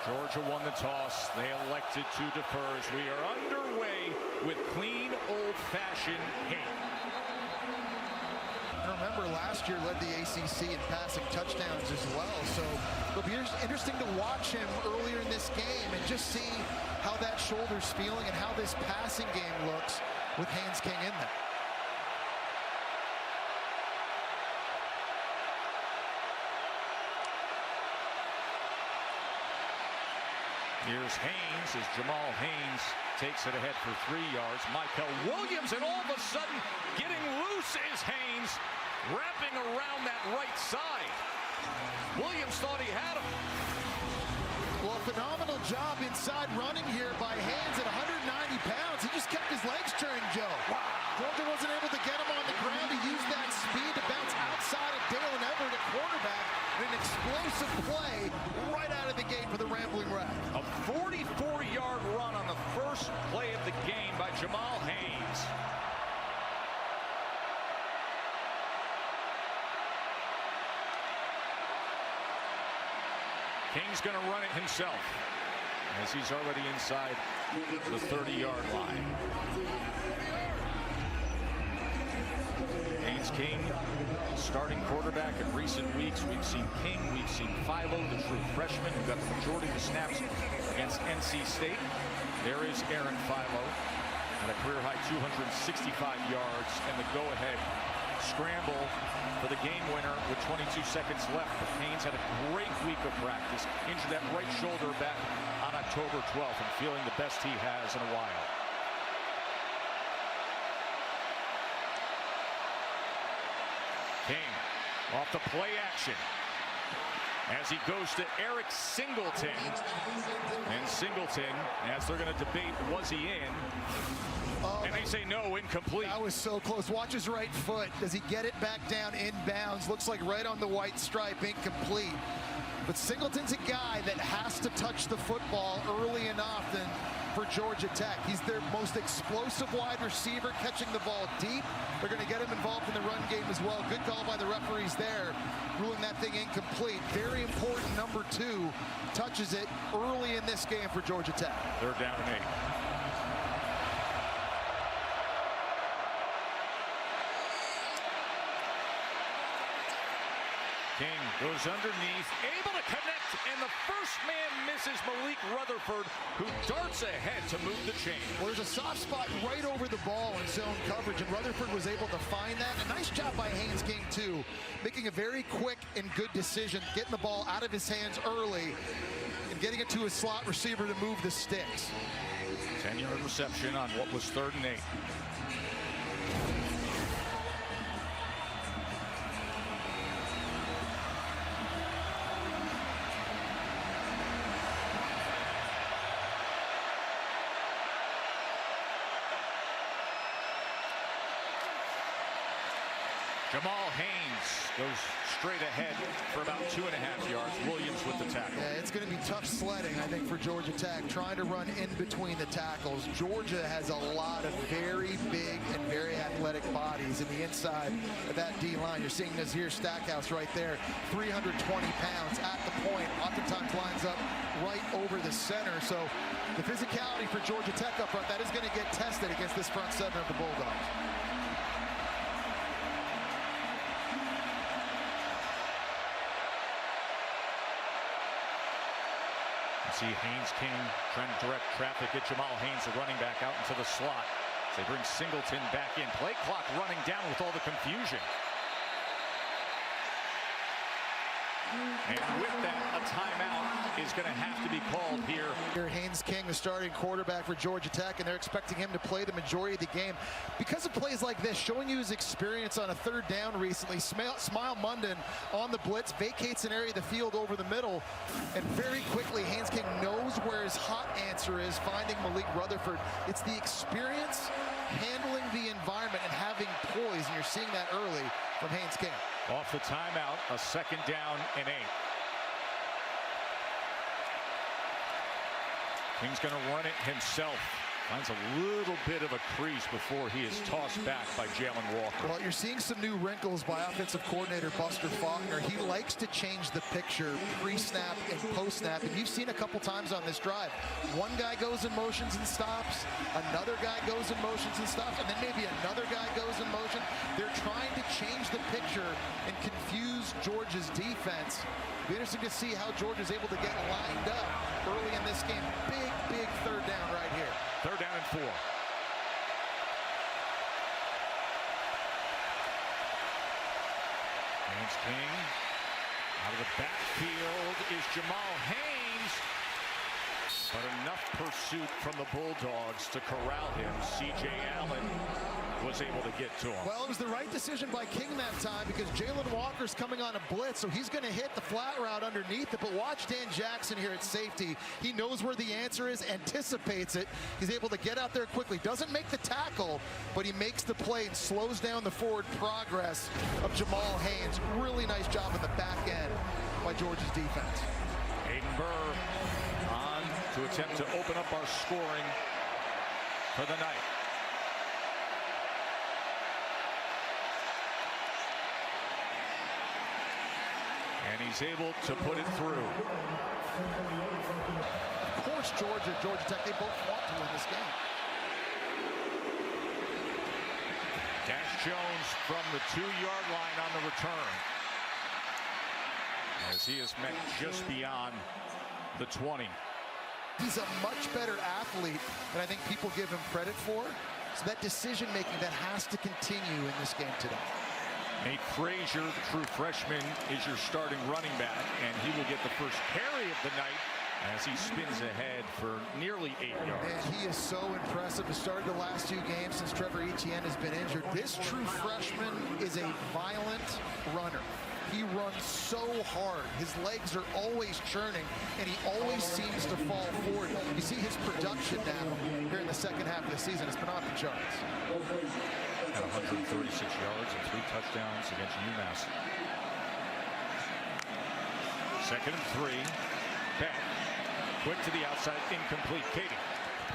Georgia won the toss. They elected to defer as we are underway with clean, old-fashioned hate. Remember, last year led the ACC in passing touchdowns as well. So it'll be interesting to watch him earlier in this game and just see how that shoulder's feeling and how this passing game looks with Haynes King in there. Here's Haynes as Jamal Haynes takes it ahead for 3 yards. Michael Williams, and all of a sudden getting loose is Haynes, wrapping around that right side. Williams thought he had him. Well, a phenomenal job inside running here by Haynes at 190 pounds. He just kept his legs turned, Joe. Wow. Georgia wasn't able to get him on the ground to use that speed to bounce outside of Dalen Everett at quarterback. An explosive play right out of the gate for the Rambling Wreck. A 44-yard run on the first play of the game by Jamal Haynes. King's going to run it himself as he's already inside the 30-yard line. Haynes King, starting quarterback in recent weeks. We've seen King, we've seen Philo, the true freshman who got the majority of the snaps against NC State. There is Aaron Philo at a career-high 265 yards and the go-ahead scramble for the game winner with 22 seconds left. But Haynes had a great week of practice, injured that right shoulder back on October 12th and feeling the best he has in a while. King off the play action as he goes to Eric Singleton. And Singleton, as they're going to debate, was he in? And they say no, incomplete. That was so close. Watch his right foot. Does he get it back down inbounds? Looks like right on the white stripe, incomplete. But Singleton's a guy that has to touch the football early and often for Georgia Tech. He's their most explosive wide receiver, catching the ball deep. They're going to get him involved in the run game as well. Good call by the referees there, ruling that thing incomplete. Very important, number 2 touches it early in this game for Georgia Tech. They're down and 8. King goes underneath, able to connect, and the first man misses Malik Rutherford, who darts ahead to move the chain. Well, there's a soft spot right over the ball in zone coverage, and Rutherford was able to find that. A nice job by Haynes King, too, making a very quick and good decision, getting the ball out of his hands early and getting it to his slot receiver to move the sticks. 10-yard reception on what was 3rd and 8. Jamal Haynes goes straight ahead for about 2.5 yards. Williams with the tackle. Yeah, it's going to be tough sledding, I think, for Georgia Tech, trying to run in between the tackles. Georgia has a lot of very big and very athletic bodies in the inside of that D-line. You're seeing Nazir Stackhouse right there, 320 pounds at the point, oftentimes lines up right over the center. So the physicality for Georgia Tech up front, that is going to get tested against this front seven of the Bulldogs. See Haynes King trying to direct traffic, get Jamal Haynes, the running back, out into the slot. They bring Singleton back in. Play clock running down with all the confusion. And with that, a timeout is going to have to be called here. Haynes King, the starting quarterback for Georgia Tech, and they're expecting him to play the majority of the game. Because of plays like this, showing you his experience on a 3rd down recently, Smile Munden on the blitz, vacates an area of the field over the middle, and very quickly, Haynes King knows where his hot answer is, finding Malik Rutherford. It's the experience, handling the environment, and having poise, and you're seeing that early from Haynes King. Off the timeout, a 2nd down and 8. King's going to run it himself. Finds a little bit of a crease before he is tossed back by Jalen Walker. Well, you're seeing some new wrinkles by offensive coordinator Buster Faulkner. He likes to change the picture pre-snap and post-snap, and you've seen a couple times on this drive. One guy goes in motions and stops, another guy goes in motions and stops, and then maybe another guy goes in motion. They're trying to change the picture and confuse Georgia's defense. It'll be interesting to see how Georgia's able to get lined up early in this game. Big third down right here. Third down and 4. Haynes King. Out of the backfield is Jamal Haynes. But enough pursuit from the Bulldogs to corral him. C.J. Allen was able to get to him. Well, it was the right decision by King that time because Jalen Walker's coming on a blitz, so he's going to hit the flat route underneath it. But watch Dan Jackson here at safety. He knows where the answer is, anticipates it. He's able to get out there quickly. Doesn't make the tackle, but he makes the play and slows down the forward progress of Jamal Haynes. Really nice job in the back end by Georgia's defense. Aiden Burr on to attempt to open up our scoring for the night. And he's able to put it through. Of course, Georgia Tech, they both want to win this game. Dash Jones from the 2-yard line on the return. As he is met just beyond the 20. He's a much better athlete than I think people give him credit for. So that decision making that has to continue in this game today. Nate Frazier, the true freshman, is your starting running back, and he will get the first carry of the night as he spins ahead for nearly 8 yards. Man, he is so impressive. He started the last 2 games since Trevor Etienne has been injured. This true freshman is a violent runner. He runs so hard. His legs are always churning, and he always seems to fall forward. You see his production now here in the second half of the season. It's been off the charts. Had 136 yards and 3 touchdowns against UMass. Second and 3. Beck. Quick to the outside, incomplete. Katie.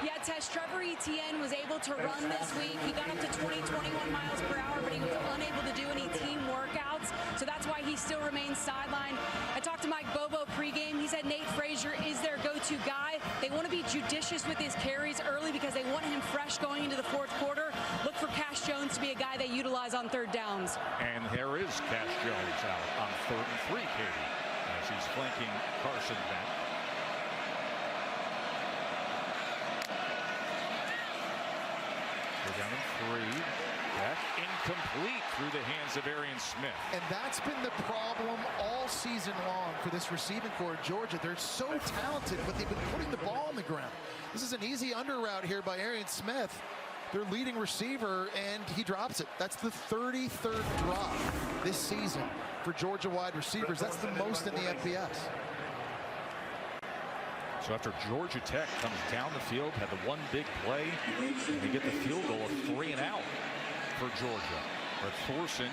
Yeah, Tesh, Trevor Etienne was able to run this week. He got up to 20, 21 miles per hour, but he was unable to do any team workouts. So that's why he still remains sidelined. I talked to Mike Bobo pregame. He said Nate Frazier is their go-to guy. They want to be judicious with his carries early because they want him fresh going into the 4th quarter. Look for Cash Jones to be a guy they utilize on third downs. And there is Cash Jones out on 3rd and 3, Katie, as he's flanking Carson back. Down in 3. Back incomplete through the hands of Arian Smith. And that's been the problem all season long for this receiving core of Georgia. They're so talented, but they've been putting the ball on the ground. This is an easy under route here by Arian Smith, their leading receiver, and he drops it. That's the 33rd drop this season for Georgia wide receivers. That's the most in the FBS. So after Georgia Tech comes down the field, had the one big play, and they get the field goal of 3 and out for Georgia. But Thorson,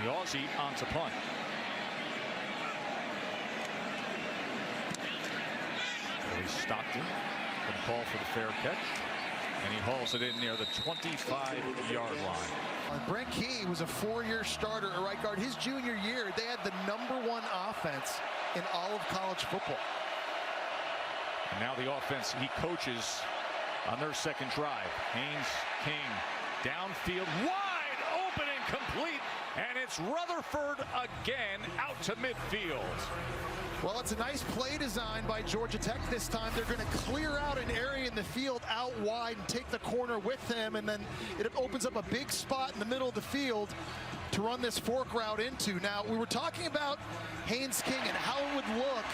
the Aussie, on to punt. Billy Stockton going to call for the fair catch, and he hauls it in near the 25-yard line. Brent Key was a 4-year starter at right guard. His junior year, they had the #1 offense in all of college football. And now the offense he coaches on their second drive. Haynes King downfield, wide open and complete, and it's Rutherford again out to midfield. Well, it's a nice play design by Georgia Tech this time. They're going to clear out an area in the field out wide and take the corner with them, and then it opens up a big spot in the middle of the field to run this fork route into. Now, we were talking about Haynes King and how it would look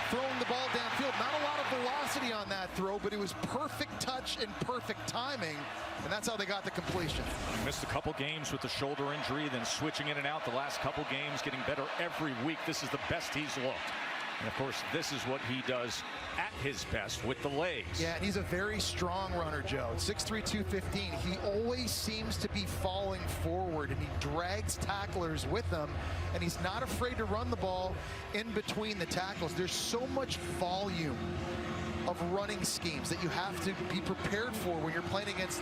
throwing the ball downfield. Not a lot of velocity on that throw, but it was perfect touch and perfect timing, and that's how they got the completion. He missed a couple games with the shoulder injury, then switching in and out the last couple games, getting better every week. This is the best he's looked. And of course, this is what he does at his best with the legs. Yeah, and he's a very strong runner, Joe. 6'3", 215. He always seems to be falling forward, and he drags tacklers with him, and he's not afraid to run the ball in between the tackles. There's so much volume of running schemes that you have to be prepared for when you're playing against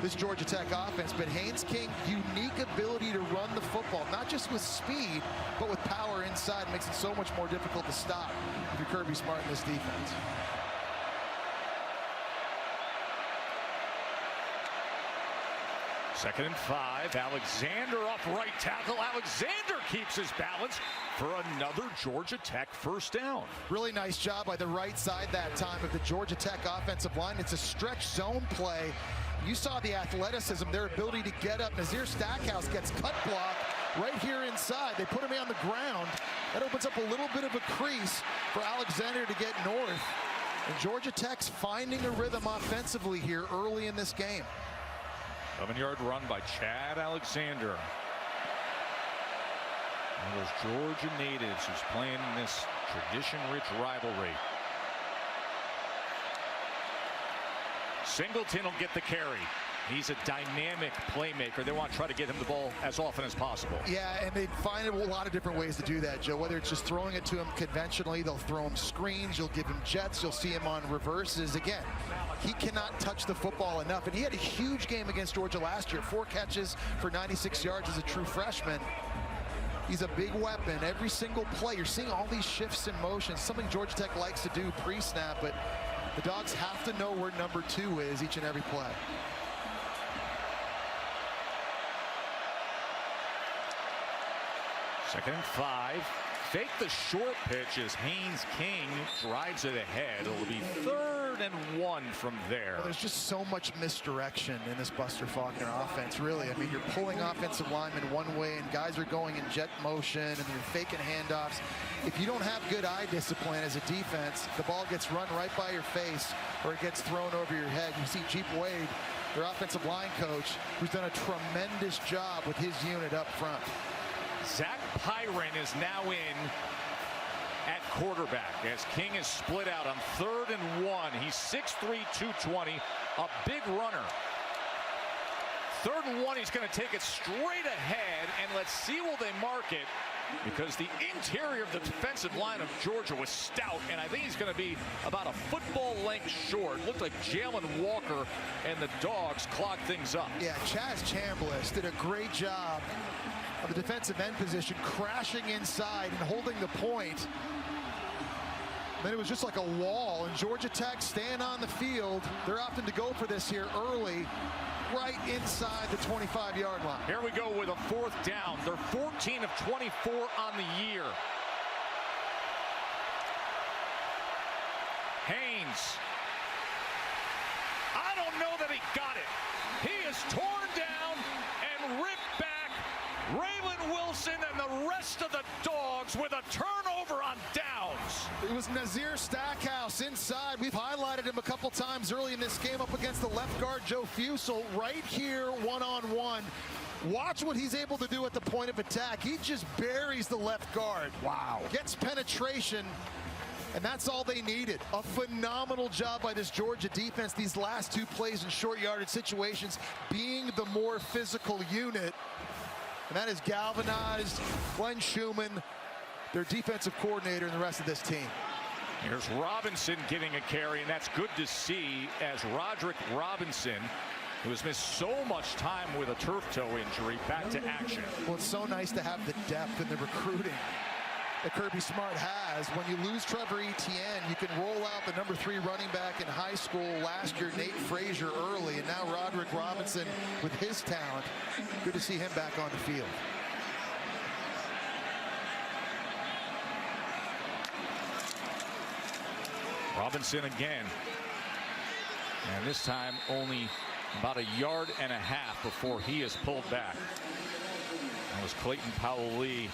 this Georgia Tech offense. But Haynes King, unique ability to run the football, not just with speed, but with power inside, makes it so much more difficult to stop if you're Kirby Smart in this defense. Second and 5. Alexander up right tackle. Alexander keeps his balance for another Georgia Tech first down. Really nice job by the right side that time of the Georgia Tech offensive line. It's a stretch zone play. You saw the athleticism, their ability to get up. Nazir Stackhouse gets cut block right here inside. They put him on the ground. That opens up a little bit of a crease for Alexander to get north. And Georgia Tech's finding a rhythm offensively here early in this game. 11-yard run by Chad Alexander. One of those Georgia natives who's playing in this tradition-rich rivalry. Singleton will get the carry. He's a dynamic playmaker. They want to try to get him the ball as often as possible. Yeah, and they find a lot of different ways to do that, Joe. Whether it's just throwing it to him conventionally, they'll throw him screens, you'll give him jets, you'll see him on reverses. Again, he cannot touch the football enough. And he had a huge game against Georgia last year. 4 catches for 96 yards as a true freshman. He's a big weapon. Every single play, you're seeing all these shifts in motion, something Georgia Tech likes to do pre-snap, but the Dogs have to know where number 2 is each and every play. Second and 5. Fake the short pitch as Haynes King drives it ahead. It'll be 3rd and 1 from there. Well, there's just so much misdirection in this Buster Faulkner offense, really. I mean, you're pulling offensive linemen one way and guys are going in jet motion and you're faking handoffs. If you don't have good eye discipline as a defense, the ball gets run right by your face or it gets thrown over your head. You see Jeep Wade, their offensive line coach, who's done a tremendous job with his unit up front. Zach Pyron is now in at quarterback as King is split out on 3rd and 1. He's 6'3", 220, a big runner. 3rd and 1, he's going to take it straight ahead, and let's see will they mark it, because the interior of the defensive line of Georgia was stout, and I think he's going to be about a football length short. Looked like Jalen Walker and the Dogs clogged things up. Yeah, Chaz Chambliss did a great job of the defensive end position, crashing inside and holding the point. Then it was just like a wall, and Georgia Tech staying on the field. They're opting to go for this here early, right inside the 25-yard line. Here we go with a 4th down. They're 14 of 24 on the year. Haynes. I don't know that he got it. He is torn down and ripped back. Raylan Wilson and the rest of the Dogs with a turnover on downs. It was Nazir Stackhouse inside. We've highlighted him a couple times early in this game up against the left guard, Joe Fusel, right here one-on-one. Watch what he's able to do at the point of attack. He just buries the left guard. Wow. Gets penetration, and that's all they needed. A phenomenal job by this Georgia defense. These last 2 plays in short yardage situations, being the more physical unit. And that has galvanized Glenn Schumann, their defensive coordinator, and the rest of this team. Here's Robinson getting a carry, and that's good to see as Roderick Robinson, who has missed so much time with a turf toe injury, back to action. Well, it's so nice to have the depth in the recruiting that Kirby Smart has. When you lose Trevor Etienne, you can roll out the number 3 running back in high school last year, Nate Frazier, early, and now Roderick Robinson with his talent. Good to see him back on the field. Robinson again, and this time only about 1.5 yards before he is pulled back. That was Clayton Powell-Lee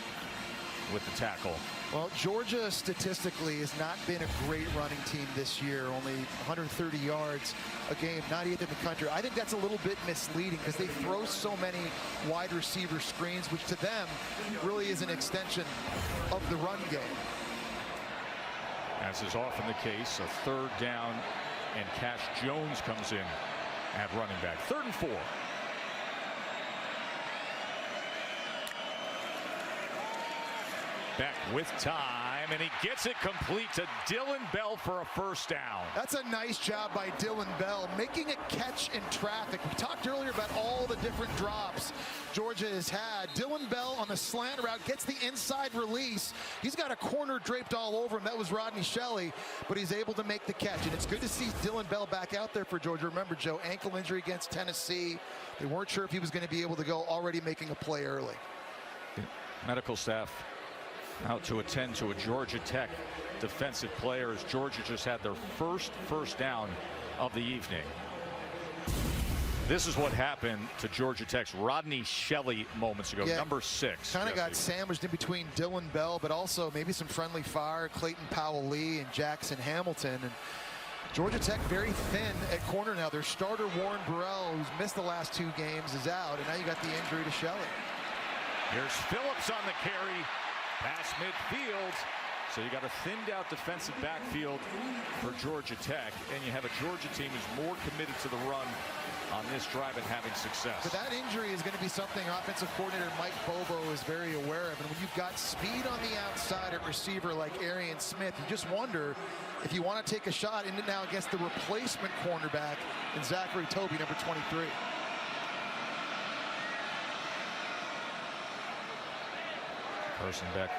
with the tackle. Well, Georgia statistically has not been a great running team this year. Only 130 yards a game, 98th in the country. I think that's a little bit misleading because they throw so many wide receiver screens, which to them really is an extension of the run game. As is often the case, a 3rd down, and Cash Jones comes in at running back. 3rd and 4. Back with time. time, and he gets it complete to Dylan Bell for a first down. That's a nice job by Dylan Bell, making a catch in traffic. We talked earlier about all the different drops Georgia has had. Dylan Bell on the slant route gets the inside release. He's got a corner draped all over him. That was Rodney Shelley, but he's able to make the catch. And it's good to see Dylan Bell back out there for Georgia. Remember, Joe, ankle injury against Tennessee. They weren't sure if he was going to be able to go, already making a play early. Medical staff out to attend to a Georgia Tech defensive player as Georgia just had their first down of the evening. This is what happened to Georgia Tech's Rodney Shelley moments ago, number 6. Kind of got sandwiched in between Dylan Bell, but also maybe some friendly fire, Clayton Powell-Lee and Jackson Hamilton. And Georgia Tech very thin at corner now. Their starter, Warren Burrell, who's missed the last 2 games, is out. And now you got the injury to Shelley. Here's Phillips on the carry, past midfield. So you got a thinned out defensive backfield for Georgia Tech, and you have a Georgia team who's more committed to the run on this drive and having success. But that injury is going to be something offensive coordinator Mike Bobo is very aware of. And when you've got speed on the outside at receiver like Arian Smith, you just wonder if you want to take a shot into now against the replacement cornerback in Zachary Toby, number 23. Carson Beck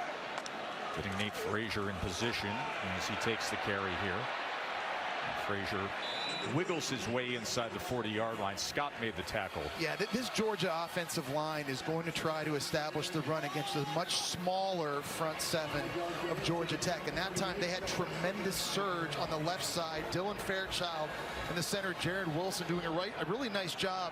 getting Nate Frazier in position as he takes the carry here. And Frazier wiggles his way inside the 40-yard line. Scott made the tackle. Yeah, this Georgia offensive line is going to try to establish the run against the much smaller front 7 of Georgia Tech. And that time they had tremendous surge on the left side. Dylan Fairchild in the center, Jared Wilson doing a really nice job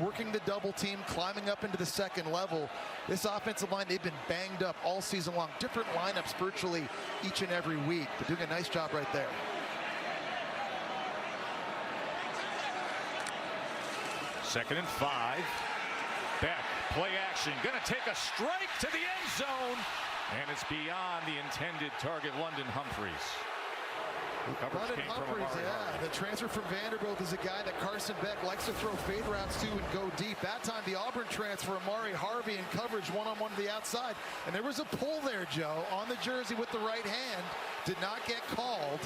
working the double team, climbing up into the second level. This offensive line, they've been banged up all season long. Different lineups virtually each and every week, but doing a nice job right there. Second and 5. Beck, play action, gonna take a strike to the end zone, and it's beyond the intended target, London Humphreys. London Humphreys, yeah, the transfer from Vanderbilt is a guy that Carson Beck likes to throw fade routes to and go deep. That time the Auburn transfer, Amari Harvey, in coverage one-on-one to the outside. And there was a pull there, Joe, on the jersey with the right hand. Did not get called.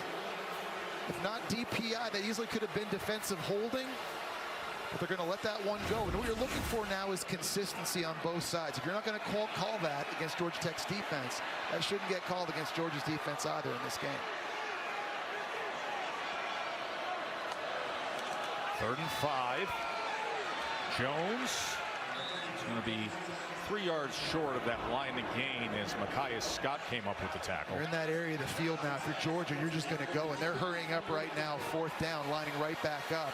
If not DPI, that easily could have been defensive holding. But they're going to let that one go. And what you're looking for now is consistency on both sides. If you're not going to call that against Georgia Tech's defense, that shouldn't get called against Georgia's defense either in this game. 3rd and 5. Jones is going to be 3 yards short of that line to gain as Micaiah Scott came up with the tackle. You're in that area of the field now. If you're Georgia, you're just going to go. And they're hurrying up right now, 4th down, lining right back up,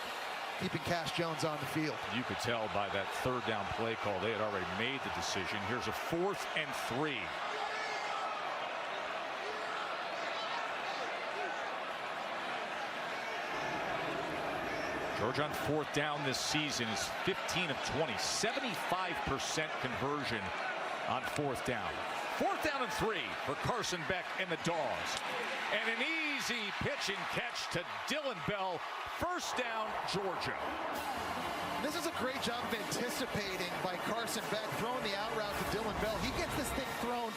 keeping Cash Jones on the field. You could tell by that 3rd down play call they had already made the decision. Here's a 4th and 3. Georgia on 4th down this season is 15 of 20, 75% conversion on 4th down. 4th down and 3 for Carson Beck and the Dogs. And an easy pitch and catch to Dylan Bell. 1st down, Georgia. This is a great job of anticipating by Carson Beck, throwing the out route to Dylan Bell. He gets this thing thrown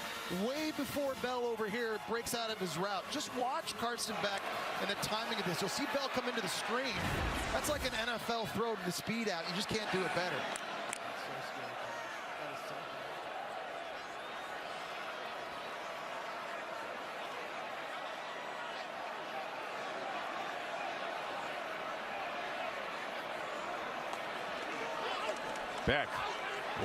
way before Bell over here breaks out of his route. Just watch Carson Beck and the timing of this. You'll see Bell come into the screen. That's like an NFL throw to the speed out. You just can't do it better. Beck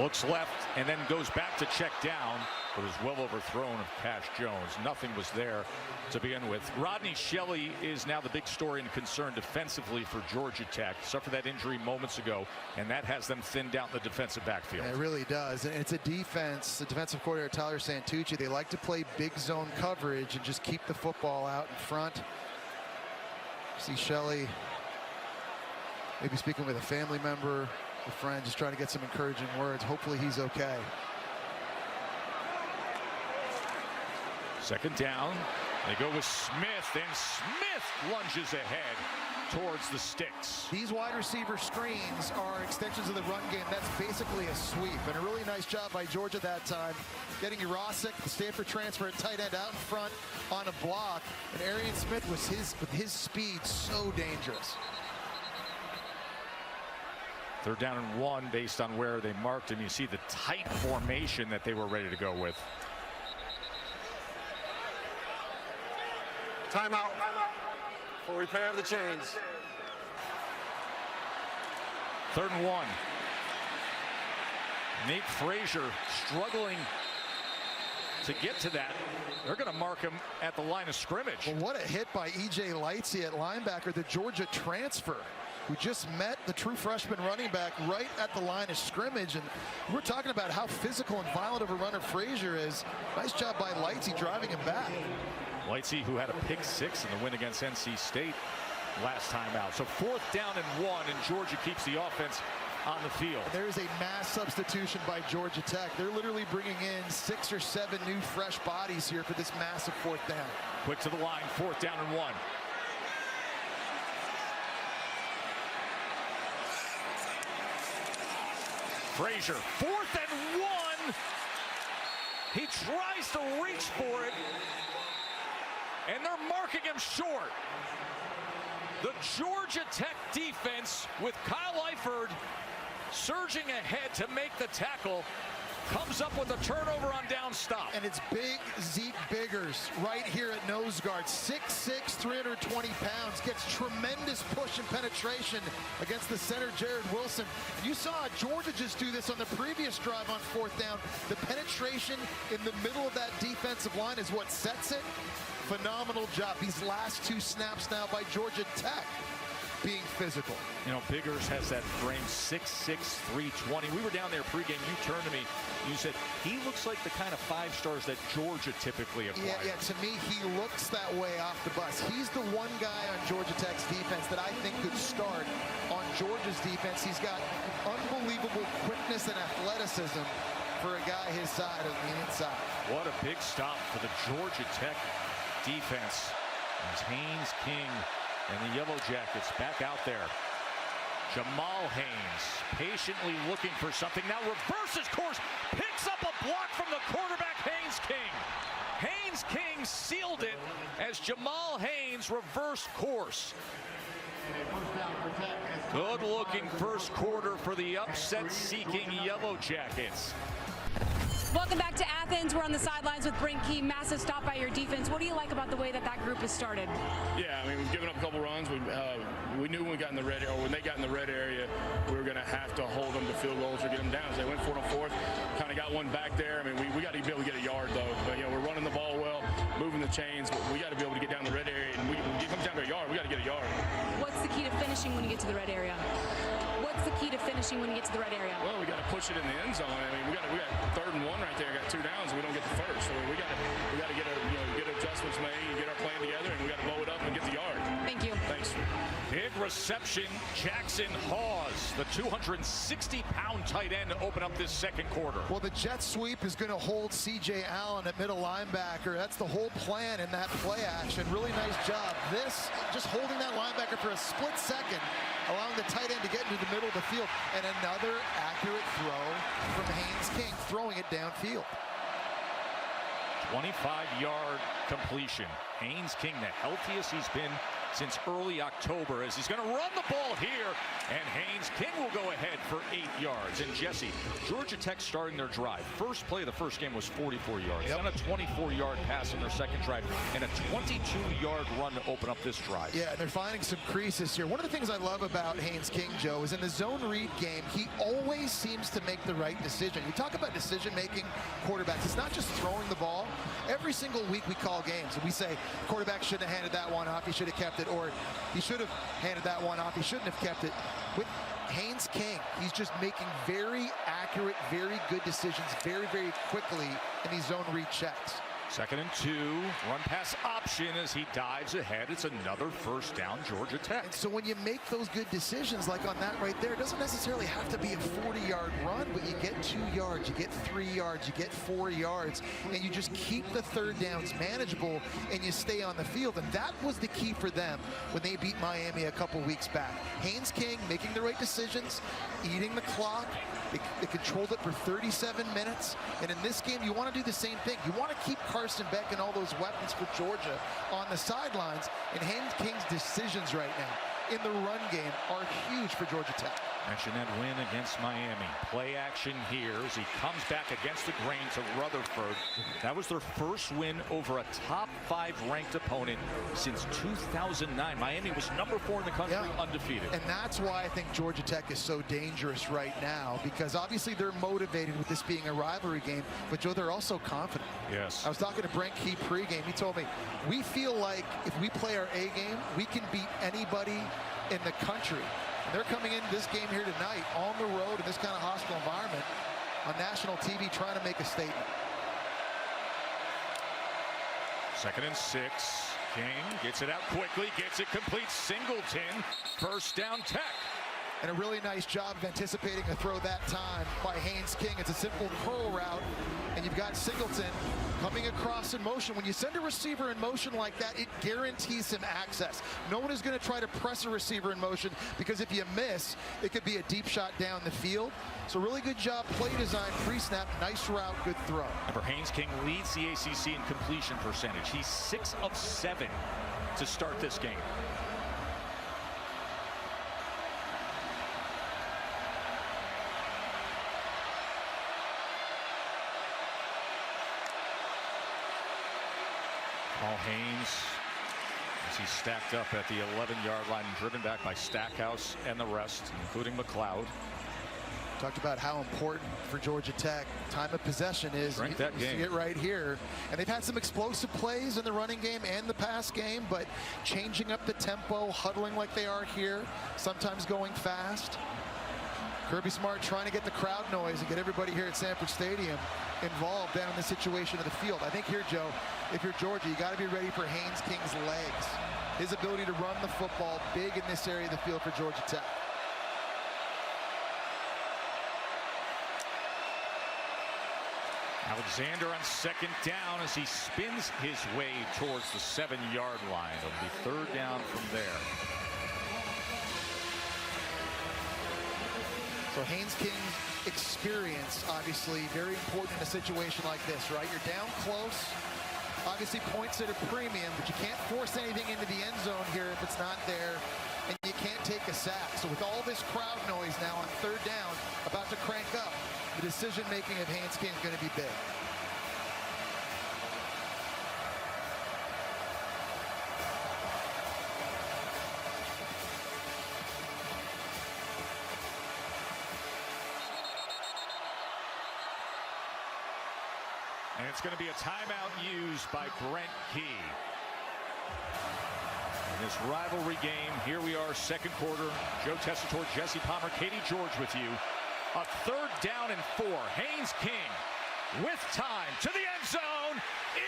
looks left and then goes back to check down, but is well overthrown of Cash Jones. Nothing was there to begin with. Rodney Shelley is now the big story and concern defensively for Georgia Tech. Suffered that injury moments ago, and that has them thinned out in the defensive backfield. It really does. And it's a defense, the defensive coordinator Tyler Santucci, they like to play big zone coverage and just keep the football out in front. See Shelley maybe speaking with a family member, a friend, just trying to get some encouraging words. Hopefully he's okay. 2nd down They go with Smith, and Smith lunges ahead towards the sticks. These wide receiver screens are extensions of the run game. That's basically a sweep, and a really nice job by Georgia that time, getting Urosic, the Stanford transfer at tight end, out in front on a block. And Arian Smith was with his speed so dangerous. 3rd down and 1 based on where they marked him. You see the tight formation that they were ready to go with. Timeout. We'll repair the chains. 3rd and 1. Nate Frazier struggling to get to that. They're going to mark him at the line of scrimmage. Well, what a hit by E.J. Lightsey at linebacker, the Georgia transfer, who just met the true freshman running back right at the line of scrimmage. And we're talking about how physical and violent of a runner Frazier is. Nice job by Lightsey driving him back. Lightsey, who had a pick 6 in the win against NC State last time out. So 4th down and 1, and Georgia keeps the offense on the field. There is a mass substitution by Georgia Tech. They're literally bringing in 6 or 7 new fresh bodies here for this massive 4th down. Quick to the line, 4th down and 1. Frazier, 4th and 1. He tries to reach for it, and they're marking him short. The Georgia Tech defense, with Kyle Eifert surging ahead to make the tackle, comes up with a turnover on down stop. And it's big Zeke Biggers right here at nose guard. 6'6", 320 pounds, gets tremendous push and penetration against the center, Jared Wilson. You saw Georgia just do this on the previous drive on 4th down. The penetration in the middle of that defensive line is what sets it. Phenomenal job. These last 2 snaps now by Georgia Tech being physical. You know, Biggers has that frame, 6'6", 320. We were down there pregame. You turned to me. You said, he looks like the kind of 5 stars that Georgia typically acquires. Yeah, to me, he looks that way off the bus. He's the one guy on Georgia Tech's defense that I think could start on Georgia's defense. He's got unbelievable quickness and athleticism for a guy his side on the inside. What a big stop for the Georgia Tech defense. As Haynes King and the Yellow Jackets back out there. Jamal Haynes patiently looking for something. Now reverses course, picks up a block from the quarterback, Haynes King. Haynes King sealed it as Jamal Haynes reversed course. Good looking first quarter for the upset-seeking Yellow Jackets. Welcome back to Athens. We're on the sidelines with Brink Key. Massive stop by your defense. What do you like about the way that group has started? Yeah, I mean, we've given up a couple runs. We knew when we got in the red area, or when they got in the red area, we were going to have to hold them to field goals or get them down. So they went 4 on 4th, kind of got one back there. I mean, we got to be able to get a yard, though. But, you know, we're running the ball well, moving the chains, but we got to be able to get down the red area. And when it comes down to a yard, we got to get a yard. What's the key to finishing when you get to the red area? What's the key to finishing when you get to the red area? Well, we got to push it in the end zone. I mean, we got 3rd and 1 right there. Got 2 downs, and we don't get the first. So we got to get get adjustments made, and get our plan together, and we got to blow it up and get the yard. Thank you. Thanks. Big reception, Jackson Hawes, the 260-pound tight end, to open up this 2nd quarter. Well, the jet sweep is going to hold C.J. Allen at middle linebacker. That's the whole plan in that play action. Really nice job. This, just holding that linebacker for a split second, allowing the tight end to get into the middle of the field. And another accurate throw from Haynes King, throwing it downfield. 25-yard completion. Haynes King, the healthiest he's been since early October, as he's going to run the ball here, and Haynes King will go ahead for 8 yards. And Jesse, Georgia Tech starting their drive. First play of the first game was 44 yards. Then a 24-yard pass in their second drive, and a 22-yard run to open up this drive. Yeah, and they're finding some creases here. One of the things I love about Haynes King, Joe, is in the zone read game, he always seems to make the right decision. You talk about decision-making quarterbacks. It's not just throwing the ball. Every single week we call games, and we say, quarterback shouldn't have handed that one off, he should have kept it, or he should have handed that one off, he shouldn't have kept it. With Haynes King, he's just making very accurate, very good decisions very, very quickly in these zone read checks. 2nd and 2, run pass option as he dives ahead. It's another first down, Georgia Tech. And so when you make those good decisions like on that right there, it doesn't necessarily have to be a 40-yard run, but you get 2 yards, you get 3 yards, you get 4 yards, and you just keep the third downs manageable and you stay on the field. And that was the key for them when they beat Miami a couple weeks back. Haynes King making the right decisions, eating the clock. They controlled it for 37 minutes. And in this game, you want to do the same thing. You want to keep Carson Beck and all those weapons for Georgia on the sidelines. And Haynes King's decisions right now in the run game are huge for Georgia Tech. Mentioned that win against Miami. Play action here as he comes back against the grain to Rutherford. That was their first win over a top 5 ranked opponent since 2009. Miami was number 4 in the country, undefeated. And that's why I think Georgia Tech is so dangerous right now, because obviously they're motivated with this being a rivalry game, but Joe, they're also confident. Yes. I was talking to Brent Key pregame. He told me, we feel like if we play our A game, we can beat anybody in the country. And they're coming into this game here tonight on the road in this kind of hostile environment on national TV trying to make a statement. 2nd and 6. King gets it out quickly, gets it complete. Singleton, first down Tech. And a really nice job of anticipating a throw that time by Haynes King. It's a simple curl route, and you've got Singleton coming across in motion. When you send a receiver in motion like that, it guarantees him access. No one is going to try to press a receiver in motion, because if you miss, it could be a deep shot down the field. So really good job, play design, pre-snap, nice route, good throw. Remember, Haynes King leads the ACC in completion percentage. He's 6 of 7 to start this game. Paul Haynes, as he's stacked up at the 11-yard line, driven back by Stackhouse and the rest, including McLeod. Talked about how important for Georgia Tech time of possession is. Drink that game. See it right here. And they've had some explosive plays in the running game and the pass game, but changing up the tempo, huddling like they are here, sometimes going fast. Kirby Smart trying to get the crowd noise and get everybody here at Sanford Stadium involved down in the situation of the field. I think here, Joe, if you're Georgia, you got to be ready for Haynes King's legs. His ability to run the football big in this area of the field for Georgia Tech. Alexander on 2nd down as he spins his way towards the 7-yard line. It'll be 3rd down from there. So Haynes King's experience, obviously, very important in a situation like this, right? You're down close. Obviously, points at a premium, but you can't force anything into the end zone here if it's not there, and you can't take a sack. So with all this crowd noise now on 3rd down, about to crank up, the decision-making of Haynes King is going to be big. And it's going to be a timeout used by Brent Key. In this rivalry game, here we are, 2nd quarter. Joe Tessitore, Jesse Palmer, Katie George with you. A 3rd down and 4. Haynes King with time to the end zone.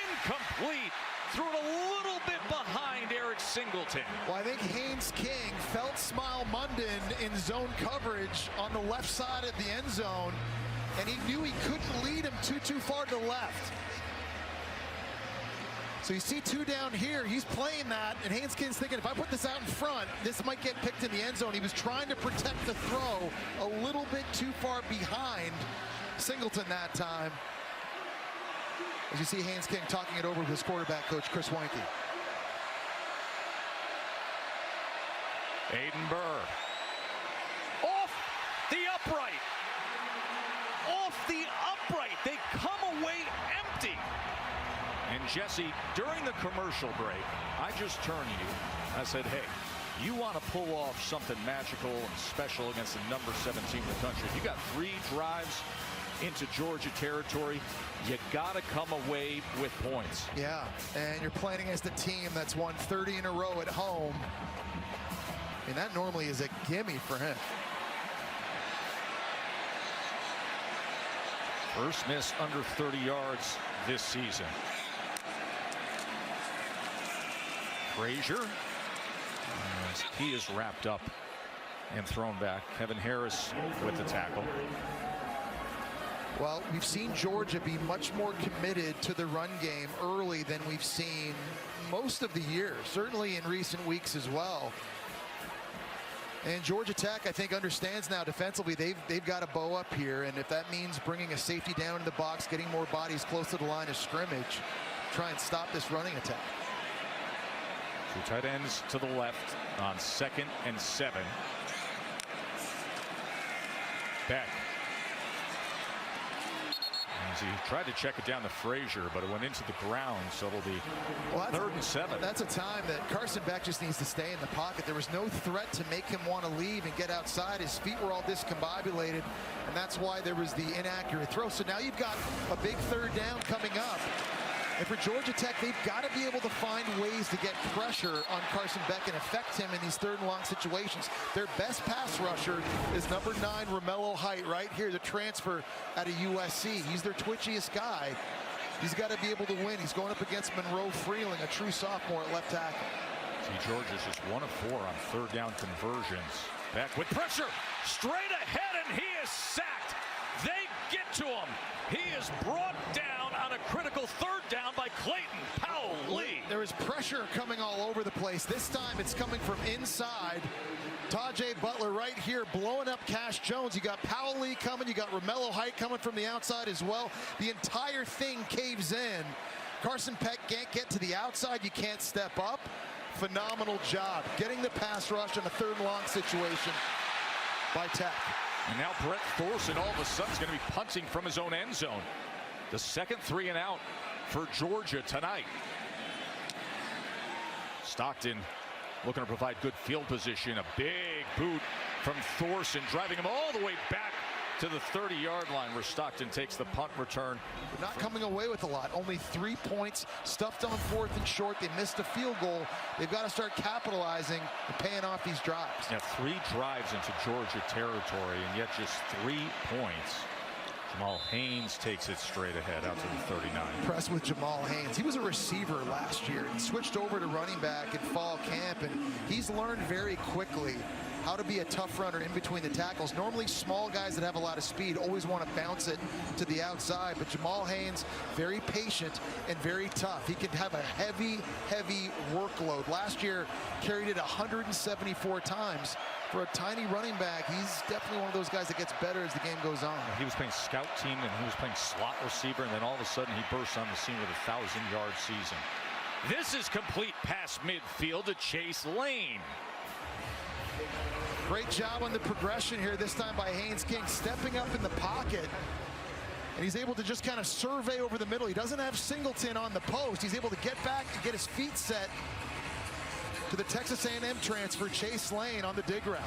Incomplete. Threw it a little bit behind Eric Singleton. Well, I think Haynes King felt Smile Munden in zone coverage on the left side of the end zone, and he knew he couldn't lead him too far to the left. So you see 2 down here, he's playing that, and Haynes King's thinking, if I put this out in front, this might get picked in the end zone. He was trying to protect the throw a little bit too far behind Singleton that time. As you see Haynes King talking it over with his quarterback coach, Chris Weinke. Aiden Burr. Off the upright. Off the upright. They come away empty. And Jesse, during the commercial break, I just turned to you. I said, hey, you want to pull off something magical and special against the number 7 team in the country. You got 3 drives into Georgia territory. You got to come away with points. Yeah, and you're playing against a team that's won 30 in a row at home. And that normally is a gimme for him. First miss under 30 yards this season. Frazier, as he is wrapped up and thrown back. Kevin Harris with the tackle. Well, we've seen Georgia be much more committed to the run game early than we've seen most of the year, certainly in recent weeks as well. And Georgia Tech, I think, understands now defensively they've got to bow up here, and if that means bringing a safety down in the box, getting more bodies close to the line of scrimmage, try and stop this running attack. Two tight ends to the left on 2nd and 7. Beck. As he tried to check it down to Frazier, but it went into the ground, so it'll be 3rd and 7. That's a time that Carson Beck just needs to stay in the pocket. There was no threat to make him want to leave and get outside. His feet were all discombobulated, and that's why there was the inaccurate throw. So now you've got a big 3rd down coming up. And for Georgia Tech, they've got to be able to find ways to get pressure on Carson Beck and affect him in these 3rd and long situations. Their best pass rusher is number 9, Romello Height, right here, the transfer out of USC. He's their twitchiest guy. He's got to be able to win. He's going up against Monroe Freeling, a true sophomore at left tackle. See, Georgia's just 1 of 4 on 3rd down conversions. Beck with pressure, straight ahead, and he is sacked. They get to him. He is brought down on a critical 3rd down by Clayton Powell-Lee. There is pressure coming all over the place. This time it's coming from inside. Tajay Butler right here blowing up Cash Jones. You got Powell-Lee coming. You got Romello Height coming from the outside as well. The entire thing caves in. Carson Beck can't get to the outside. You can't step up. Phenomenal job getting the pass rush in a 3rd and long situation by Tech. And now Brett Thorson all of a sudden is going to be punting from his own end zone. The 2nd 3 and out for Georgia tonight. Stockton looking to provide good field position. A big boot from Thorson, driving him all the way back to the 30-yard line, where Stockton takes the punt return. Not coming away with a lot. Only 3 points stuffed on 4th and short. They missed a field goal. They've got to start capitalizing and paying off these drives. Yeah, 3 drives into Georgia territory, and yet just 3 points. Jamal Haynes takes it straight ahead out to the 39. Impressed with Jamal Haynes. He was a receiver last year and switched over to running back in fall camp, and he's learned very quickly how to be a tough runner in between the tackles. Normally small guys that have a lot of speed always want to bounce it to the outside, but Jamal Haynes, very patient and very tough. He can have a heavy workload. Last year carried it 174 times. For a tiny running back, he's definitely one of those guys that gets better as the game goes on. He was playing scout team, and he was playing slot receiver, and then all of a sudden he bursts on the scene with a 1,000-yard season. This is complete past midfield to Chase Lane. Great job on the progression here, this time by Haynes King, stepping up in the pocket. And he's able to just kind of survey over the middle. He doesn't have Singleton on the post. He's able to get back and get his feet set to the Texas A&M transfer, Chase Lane, on the dig route.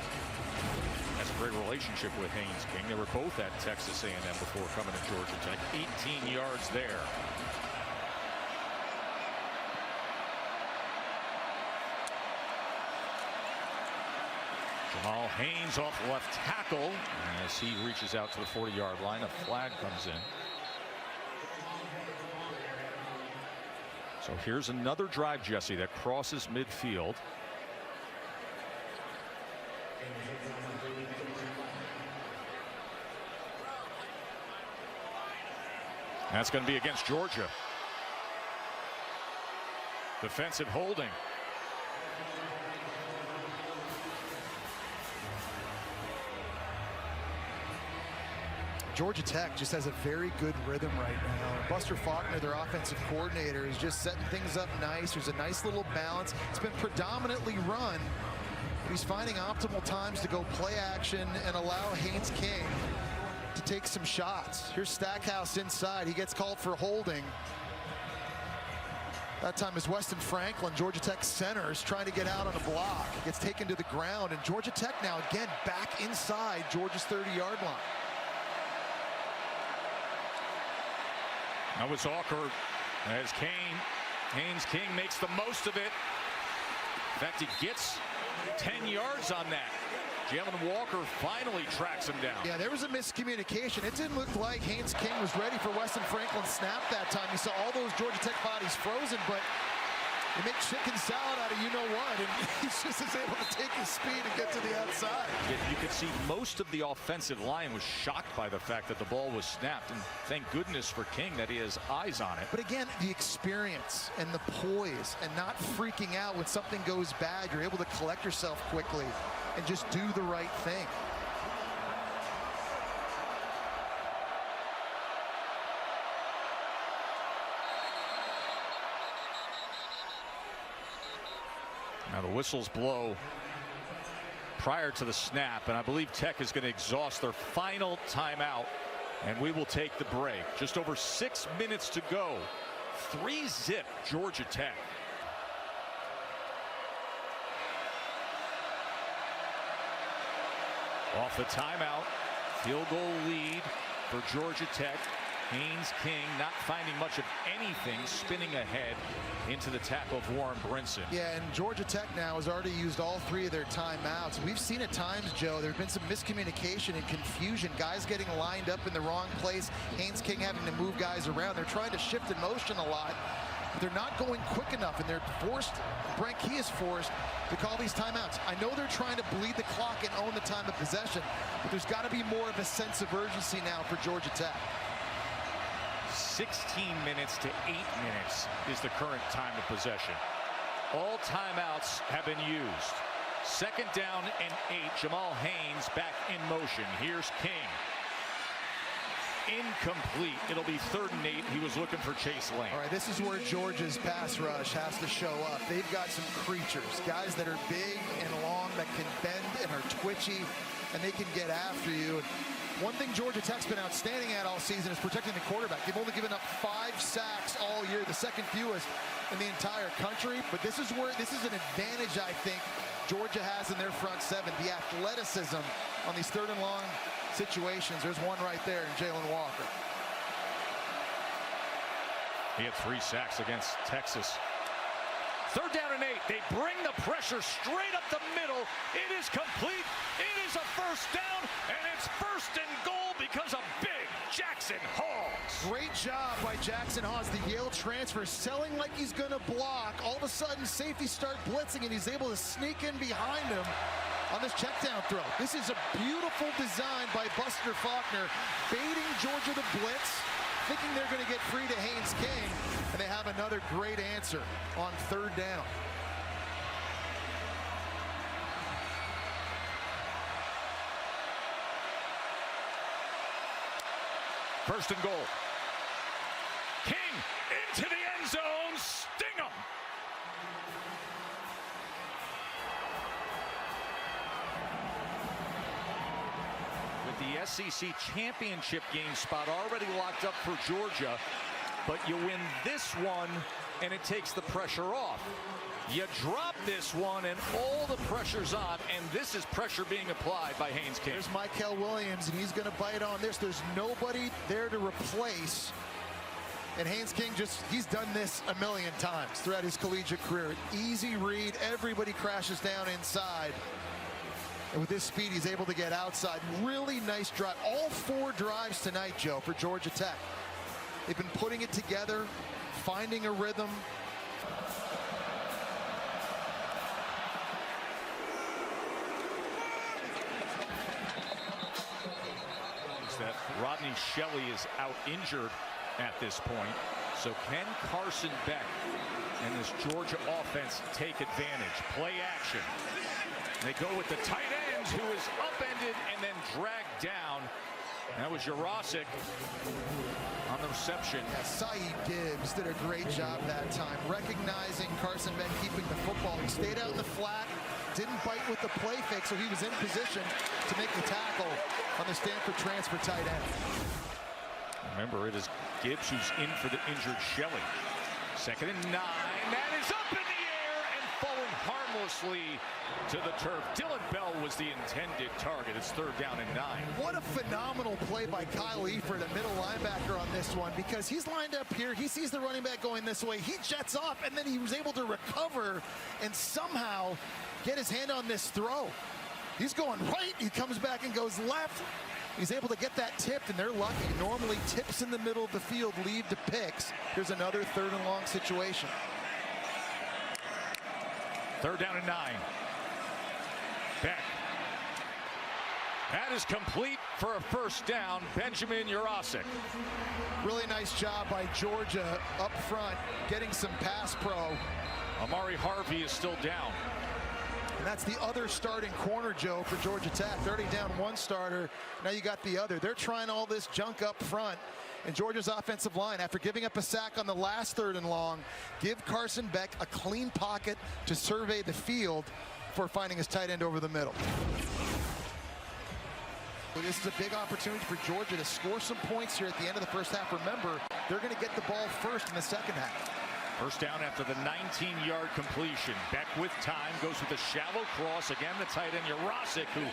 That's a great relationship with Haynes King. They were both at Texas A&M before coming to Georgia Tech. 18 yards there. Jamal Haynes off left tackle as he reaches out to the 40-yard line. A flag comes in. So here's another drive, Jesse, that crosses midfield. That's going to be against Georgia. Defensive holding. Georgia Tech just has a very good rhythm right now. Buster Faulkner, their offensive coordinator, is just setting things up nice. There's a nice little balance. It's been predominantly run, but he's finding optimal times to go play action and allow Haynes King to take some shots. Here's Stackhouse inside. He gets called for holding. That time is Weston Franklin, Georgia Tech center, is trying to get out on a block. Gets taken to the ground, and Georgia Tech now again back inside Georgia's 30-yard line. Now it's awkward as Haynes King makes the most of it. In fact, he gets 10 yards on that. Jalen Walker finally tracks him down. Yeah, there was a miscommunication. It didn't look like Haynes King was ready for Weston Franklin's snap that time. You saw all those Georgia Tech bodies frozen, but They make chicken salad out of you-know-what, and he's just able to take his speed and get to the outside. You could see most of the offensive line was shocked by the fact that the ball was snapped, and thank goodness for King that he has eyes on it. But again, the experience and the poise and not freaking out when something goes bad. You're able to collect yourself quickly and just do the right thing. Now the whistles blow prior to the snap, and I believe Tech is going to exhaust their final timeout, and we will take the break. Just over 6 minutes to go. 3-zip Georgia Tech. Off the timeout, field goal lead for Georgia Tech. Haynes King not finding much of anything, spinning ahead into the tackle of Warren Brinson. Yeah, and Georgia Tech now has already used all 3 of their timeouts. We've seen at times, Joe, there's been some miscommunication and confusion. Guys getting lined up in the wrong place. Haynes King having to move guys around. They're trying to shift in motion a lot, but they're not going quick enough, and they're forced, Brent Key is forced to call these timeouts. I know they're trying to bleed the clock and own the time of possession, but there's got to be more of a sense of urgency now for Georgia Tech. 16 minutes to 8 minutes is the current time of possession. All timeouts have been used. Second down and 8. Jamal Haynes back in motion. Here's King. Incomplete. It'll be 3rd and 8. He was looking for Chase Lane. All right, this is where Georgia's pass rush has to show up. They've got some creatures, guys that are big and long, that can bend and are twitchy, and they can get after you. And one thing Georgia Tech's been outstanding at all season is protecting the quarterback. They've only given up 5 sacks all year, the second fewest in the entire country. But this is an advantage, I think, Georgia has in their front 7, the athleticism on these 3rd and long situations. There's one right there in Jalen Walker. He had 3 sacks against Texas. 3rd down and 8. They bring the pressure straight up the middle. It is complete. It is a 1st down, and it's 1st and goal because of big Jackson Hawes. Great job by Jackson Hawes, the Yale transfer, selling like he's going to block. All of a sudden, safeties start blitzing, and he's able to sneak in behind him on this check down throw. This is a beautiful design by Buster Faulkner, baiting Georgia to blitz, thinking they're going to get free to Haynes King, and they have another great answer on 3rd down. First and goal. King into the end zone. Sting him. With the SEC championship game spot already locked up for Georgia, but you win this one and it takes the pressure off. You drop this one and all the pressure's on, and this is pressure being applied by Haynes King. There's Michael Williams, and he's going to bite on this. There's nobody there to replace. And Haynes King he's done this a million times throughout his collegiate career. Easy read, everybody crashes down inside. And with this speed, he's able to get outside. Really nice drive. All 4 drives tonight, Joe, for Georgia Tech. They've been putting it together, finding a rhythm. That Rodney Shelley is out injured at this point. So can Carson Beck and this Georgia offense take advantage? Play action. They go with the tight end, who is upended and then dragged down. That was Jurasic on the reception. Yeah, Saeed Gibbs did a great job that time, recognizing Carson Beck keeping the football. He stayed out in the flat, didn't bite with the play fake, so he was in position to make the tackle on the Stanford transfer tight end. Remember, it is Gibbs who's in for the injured Shelley. 2nd and 9. That is up in the air and falling harmlessly to the turf. Dylan Bell was the intended target. It's 3rd down and 9. What a phenomenal play by Kyle Eifert, a middle linebacker, on this one, because he's lined up here. He sees the running back going this way. He jets off, and then he was able to recover and somehow get his hand on this throw. He's going right. He comes back and goes left. He's able to get that tipped, and they're lucky. Normally, tips in the middle of the field lead to picks. Here's another 3rd and long situation. Third down and 9. Beck. That is complete for a first down. Benjamin Jurasik. Really nice job by Georgia up front, getting some pass pro. Amari Harvey is still down. And that's the other starting corner, Joe, for Georgia Tech. 30 down one starter. Now you got the other. They're trying all this junk up front. And Georgia's offensive line, after giving up a sack on the last 3rd and long, give Carson Beck a clean pocket to survey the field for finding his tight end over the middle. This is a big opportunity for Georgia to score some points here at the end of the first half. Remember, they're going to get the ball first in the second half. First down after the 19-yard completion. Beck with time, goes with a shallow cross. Again, the tight end, Jurasik, who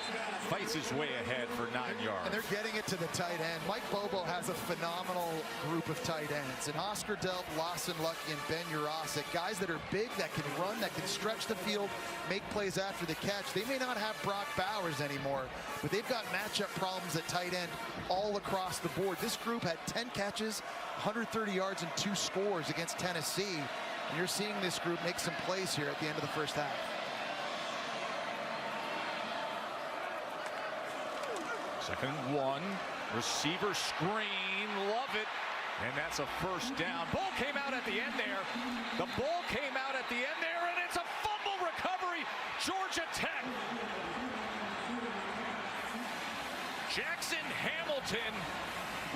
fights his way ahead for 9 yards. And they're getting it to the tight end. Mike Bobo has a phenomenal group of tight ends. And Oscar Delp, Lawson Lucky, and Ben Jurasik, guys that are big, that can run, that can stretch the field, make plays after the catch. They may not have Brock Bowers anymore, but they've got matchup problems at tight end all across the board. This group had 10 catches, 130 yards, and 2 scores against Tennessee. And you're seeing this group make some plays here at the end of the first half. Second and 1. Receiver screen. Love it. And that's a first down. Ball came out at the end there. The ball came out at the end there, and it's a fumble recovery. Georgia Tech. Jackson Hamilton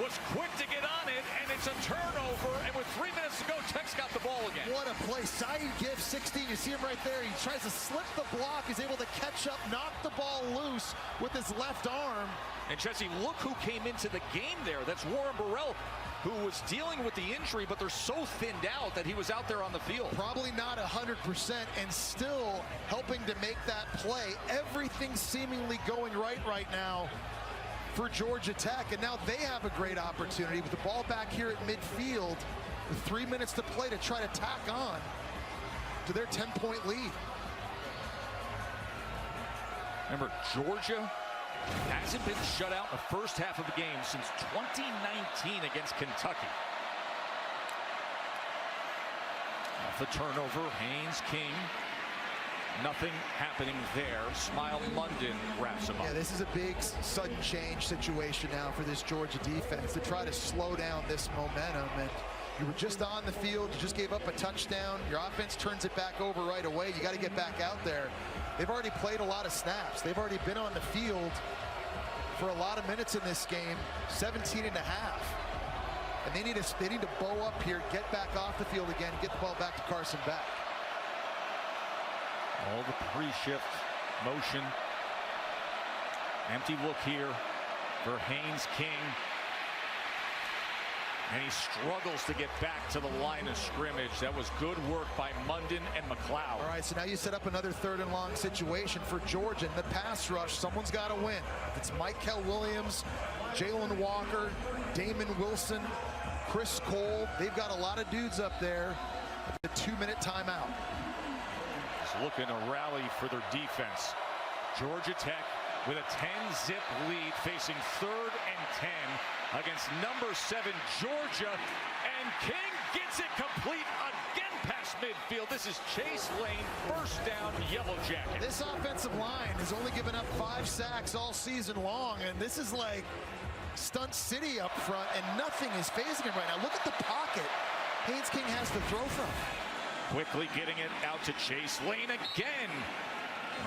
was quick to get on it, and it's a turnover, and with 3 minutes to go, Tech's got the ball again. What a play. Saeed Gift, 16, you see him right there. He tries to slip the block. He's able to catch up, knock the ball loose with his left arm. And Jesse, look who came into the game there. That's Warren Burrell, who was dealing with the injury, but they're so thinned out that he was out there on the field. Probably not 100%, and still helping to make that play. Everything seemingly going right now for Georgia Tech, and now they have a great opportunity with the ball back here at midfield with 3 minutes to play to try to tack on to their 10-point lead. Remember, Georgia hasn't been shut out in the first half of the game since 2019 against Kentucky. Off the turnover, Haynes King. Nothing happening there. Smile London wraps him up. Yeah, this is a big sudden change situation now for this Georgia defense to try to slow down this momentum. And you were just on the field, you just gave up a touchdown. Your offense turns it back over right away. You got to get back out there. They've already played a lot of snaps. They've already been on the field for a lot of minutes in this game, 17 and a half. And they need to bow up here, get back off the field again, get the ball back to Carson Beck. All the pre-shift motion. Empty look here for Haynes King. And he struggles to get back to the line of scrimmage. That was good work by Munden and McLeod. All right, so now you set up another 3rd and long situation for Georgia. In the pass rush, someone's got to win. It's Michael Williams, Jalen Walker, Damon Wilson, Chris Cole. They've got a lot of dudes up there at the 2-minute timeout. Looking to rally for their defense. Georgia Tech with a 10-zip lead, facing 3rd and 10 against number 7 Georgia, and King gets it complete again past midfield. This is Chase Lane, first down, Yellow Jacket. This offensive line has only given up 5 sacks all season long, and this is like stunt city up front, and nothing is phasing him right now. Look at the pocket Haynes King has to throw from. Quickly getting it out to Chase Lane again.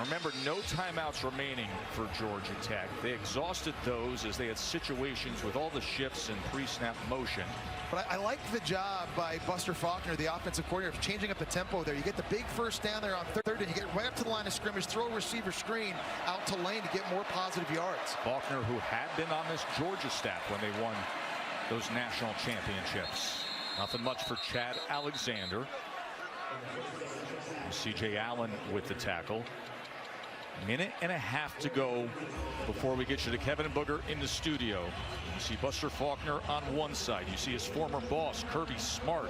Remember, no timeouts remaining for Georgia Tech. They exhausted those as they had situations with all the shifts and pre-snap motion. But I like the job by Buster Faulkner, the offensive coordinator, of changing up the tempo there. You get the big first down there on 3rd, and you get right up to the line of scrimmage, throw a receiver screen out to Lane to get more positive yards. Faulkner, who had been on this Georgia staff when they won those national championships. Nothing much for Chad Alexander. C.J. Allen with the tackle. Minute and a half to go before we get you to Kevin and Booger in the studio. You see Buster Faulkner on one side. You see his former boss, Kirby Smart,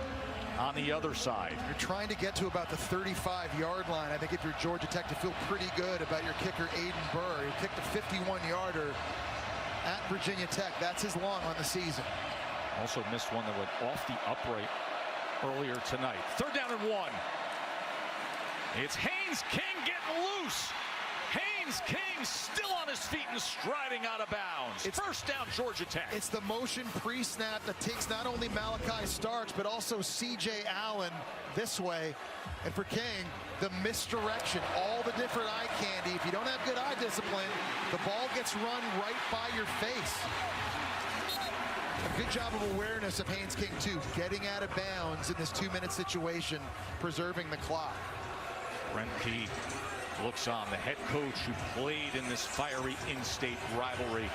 on the other side. You're trying to get to about the 35-yard line. I think if you're Georgia Tech, to feel pretty good about your kicker, Aiden Burr. He kicked a 51-yarder at Virginia Tech. That's his long on the season. Also missed one that went off the upright earlier tonight. 3rd down and 1. It's Haynes. Haynes King getting loose. Haynes King still on his feet and striding out of bounds. It's first down, Georgia Tech. It's the motion pre-snap that takes not only Malachi Starks, but also C.J. Allen this way. And for King, the misdirection, all the different eye candy. If you don't have good eye discipline, the ball gets run right by your face. A good job of awareness of Haynes King, too, getting out of bounds in this 2-minute situation, preserving the clock. Brent P. looks on, the head coach who played in this fiery in-state rivalry.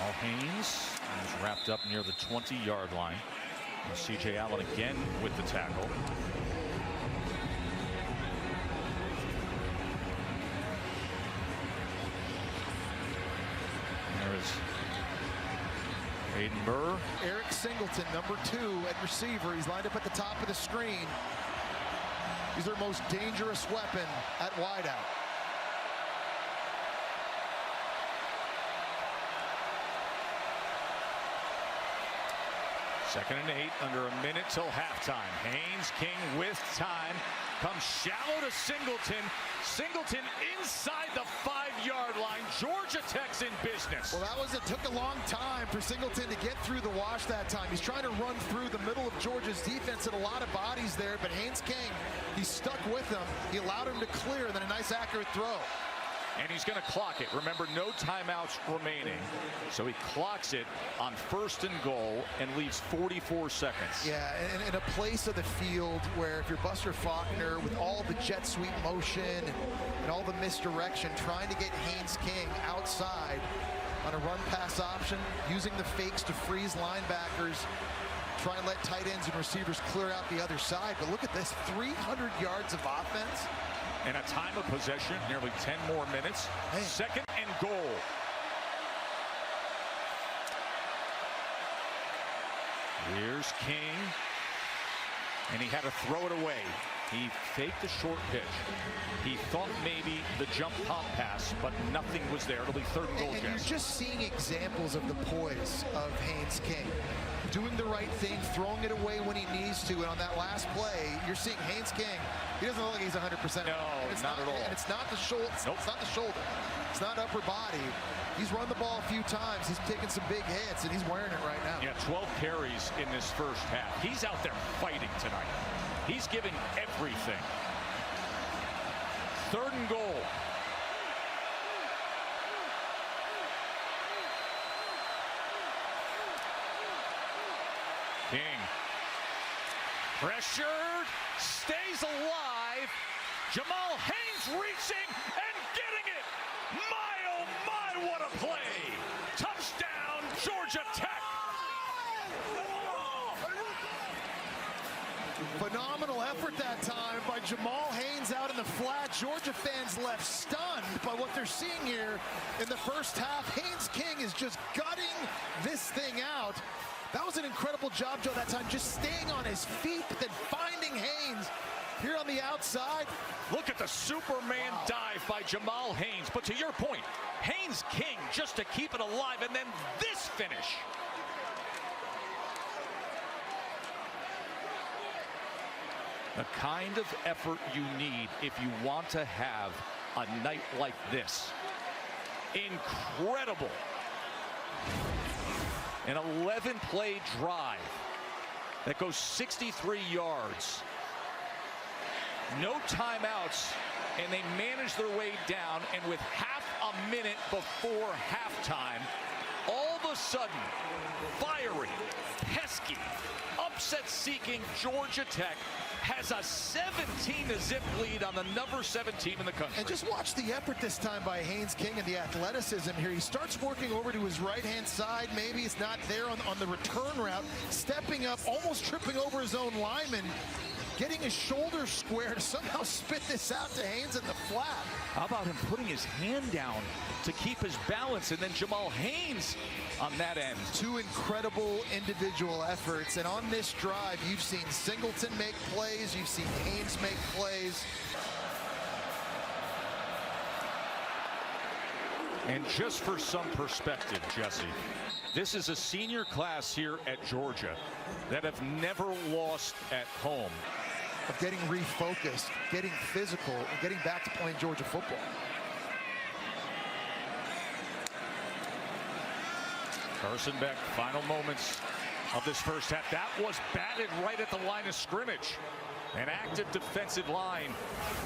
All Haynes is wrapped up near the 20-yard line. C.J. Allen again with the tackle. There is Hayden Burr. Eric Singleton, number 2 at receiver. He's lined up at the top of the screen. He's their most dangerous weapon at wideout. Second and 8, under a minute till halftime. Haynes King with time. Comes shallow to Singleton. Singleton inside the 5-yard line. Georgia Tech's in business. Well, it took a long time for Singleton to get through the wash that time. He's trying to run through the middle of Georgia's defense and a lot of bodies there, but Haynes King, he stuck with him. He allowed him to clear, then a nice accurate throw. And he's going to clock it. Remember, no timeouts remaining. So he clocks it on 1st and goal and leaves 44 seconds. Yeah, and in a place of the field where if you're Buster Faulkner with all the jet sweep motion and all the misdirection, trying to get Haynes King outside on a run pass option, using the fakes to freeze linebackers, try and let tight ends and receivers clear out the other side. But look at this, 300 yards of offense. And a time of possession, nearly 10 more minutes. Hey. 2nd and goal. Here's King. And he had to throw it away. He faked the short pitch. He thought maybe the jump pump pass, but nothing was there. It'll be 3rd and goal. And you're just seeing examples of the poise of Haynes King. Doing the right thing, throwing it away when he needs to. And on that last play, you're seeing Haynes King. He doesn't look like he's 100%. No, not at all. And it's not the shoulder. Nope. It's not the shoulder. It's not upper body. He's run the ball a few times. He's taken some big hits, and he's wearing it right now. Yeah, 12 carries in this first half. He's out there fighting tonight. He's giving everything. 3rd and goal. King. Pressured. Stays alive. Jamal Haynes reaching and getting it. My, oh my, what a play. Touchdown, Georgia Tech. Phenomenal effort that time by Jamal Haynes out in the flat. Georgia fans left stunned by what they're seeing here in the first half. Haynes King is just gutting this thing out. That was an incredible job, Joe, that time, just staying on his feet, but then finding Haynes here on the outside. Look at the Superman dive by Jamal Haynes. But to your point, Haynes King just to keep it alive, and then this finish. The kind of effort you need if you want to have a night like this. Incredible. An 11-play drive that goes 63 yards. No timeouts, and they manage their way down, and with half a minute before halftime, all of a sudden, fiery, pesky, upset-seeking Georgia Tech has a 17-0 lead on the number 7 team in the country. And just watch the effort this time by Haynes King and the athleticism here. He starts working over to his right-hand side. Maybe it's not there on the return route. Stepping up, almost tripping over his own lineman. Getting his shoulders square to somehow spit this out to Haynes in the flat. How about him putting his hand down to keep his balance, and then Jamal Haynes on that end. 2 incredible individual efforts, and on this drive, you've seen Singleton make plays, you've seen Haynes make plays. And just for some perspective, Jesse, this is a senior class here at Georgia that have never lost at home. Of getting refocused, getting physical, and getting back to playing Georgia football. Carson Beck, final moments of this first half. That was batted right at the line of scrimmage. An active defensive line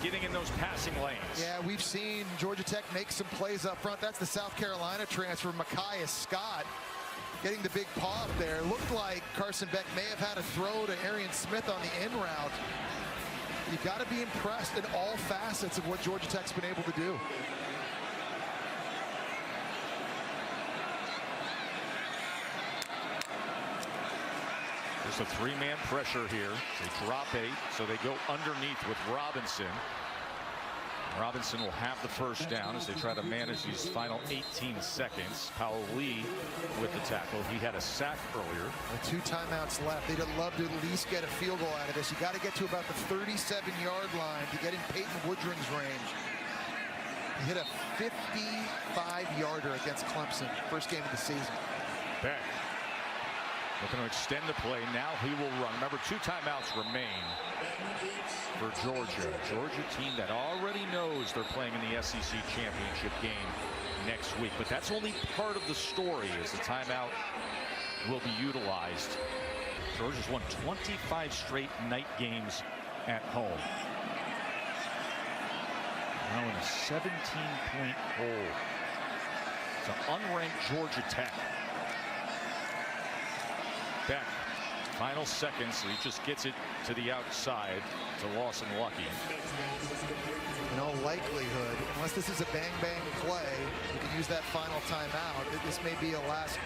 getting in those passing lanes. Yeah, we've seen Georgia Tech make some plays up front. That's the South Carolina transfer, Micaiah Scott, getting the big paw up there. Looked like Carson Beck may have had a throw to Arian Smith on the in route. You've got to be impressed in all facets of what Georgia Tech's been able to do. There's a three-man pressure here. They drop 8, so they go underneath with Robinson. Robinson will have the first down as they try to manage these final 18 seconds. Powell Lee with the tackle. He had a sack earlier. 2 timeouts left. They'd love to at least get a field goal out of this. You got to get to about the 37-yard line to get in Peyton Woodring's range. He hit a 55-yarder against Clemson, first game of the season. Beck looking to extend the play. Now he will run. Remember, 2 timeouts remain for Georgia. Georgia team that already knows they're playing in the SEC championship game next week. But that's only part of the story, as the timeout will be utilized. Georgia's won 25 straight night games at home. Now in a 17-point hole. It's an unranked Georgia Tech. Beck, final seconds, he just gets it to the outside to Lawson Lucky. In all likelihood, unless this is a bang-bang play, you can use that final timeout. This may be a last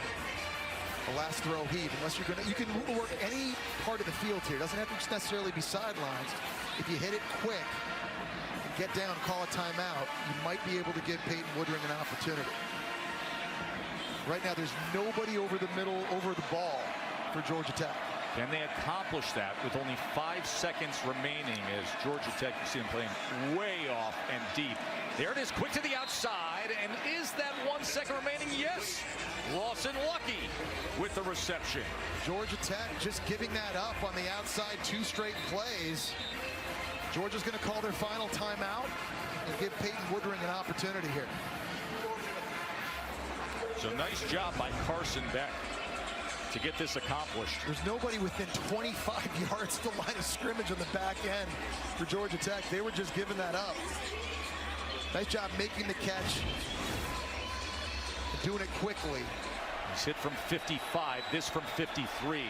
throw heave. Unless you're gonna, you can work any part of the field here. It doesn't have to necessarily be sidelines. If you hit it quick, get down, call a timeout, you might be able to give Peyton Woodring an opportunity. Right now, there's nobody over the middle, over the ball for Georgia Tech. Can they accomplish that with only 5 seconds remaining, as Georgia Tech, you see them playing way off and deep. There it is, quick to the outside, and is that 1 second remaining? Yes. Lawson Lucky with the reception. Georgia Tech just giving that up on the outside, 2 straight plays. Georgia's going to call their final timeout and give Peyton Woodring an opportunity here. So nice job by Carson Beck to get this accomplished. There's nobody within 25 yards to the line of scrimmage on the back end for Georgia Tech. They were just giving that up. Nice job making the catch and doing it quickly. He's hit from 55, this from 53.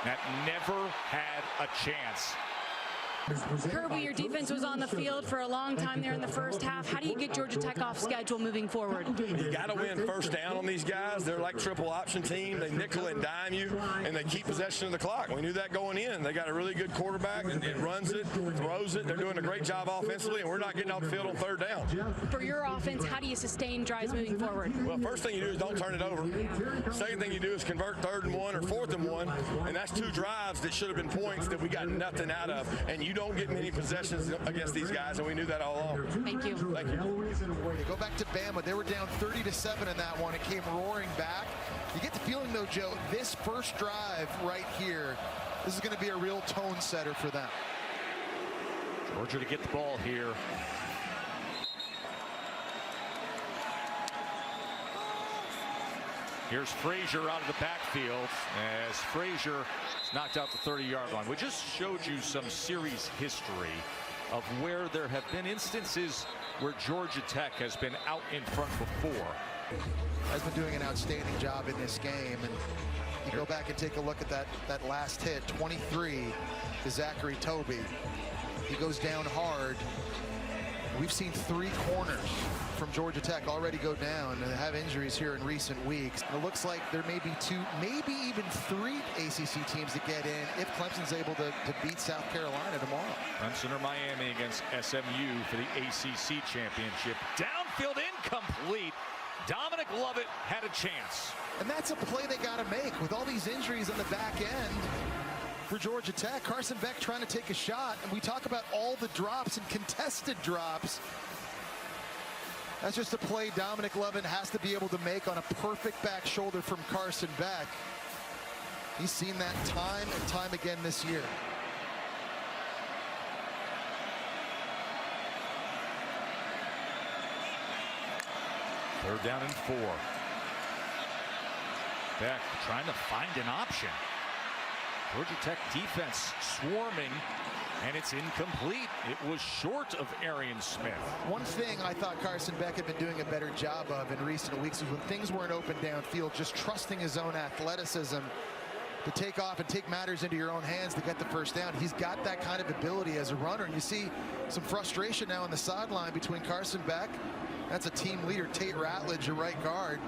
That never had a chance. Kirby, your defense was on the field for a long time there in the first half. How do you get Georgia Tech off schedule moving forward? You got to win first down on these guys. They're like triple option team. They nickel and dime you, and they keep possession of the clock. We knew that going in. They got a really good quarterback, and it runs it, throws it. They're doing a great job offensively, and we're not getting off the field on third down. For your offense, how do you sustain drives moving forward? Well, first thing you do is don't turn it over. Second thing you do is convert 3rd and 1 or 4th and 1, and that's 2 drives that should have been points that we got nothing out of, and you don't get many possessions against these guys, and we knew that all along. Thank you. Thank you. They go back to Bama. They were down 30-7 in that one. It came roaring back. You get the feeling, though, Joe, this first drive right here, this is going to be a real tone setter for them. Georgia to get the ball here. Here's Frazier out of the backfield as Frazier is knocked out the 30-yard line. We just showed you some series history of where there have been instances where Georgia Tech has been out in front before. Has been doing an outstanding job in this game, and you go back and take a look at that last hit, 23 to Zachary Toby. He goes down hard. We've seen 3 corners from Georgia Tech already go down and have injuries here in recent weeks. It looks like there may be 2, maybe even 3 ACC teams that get in if Clemson's able to beat South Carolina tomorrow. Clemson or Miami against SMU for the ACC championship. Downfield incomplete. Dominic Lovett had a chance. And that's a play they got to make with all these injuries on the back end. for Georgia Tech. Carson Beck trying to take a shot, and we talk about all the drops and contested drops. That's just a play Dominic Levin has to be able to make on a perfect back shoulder from Carson Beck. He's seen that time and time again this year. Third down and 4. Beck trying to find an option. Georgia Tech defense swarming, and it's incomplete. It was short of Arian Smith. One thing I thought Carson Beck had been doing a better job of in recent weeks is when things weren't open downfield, just trusting his own athleticism to take off and take matters into your own hands to get the first down. He's got that kind of ability as a runner, and you see some frustration now on the sideline between Carson Beck. That's a team leader, Tate Ratledge, your right guard,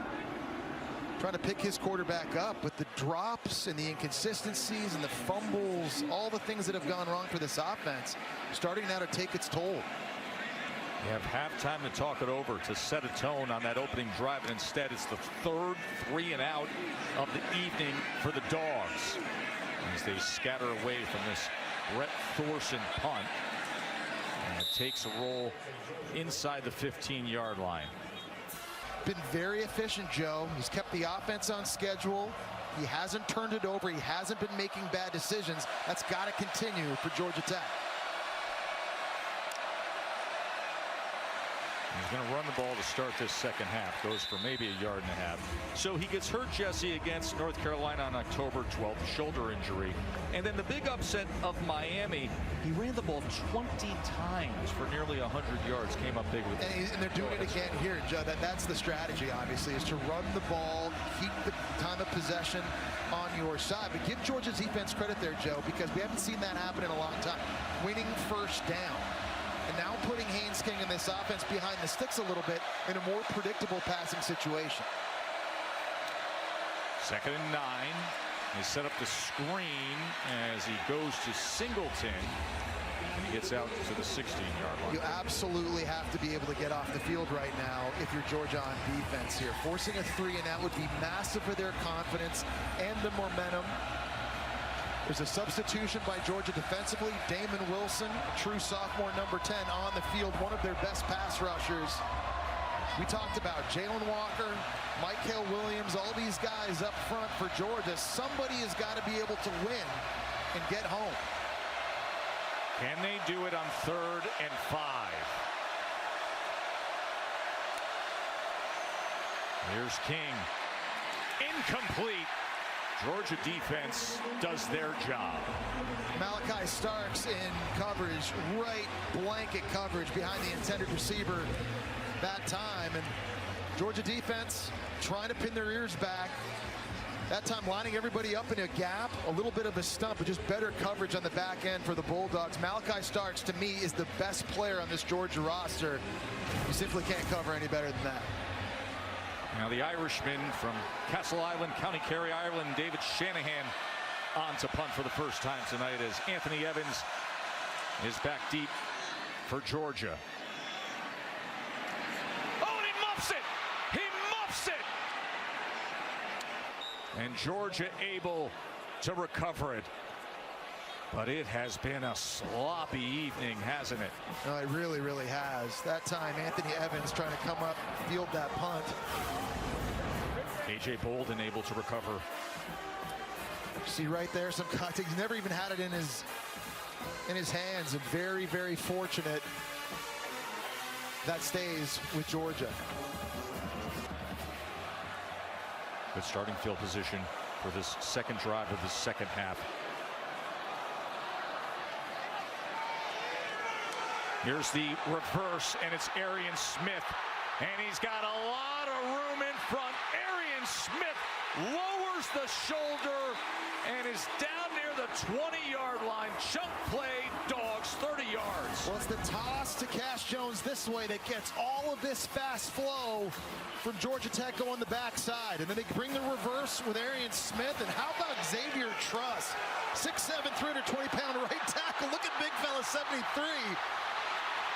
trying to pick his quarterback up, with the drops and the inconsistencies and the fumbles, all the things that have gone wrong for this offense, starting now to take its toll. You have halftime to talk it over, to set a tone on that opening drive, and instead it's the third 3 and out of the evening for the Dogs as they scatter away from this Brett Thorson punt. And it takes a roll inside the 15-yard line. Been very efficient, Joe. He's kept the offense on schedule. He hasn't turned it over. He hasn't been making bad decisions. That's got to continue for Georgia Tech. He's going to run the ball to start this second half. Goes for maybe 1.5 yards. So he gets hurt, Jesse, against North Carolina on October 12th, shoulder injury. And then the big upset of Miami, he ran the ball 20 times for nearly 100 yards, came up big with it. And they're doing it again here, Joe. That's the strategy, obviously, is to run the ball, keep the time of possession on your side. But give Georgia's defense credit there, Joe, because we haven't seen that happen in a long time. Winning first down. And now putting Haynes King in this offense behind the sticks a little bit in a more predictable passing situation. 2nd and 9. They set up the screen as he goes to Singleton. And he gets out to the 16-yard line. You absolutely have to be able to get off the field right now if you're Georgia on defense here. Forcing a 3 and out would be massive for their confidence and the momentum. There's a substitution by Georgia defensively. Damon Wilson, true sophomore number 10 on the field, one of their best pass rushers. We talked about Jalen Walker, Michael Williams, all these guys up front for Georgia. Somebody has got to be able to win and get home. Can they do it on 3rd and 5? Here's King. Incomplete. Georgia defense does their job. Malachi Starks in coverage, right blanket coverage behind the intended receiver that time. And Georgia defense trying to pin their ears back. That time lining everybody up in a gap, a little bit of a stump, but just better coverage on the back end for the Bulldogs. Malachi Starks, to me, is the best player on this Georgia roster. You simply can't cover any better than that. Now the Irishman from Castle Island, County Kerry, Ireland, David Shanahan, on to punt for the first time tonight as Anthony Evans is back deep for Georgia. Oh, and he muffs it! He muffs it! And Georgia able to recover it. But it has been a sloppy evening, hasn't it? No, it really, really has. That time, Anthony Evans trying to come up, field that punt. A.J. Bolden able to recover. See right there, some contact. He's never even had it in his hands, and very, very fortunate that stays with Georgia. Good starting field position for this second drive of the second half. Here's the reverse, and it's Arian Smith. And he's got a lot of room in front. Arian Smith lowers the shoulder and is down near the 20-yard line. Chunk play, Dogs, 30 yards. Well, it's the toss to Cash Jones this way that gets all of this fast flow from Georgia Tech going the backside. And then they bring the reverse with Arian Smith. And how about Xavier Truss? 6'7", 320-pound right tackle. Look at big fella, 73.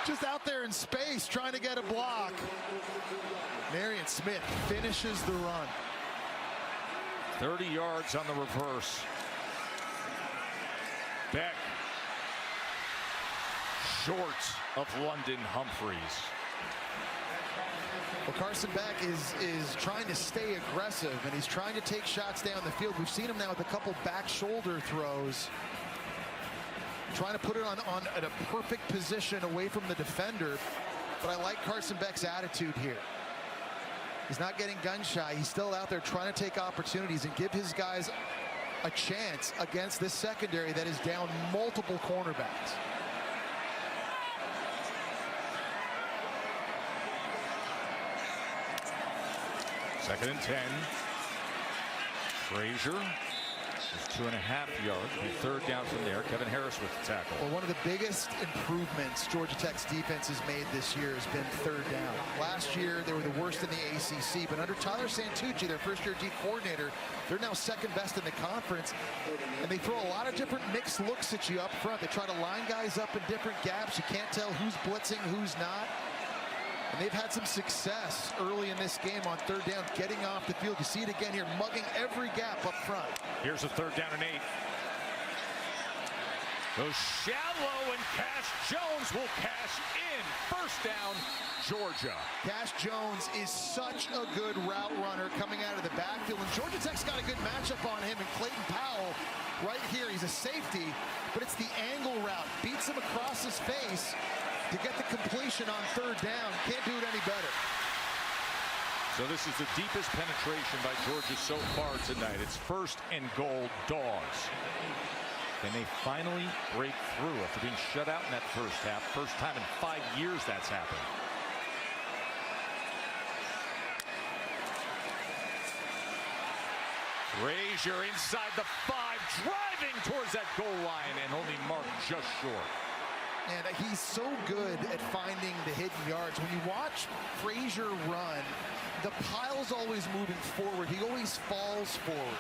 Just out there in space trying to get a block. Arian Smith finishes the run. 30 yards on the reverse. Beck. Short of London Humphreys. Well, Carson Beck is trying to stay aggressive, and he's trying to take shots down the field. We've seen him now with a couple back shoulder throws, trying to put it on at a perfect position away from the defender. But I like Carson Beck's attitude here. He's not getting gun shy. He's still out there trying to take opportunities and give his guys a chance against this secondary that is down multiple cornerbacks. Second and 10. Frazier is 2.5 yards. Third down from there. Kevin Harris with the tackle. Well, one of the biggest improvements Georgia Tech's defense has made this year has been third down. Last year, they were the worst in the ACC, but under Tyler Santucci, their first-year D coordinator, they're now second best in the conference, and they throw a lot of different mixed looks at you up front. They try to line guys up in different gaps. You can't tell who's blitzing, who's not. And they've had some success early in this game on third down, getting off the field. You see it again here, mugging every gap up front. Here's a 3rd down and 8. Goes shallow, and Cash Jones will cash in. First down, Georgia. Cash Jones is such a good route runner coming out of the backfield, and Georgia Tech's got a good matchup on him, and Clayton Powell right here. He's a safety, but it's the angle route. Beats him across his face to get the completion on third down. Can't do it any better. So this is the deepest penetration by Georgia so far tonight. It's 1st and goal, Dogs. Can they finally break through after being shut out in that first half? First time in 5 years that's happened. Frazier inside the 5, driving towards that goal line, and only marked just short. And he's so good at finding the hidden yards. When you watch Frazier run, the pile's always moving forward. He always falls forward.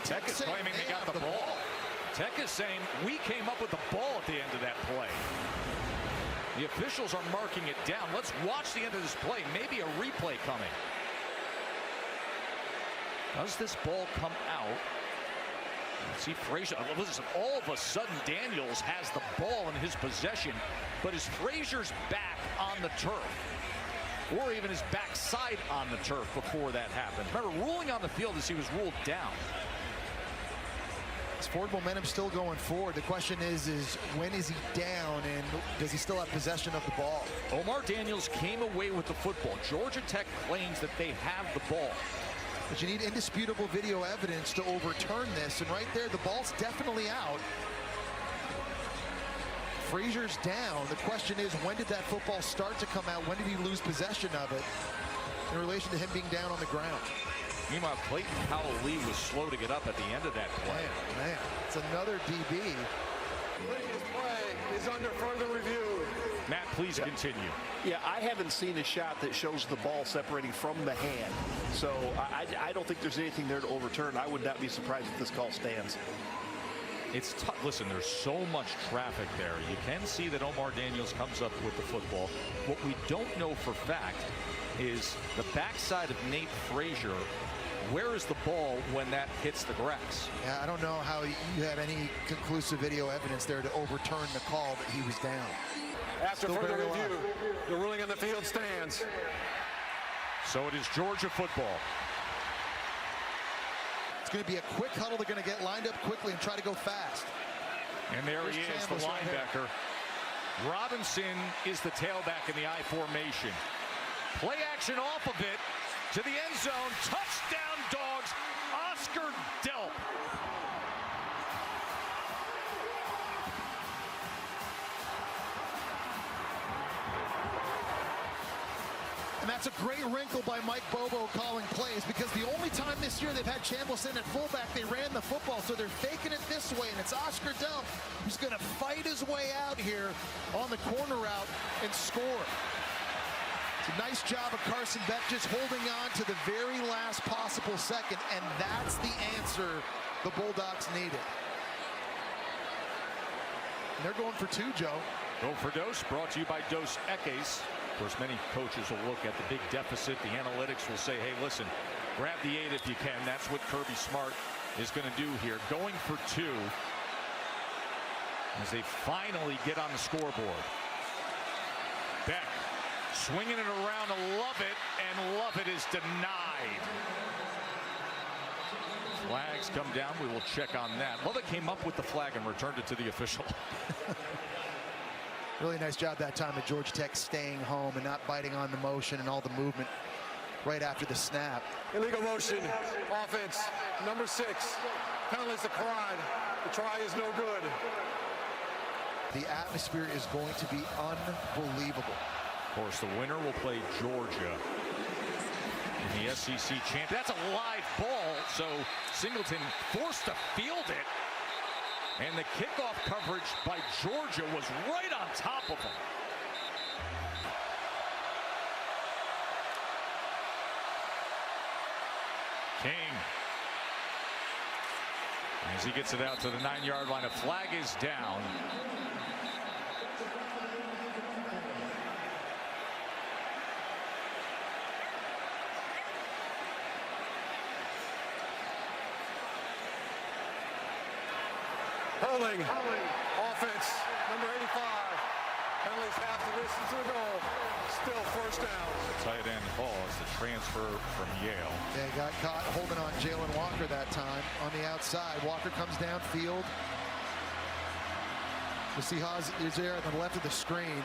Tech is claiming they got the ball. Tech is saying we came up with the ball at the end of that play. The officials are marking it down. Let's watch the end of this play. Maybe a replay coming. Does this ball come out? See Frazier. Listen, all of a sudden Daniels has the ball in his possession, but is Frazier's back on the turf, or even his backside on the turf before that happened? Remember, ruling on the field as he was ruled down. His forward momentum still going forward. The question is when is he down, and does he still have possession of the ball? Omar Daniels came away with the football. Georgia Tech claims that they have the ball. But you need indisputable video evidence to overturn this, and right there, the ball's definitely out. Frazier's down. The question is, when did that football start to come out? When did he lose possession of it in relation to him being down on the ground? Meanwhile, Clayton Powell-Lee was slow to get up at the end of that play. Man, it's another DB. This play is under further review. Matt, please continue. Yeah, I haven't seen a shot that shows the ball separating from the hand. So I don't think there's anything there to overturn. I would not be surprised if this call stands. It's tough. Listen, there's so much traffic there. You can see that Omar Daniels comes up with the football. What we don't know for fact is the backside of Nate Frazier. Where is the ball when that hits the grass? Yeah, I don't know how you have any conclusive video evidence there to overturn the call that he was down. After further review, the ruling on the field stands. So it is Georgia football. It's going to be a quick huddle. They're going to get lined up quickly and try to go fast. And there he is, the linebacker. Robinson is the tailback in the I formation. Play action off of it to the end zone. Touchdown, Dogs. Oscar Delp. And that's a great wrinkle by Mike Bobo calling plays, because the only time this year they've had Chambliss in at fullback, they ran the football, so they're faking it this way, and it's Oscar Delp who's going to fight his way out here on the corner route and score. It's a nice job of Carson Beck just holding on to the very last possible second, and that's the answer the Bulldogs needed. And they're going for two, Joe. Go for Dos, brought to you by Dos Equis. Of course, many coaches will look at the big deficit. The analytics will say, hey, listen, grab the 8 if you can. That's what Kirby Smart is going to do here. Going for 2 as they finally get on the scoreboard. Beck swinging it around to Lovett, and Lovett is denied. Flags come down. We will check on that. Lovett came up with the flag and returned it to the official. Really nice job that time of Georgia Tech staying home and not biting on the motion and all the movement right after the snap. Illegal motion, offense, number 6. Penalties applied. The try is no good. The atmosphere is going to be unbelievable. Of course, the winner will play Georgia in the SEC champ. That's a live ball, so Singleton forced to field it. And the kickoff coverage by Georgia was right on top of him. King. As he gets it out to the 9-yard line, a flag is down. Holding. Offense, number 85. Penalties have to listen to the goal. Still first down. Tight end Hall is the transfer from Yale. They got caught holding on Jalen Walker that time on the outside. Walker comes downfield. You see Haas is there on the left of the screen.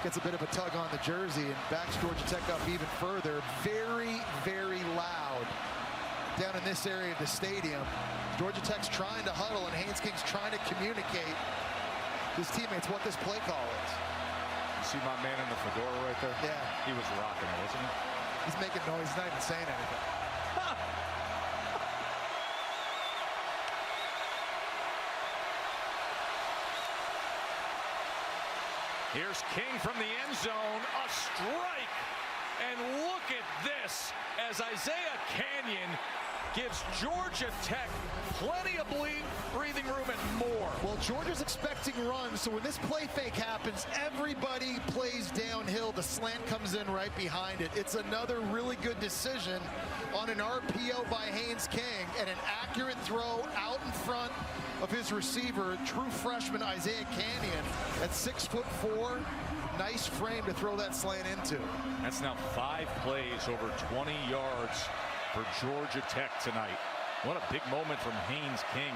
Gets a bit of a tug on the jersey and backs Georgia Tech up even further. Very, very loud down in this area of the stadium. Georgia Tech's trying to huddle and Haynes King's trying to communicate his teammates what this play call is. You see my man in the fedora right there? Yeah. He was rocking it, wasn't he? He's making noise, he's not even saying anything. Here's King from the end zone, a strike. And look at this as Isaiah Canyon gives Georgia Tech plenty of breathing room and more. Well, Georgia's expecting runs, so when this play fake happens, everybody plays downhill. The slant comes in right behind it. It's another really good decision on an RPO by Haynes King and an accurate throw out in front of his receiver, true freshman Isaiah Canyon at 6'4". Nice frame to throw that slant into. That's now 5 plays over 20 yards for Georgia Tech tonight. What a big moment from Haynes King.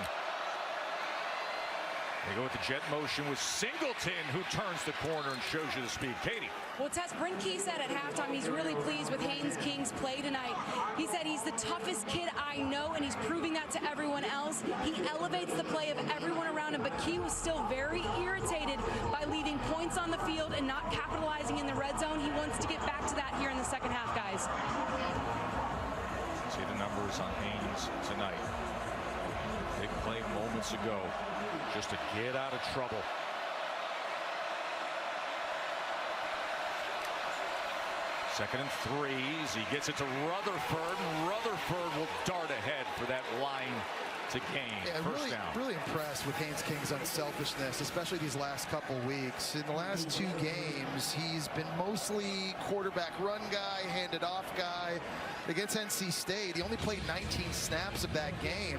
They go with the jet motion with Singleton, who turns the corner and shows you the speed. Katie. Well, Tess, Brent Key said at halftime he's really pleased with Haynes King's play tonight. He said he's the toughest kid I know, and he's proving that to everyone else. He elevates the play of everyone around him, but Key was still very irritated by leaving points on the field and not capitalizing in the red zone. He wants to get back to that here in the second half, guys. See the numbers on Haynes tonight. Big play moments ago just to get out of trouble. Second and 3. He gets it to Rutherford, and Rutherford will dart ahead for that line to gain. Yeah, First down. Really impressed with Haynes King's unselfishness, especially these last couple weeks. In the last 2 games, he's been mostly quarterback run guy, handed off guy. Against NC State, he only played 19 snaps of that game,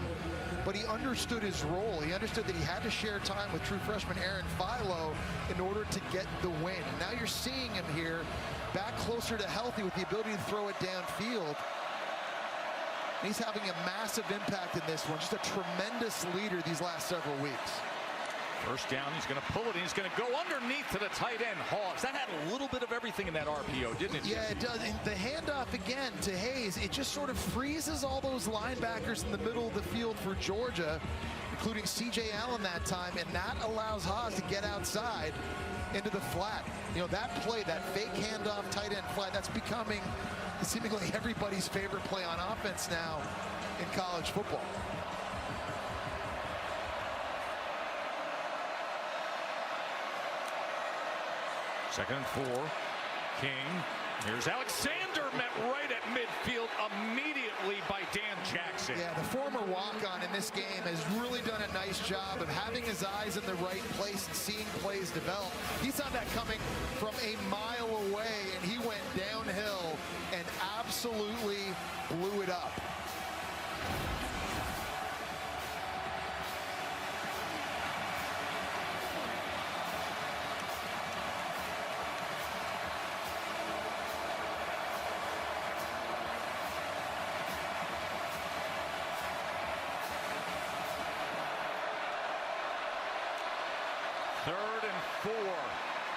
but he understood his role. He understood that he had to share time with true freshman Aaron Philo in order to get the win. And now you're seeing him here back closer to healthy with the ability to throw it downfield. He's having a massive impact in this one. Just a tremendous leader these last several weeks. First down, he's going to pull it, and he's going to go underneath to the tight end, Hawes. That had a little bit of everything in that RPO, didn't it? Yeah, it does. And the handoff again to Hayes, it just sort of freezes all those linebackers in the middle of the field for Georgia, including C.J. Allen that time, and that allows Haas to get outside into the flat. You know, that play, that fake handoff tight end flat, that's becoming seemingly everybody's favorite play on offense now in college football. Second and 4. King. Here's Alexander, met right at midfield immediately by Dan Jackson. Yeah, the former walk-on in this game has really done a nice job of having his eyes in the right place and seeing plays develop. He saw that coming from a mile away, and he went downhill and absolutely blew it up. 3rd and 4.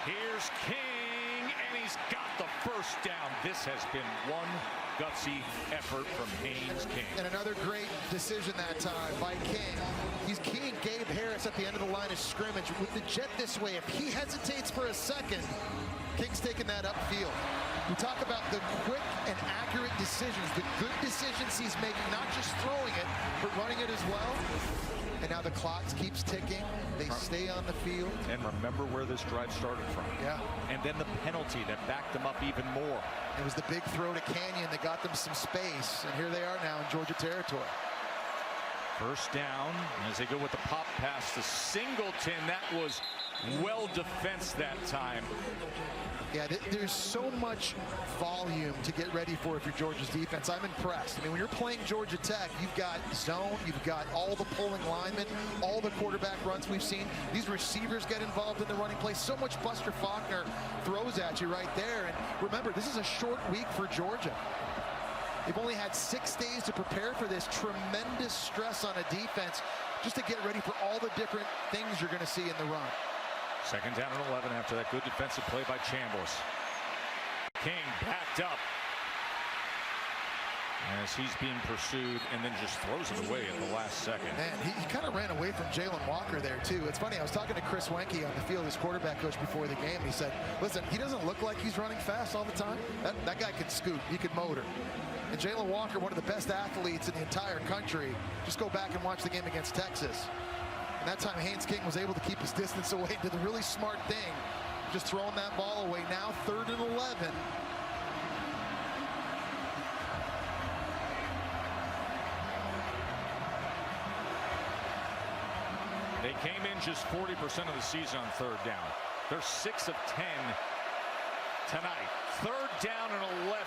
Here's King, and he's got the first down. This has been one gutsy effort from Haynes King. And another great decision that time by King. He's keying Gabe Harris at the end of the line of scrimmage. With the jet this way, if he hesitates for a second, King's taking that upfield. We talk about the quick and accurate decisions, the good decisions he's making, not just throwing it, but running it as well. And now the clock keeps ticking. They stay on the field. And remember where this drive started from. Yeah. And then the penalty that backed them up even more. It was the big throw to Canyon that got them some space. And here they are now in Georgia territory. First down as they go with the pop pass to Singleton. That was well defensed that time. Yeah, there's so much volume to get ready for if you're Georgia's defense. I'm impressed. I mean, when you're playing Georgia Tech, you've got zone, you've got all the pulling linemen, all the quarterback runs we've seen. These receivers get involved in the running play. So much Buster Faulkner throws at you right there. And remember, this is a short week for Georgia. They've only had 6 days to prepare for this. Tremendous stress on a defense just to get ready for all the different things you're going to see in the run. 2nd down and 11 after that good defensive play by Chambliss. King backed up as he's being pursued and then just throws it away at the last second. Man, he kind of ran away from Jalen Walker there, too. It's funny, I was talking to Chris Wenke on the field, his quarterback coach, before the game. He said, listen, he doesn't look like he's running fast all the time. That guy can scoot. He can motor. And Jalen Walker, one of the best athletes in the entire country. Just go back and watch the game against Texas. And that time, Haynes King was able to keep his distance away. Did the really smart thing, just throwing that ball away. Now 3rd and 11. They came in just 40% of the season on 3rd down. They're 6 of 10 tonight. 3rd down and 11.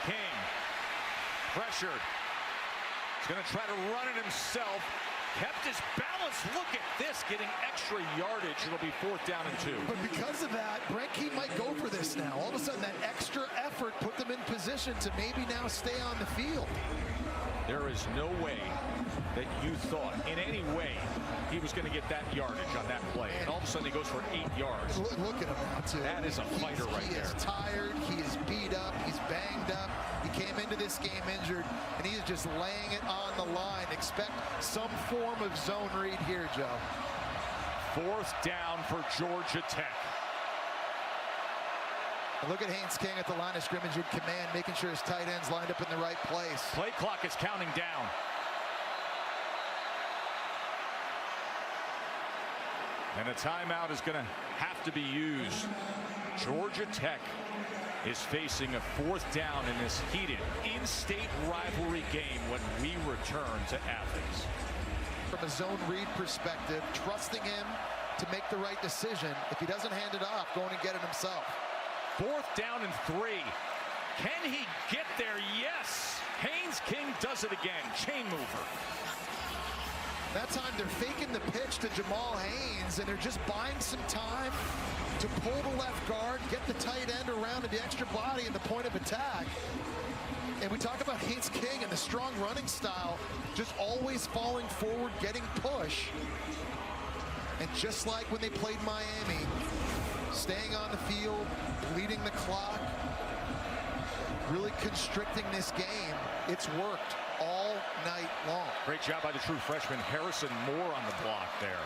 King pressured. He's going to try to run it himself. Kept his balance. Look at this, getting extra yardage. It'll be 4th down and 2. But because of that, Brent Key might go for this now. All of a sudden, that extra effort put them in position to maybe now stay on the field. There is no way that you thought in any way he was going to get that yardage on that play. And all of a sudden he goes for 8 yards. Look at him now, too. That is a fighter right there. He is tired. He is beat up. He's banged up. He came into this game injured, and he is just laying it on the line. Expect some form of zone read here, Joe. 4th down for Georgia Tech. And look at Haynes King at the line of scrimmage in command, making sure his tight ends lined up in the right place. Play clock is counting down. And a timeout is going to have to be used. Georgia Tech is facing a 4th down in this heated in-state rivalry game when we return to Athens. From a zone read perspective, trusting him to make the right decision. If he doesn't hand it off, going and get it himself. 4th down and 3. Can he get there? Yes. Haynes King does it again. Chain mover. That time they're faking the pitch to Jamal Haynes, and they're just buying some time to pull the left guard, get the tight end around to the extra body and the point of attack. And we talk about Haynes King and the strong running style, just always falling forward, getting push. And just like when they played Miami, staying on the field, bleeding the clock, really constricting this game, it's worked all night long. Great job by the true freshman Harrison Moore on the block there.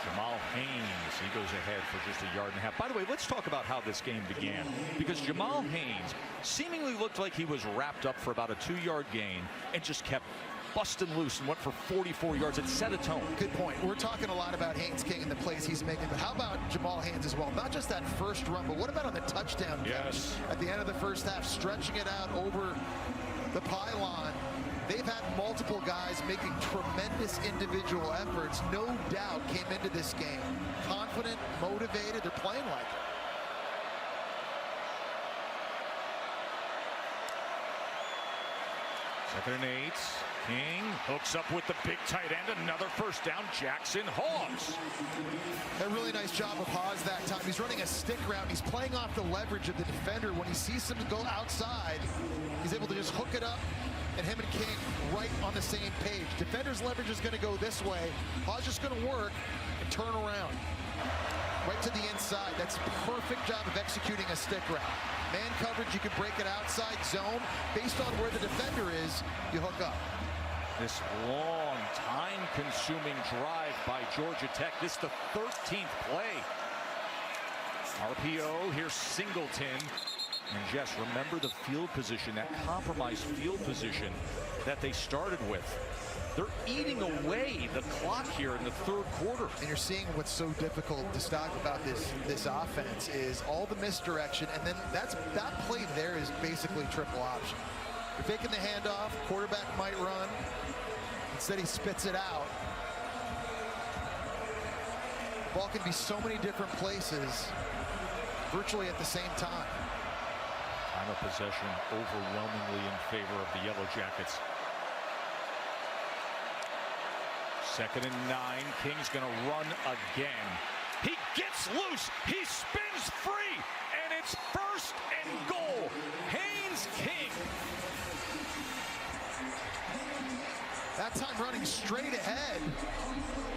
Jamal Haynes, he goes ahead for just 1.5 yards. By the way, let's talk about how this game began, because Jamal Haynes seemingly looked like he was wrapped up for about a 2-yard gain and just kept busting loose and went for 44 yards. It set a tone. Good point. We're talking a lot about Haynes King and the plays he's making, but how about Jamal Haynes as well? Not just that first run, but what about on the touchdown catch at the end of the first half, stretching it out over the pylon? They've had multiple guys making tremendous individual efforts. No doubt came into this game confident, motivated. They're playing like it. Second and 8. King hooks up with the big tight end. Another first down. Jackson Hawes. A really nice job of Hawes that time. He's running a stick route. He's playing off the leverage of the defender. When he sees him go outside, he's able to just hook it up. And him and King right on the same page. Defender's leverage is going to go this way. Hawes just going to work and turn around. right to the inside. That's a perfect job of executing a stick route. Man coverage, you can break it outside zone. Based on where the defender is, you hook up. This long, time-consuming drive by Georgia Tech. This is the 13th play. RPO, here's Singleton. And Jess, remember the field position, that compromised field position that they started with. They're eating away the clock here in the third quarter. And you're seeing what's so difficult to stop about this offense is all the misdirection, and then that play there is basically triple option. You're faking the handoff, quarterback might run. Instead he spits it out. The ball can be so many different places, virtually at the same time. Time of possession overwhelmingly in favor of the Yellow Jackets. 2nd and 9. King's going to run again. He gets loose. He spins free. And it's 1st and goal. Haynes King. That time running straight ahead.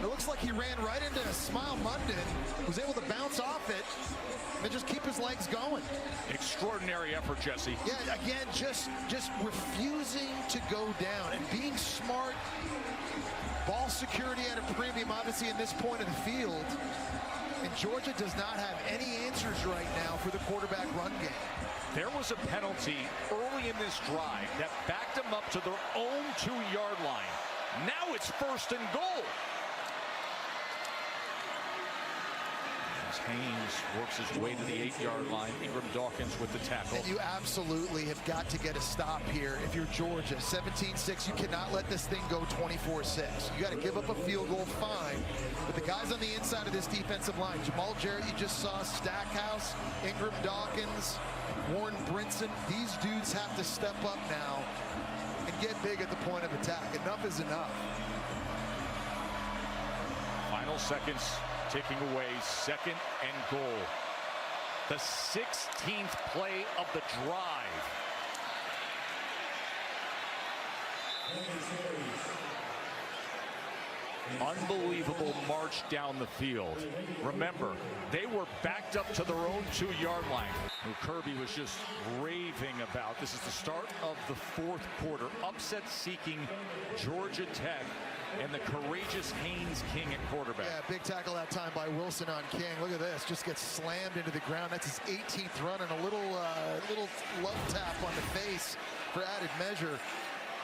It looks like he ran right into a Smile Munden, was able to bounce off it and just keep his legs going. Extraordinary effort, Jesse. Yeah, again, just refusing to go down and being smart. Ball security at a premium, obviously, in this point of the field. And Georgia does not have any answers right now for the quarterback run game. There was a penalty early in this drive that backed them up to their own 2-yard line. Now it's 1st and goal. As Haynes works his way to the 8-yard line, Ingram Dawkins with the tackle. And you absolutely have got to get a stop here if you're Georgia. 17-6, you cannot let this thing go 24-6. You got to give up a field goal, fine. But the guys on the inside of this defensive line, Jamal Jarrett, you just saw, Stackhouse, Ingram Dawkins, Warren Brinson, these dudes have to step up now and get big at the point of attack. Enough is enough. Final seconds ticking away. 2nd and goal. The 16th play of the drive. Unbelievable march down the field. Remember, they were backed up to their own 2-yard line. Who Kirby was just raving about. This is the start of the 4th quarter. Upset-seeking Georgia Tech and the courageous Haynes King at quarterback. Yeah, big tackle that time by Wilson on King. Look at this, just gets slammed into the ground. That's his 18th run and a little love tap on the face for added measure.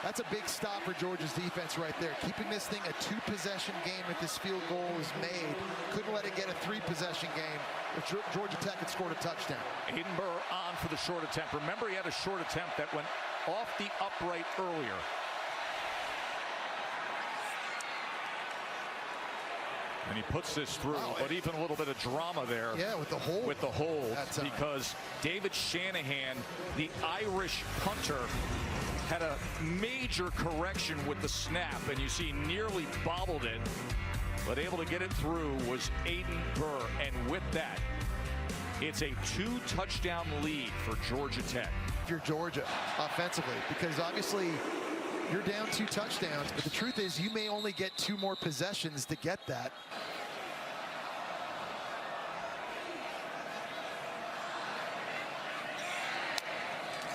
That's a big stop for Georgia's defense right there. Keeping this thing a 2-possession game if this field goal is made. Couldn't let it get a 3-possession game if Georgia Tech had scored a touchdown. Aiden Burr on for the short attempt. Remember, he had a short attempt that went off the upright earlier. And he puts this through, but even a little bit of drama there. Yeah, with the hold. With the hold, because David Shanahan, the Irish punter, had a major correction with the snap, and you see nearly bobbled it, but able to get it through was Aiden Burr. And with that, it's a 2-touchdown lead for Georgia Tech. If you're Georgia offensively, because obviously you're down 2 touchdowns, but the truth is you may only get 2 more possessions to get that.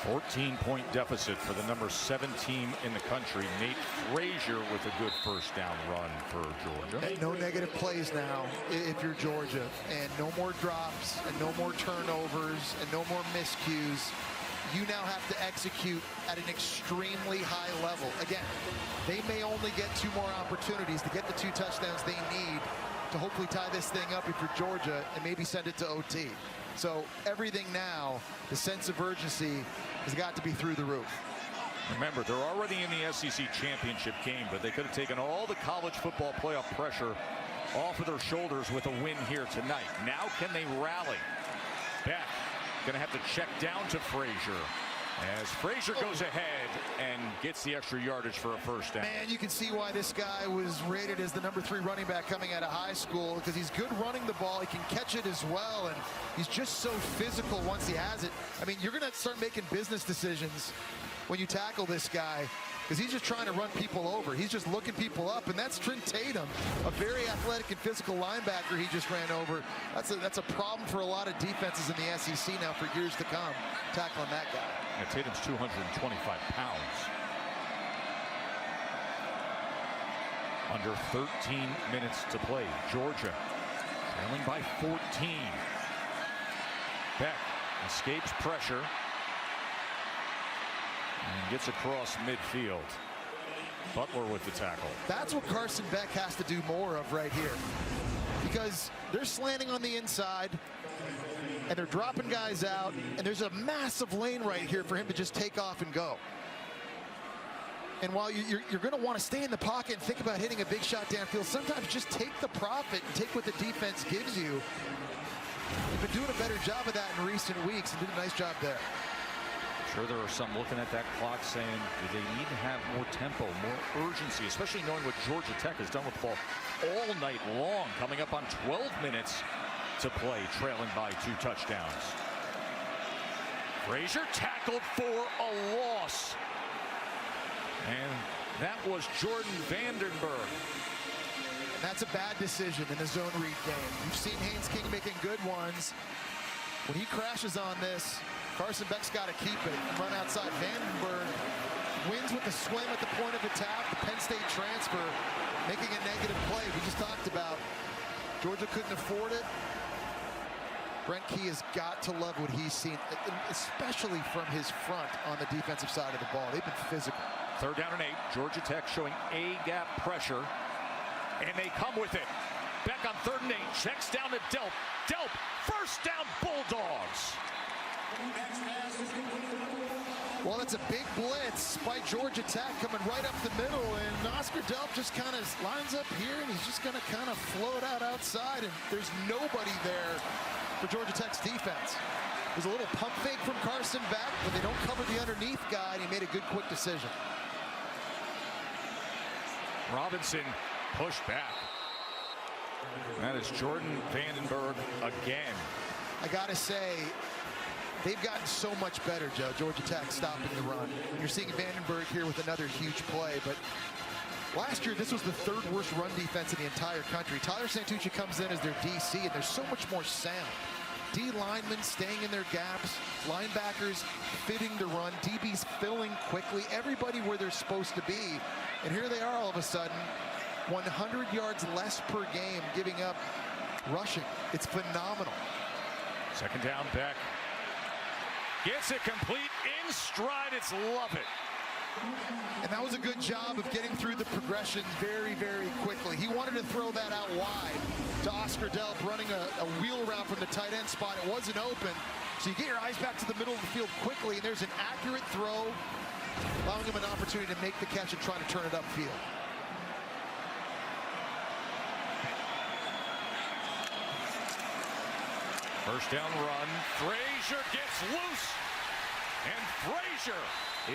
A 14-point deficit for the number 7 team in the country. Nate Frazier with a good first down run for Georgia. And no negative plays now if you're Georgia, and no more drops and no more turnovers and no more miscues. You now have to execute at an extremely high level. Again, they may only get 2 more opportunities to get the 2 touchdowns they need to hopefully tie this thing up if you're Georgia and maybe send it to OT. So everything now, the sense of urgency has got to be through the roof. Remember, they're already in the SEC championship game, but they could have taken all the college football playoff pressure off of their shoulders with a win here tonight. Now can they rally? Beck going to have to check down to Frazier as Frazier goes ahead and gets the extra yardage for a first down. Man, you can see why this guy was rated as the number 3 running back coming out of high school, because he's good running the ball. He can catch it as well, and he's just so physical once he has it. I mean, you're going to start making business decisions when you tackle this guy. because he's just trying to run people over. He's just looking people up, and that's Trent Tatum, a very athletic and physical linebacker he just ran over. That's a problem for a lot of defenses in the SEC now for years to come, tackling that guy. Yeah, Tatum's 225 pounds. Under 13 minutes to play. Georgia trailing by 14. Beck escapes pressure and gets across midfield. Butler with the tackle. That's what Carson Beck has to do more of right here, because they're slanting on the inside and they're dropping guys out, and there's a massive lane right here for him to just take off and go. And while you're going to want to stay in the pocket and think about hitting a big shot downfield, sometimes just take the profit and take what the defense gives you. You've been doing a better job of that in recent weeks and did a nice job there. Sure, there are some looking at that clock saying, do they need to have more tempo, more urgency, especially knowing what Georgia Tech has done with the ball all night long, coming up on 12 minutes to play, trailing by 2 touchdowns. Frazier tackled for a loss. And that was Jordan Vandenberg. And that's a bad decision in the zone read game. You've seen Haynes King making good ones. When he crashes on this, Carson Beck's got to keep it and run outside. Vandenberg wins with the swim at the point of attack. The Penn State transfer making a negative play. We just talked about Georgia couldn't afford it. Brent Key has got to love what he's seen, especially from his front on the defensive side of the ball. They've been physical. 3rd down and 8. Georgia Tech showing A-gap pressure. And they come with it. Beck on 3rd and 8. Checks down to Delp. Delp, first down, Bulldogs. Well, it's a big blitz by Georgia Tech coming right up the middle, and Oscar Delp just kind of lines up here, and he's just going to kind of float out outside, and there's nobody there for Georgia Tech's defense. There's a little pump fake from Carson Beck, but they don't cover the underneath guy, and he made a good, quick decision. Robinson pushed back. That is Jordan Vandenberg again. I got to say, they've gotten so much better, Joe, Georgia Tech stopping the run. You're seeing Vandenberg here with another huge play, but last year this was the 3rd worst run defense in the entire country. Tyler Santucci comes in as their DC, and there's so much more sound. D linemen staying in their gaps, linebackers fitting the run, DBs filling quickly, everybody where they're supposed to be. And here they are all of a sudden, 100 yards less per game giving up rushing. It's phenomenal. 2nd down, Beck. Gets it complete in stride. It's love it. And that was a good job of getting through the progression very, very quickly. He wanted to throw that out wide to Oscar Delp, running a wheel route from the tight end spot. It wasn't open, so you get your eyes back to the middle of the field quickly, and there's an accurate throw, allowing him an opportunity to make the catch and try to turn it upfield. First down run. Frazier gets loose. And Frazier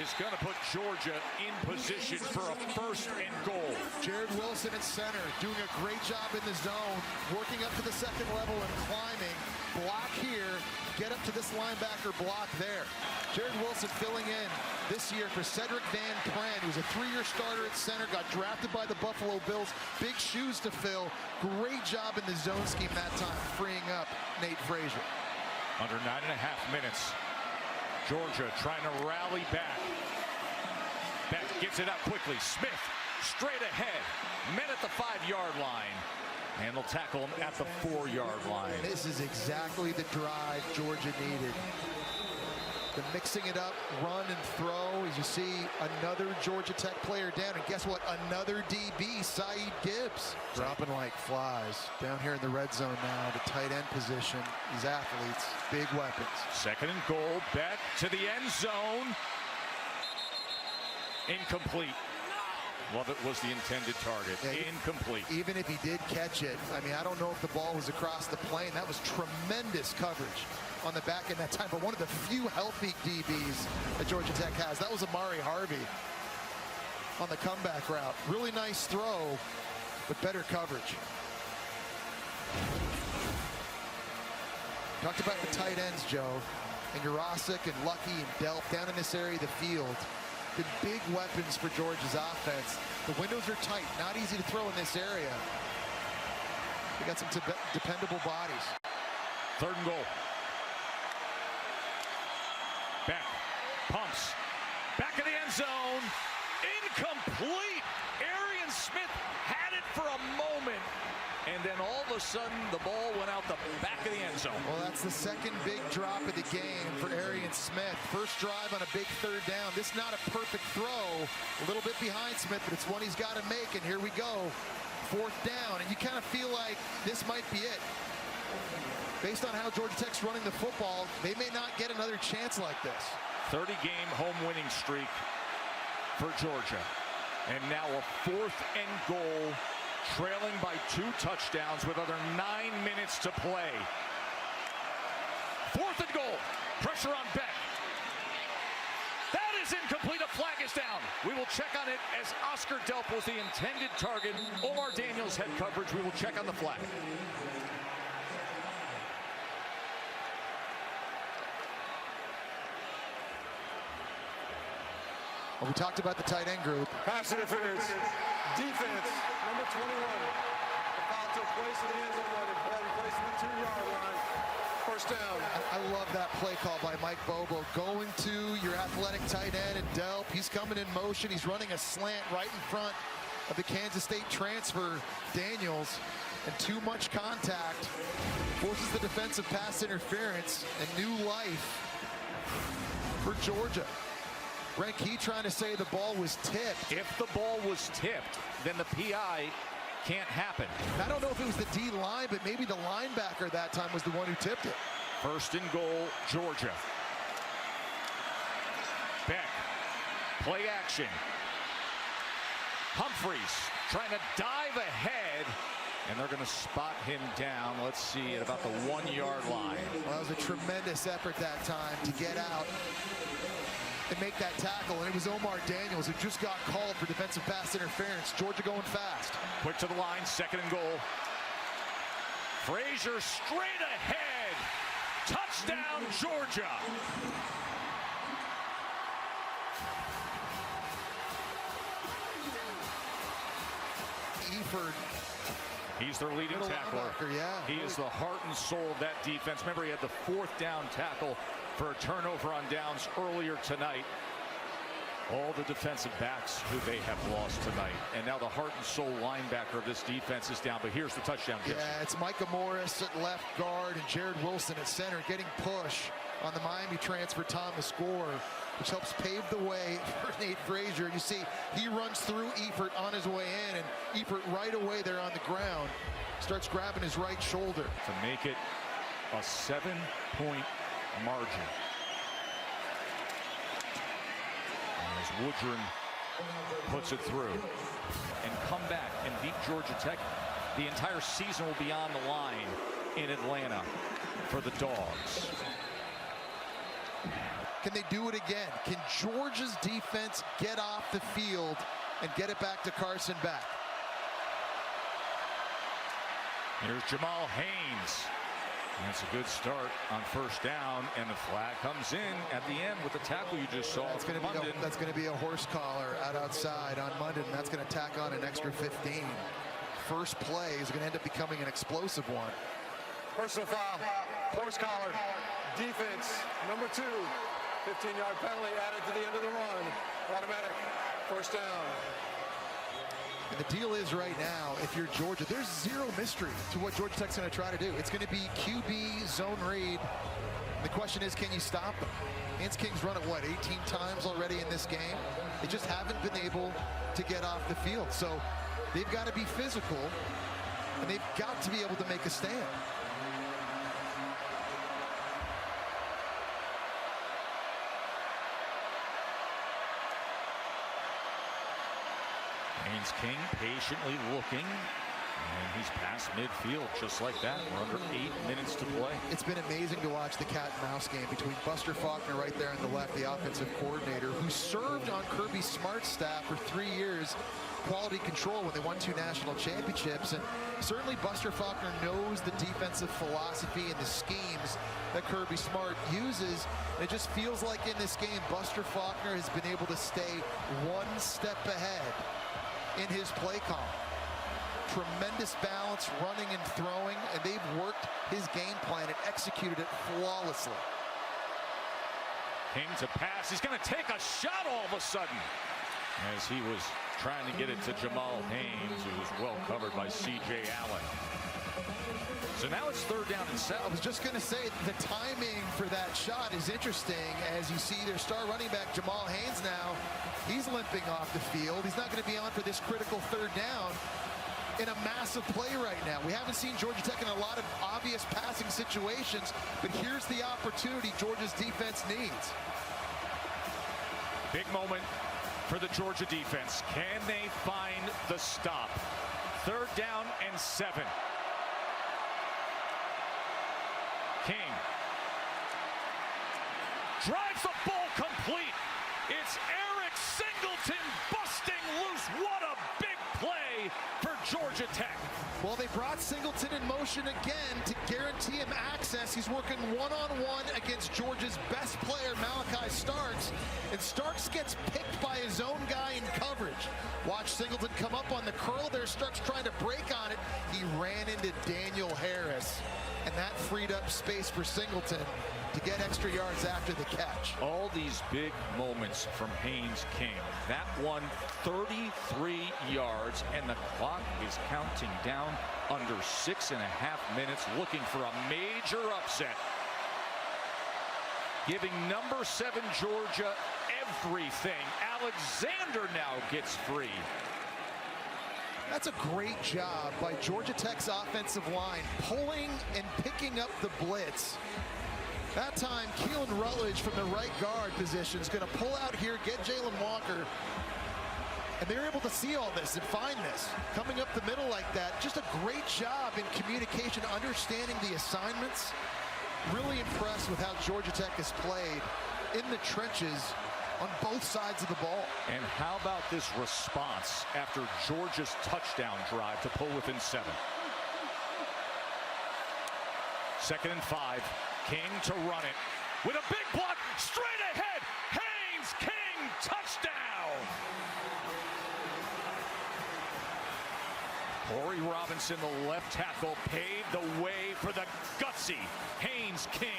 is going to put Georgia in position for a 1st and goal. Jared Wilson at center, doing a great job in the zone, working up to the 2nd level and climbing. Block here, get up to this linebacker block there. Jared Wilson filling in this year for Cedric Van Pran, who's a 3-year starter at center, got drafted by the Buffalo Bills. Big shoes to fill. Great job in the zone scheme that time, freeing up Nate Frazier. Under 9.5 minutes. Georgia trying to rally back. Beck gets it out quickly. Smith straight ahead. Met at the 5-yard line. And they'll tackle him at the 4-yard line. This is exactly the drive Georgia needed. The mixing it up, run and throw. As you see, another Georgia Tech player down. And guess what? Another DB, Saeed Gibbs. Dropping like flies. Down here in the red zone now, the tight end position. These athletes, big weapons. 2nd and goal. Beck to the end zone. Incomplete. Lovett was the intended target. Yeah, incomplete. Even if he did catch it, I mean, I don't know if the ball was across the plane. That was tremendous coverage on the back end that time, but one of the few healthy DBs that Georgia Tech has. That was Amari Harvey on the comeback route. Really nice throw, but better coverage. Talked about the tight ends, Joe, and Jurasic and Lucky and Delp down in this area of the field. been big weapons for Georgia's offense. The windows are tight, not easy to throw in this area. They got some dependable bodies. 3rd and goal. Beck pumps. Back of the end zone. Incomplete. Arian Smith had it for a moment. And then all of a sudden, the ball went out the back of the end zone. Well, that's the second big drop of the game for Arian Smith. First drive on a big 3rd down. This is not a perfect throw. A little bit behind Smith, but it's one he's got to make. And here we go. 4th down. And you kind of feel like this might be it. Based on how Georgia Tech's running the football, they may not get another chance like this. 30-game home winning streak for Georgia. And now a 4th and goal, trailing by 2 touchdowns with under 9 minutes to play. 4th and goal. Pressure on Beck. That is incomplete. A flag is down. We will check on it as Oscar Delp was the intended target. Omar Daniels had coverage. We will check on the flag. Well, we talked about the tight end group. Pass interference. Defense, number 21. The foul took place in the end zone. Ball placed in the 2-yard line. 1st down. I love that play call by Mike Bobo. Going to your athletic tight end and Delp. He's coming in motion. He's running a slant right in front of the Kansas State transfer, Daniels. And too much contact forces the defensive pass interference and new life for Georgia. Brent Key trying to say the ball was tipped. If the ball was tipped, then the PI can't happen. I don't know if it was the D-line, but maybe the linebacker that time was the one who tipped it. 1st and goal, Georgia. Beck, play action. Humphreys trying to dive ahead, and they're going to spot him down, let's see, at about the 1-yard line. Well, that was a tremendous effort that time to get out and make that tackle, and it was Omar Daniels who just got called for defensive pass interference. Georgia going fast. Quick to the line, 2nd and goal. Frazier straight ahead. Touchdown, Georgia. Eford. He's their leading tackler. Yeah. He is the heart and soul of that defense. Remember, he had the 4th down tackle for a turnover on downs earlier tonight. All the defensive backs who they have lost tonight. And now the heart and soul linebacker of this defense is down. But here's the touchdown. Yeah, it's Micah Morris at left guard and Jared Wilson at center getting push on the Miami transfer Thomas Gore, which helps pave the way for Nate Frazier. You see, he runs through Eford on his way in, and Eford right away there on the ground starts grabbing his right shoulder. To make it a 7-point margin. As Woodrum puts it through and come back and beat Georgia Tech, the entire season will be on the line in Atlanta for the Dogs. Can they do it again? Can Georgia's defense get off the field and get it back to Carson Beck? Here's Jamal Haynes. That's a good start on 1st down, and the flag comes in at the end with the tackle you just saw. That's going to be a horse collar outside on Munden, and that's going to tack on an extra 15. First play is going to end up becoming an explosive one. Personal foul, horse collar, defense, number 2. 15-yard penalty added to the end of the run. Automatic, 1st down. And the deal is right now, if you're Georgia, there's zero mystery to what Georgia Tech's going to try to do. It's going to be QB zone read. The question is, can you stop them? Lance King's run it, 18 times already in this game? They just haven't been able to get off the field. So they've got to be physical, and they've got to be able to make a stand. Haynes King patiently looking, and he's past midfield just like that. We're under 8 minutes to play. It's been amazing to watch the cat and mouse game between Buster Faulkner right there on the left, the offensive coordinator, who served on Kirby Smart's staff for 3 years quality control when they won 2 national championships. And certainly Buster Faulkner knows the defensive philosophy and the schemes that Kirby Smart uses. And it just feels like in this game, Buster Faulkner has been able to stay one step ahead in his play call. Tremendous balance, running and throwing, and they've worked his game plan and executed it flawlessly. King to pass. He's going to take a shot all of a sudden as he was trying to get it to Jamal Haynes, who was well covered by C.J. Allen. So now it's 3rd down and 7. I was just going to say the timing for that shot is interesting as you see their star running back Jamal Haynes now. He's limping off the field. He's not going to be on for this critical 3rd down in a massive play right now. We haven't seen Georgia Tech in a lot of obvious passing situations, but here's the opportunity Georgia's defense needs. Big moment for the Georgia defense. Can they find the stop? 3rd down and 7. King drives the ball complete. It's Eric Singleton busting loose. What a big play for Georgia Tech. Well, they brought Singleton in motion again to guarantee him access. He's working one-on-one against Georgia's best player, Malachi Starks. And Starks gets picked by his own guy in coverage. Watch Singleton come up on the curl there. Starks trying to break on it. He ran into Daniel Harris. And that freed up space for Singleton to get extra yards after the catch. All these big moments from Haynes King. That one 33 yards, and the clock is counting down under 6.5 minutes, looking for a major upset. Giving number 7 Georgia everything. Alexander now gets free. That's a great job by Georgia Tech's offensive line, pulling and picking up the blitz. That time, Keelan Rutledge from the right guard position is going to pull out here, get Jalen Walker. And they're able to see all this and find this. Coming up the middle like that, just a great job in communication, understanding the assignments. Really impressed with how Georgia Tech has played in the trenches on both sides of the ball. And how about this response after Georgia's touchdown drive to pull within 7? 2nd and 5. King to run it with a big block straight ahead. Haynes King, touchdown. Corey Robinson, the left tackle, paved the way for the gutsy Haynes King.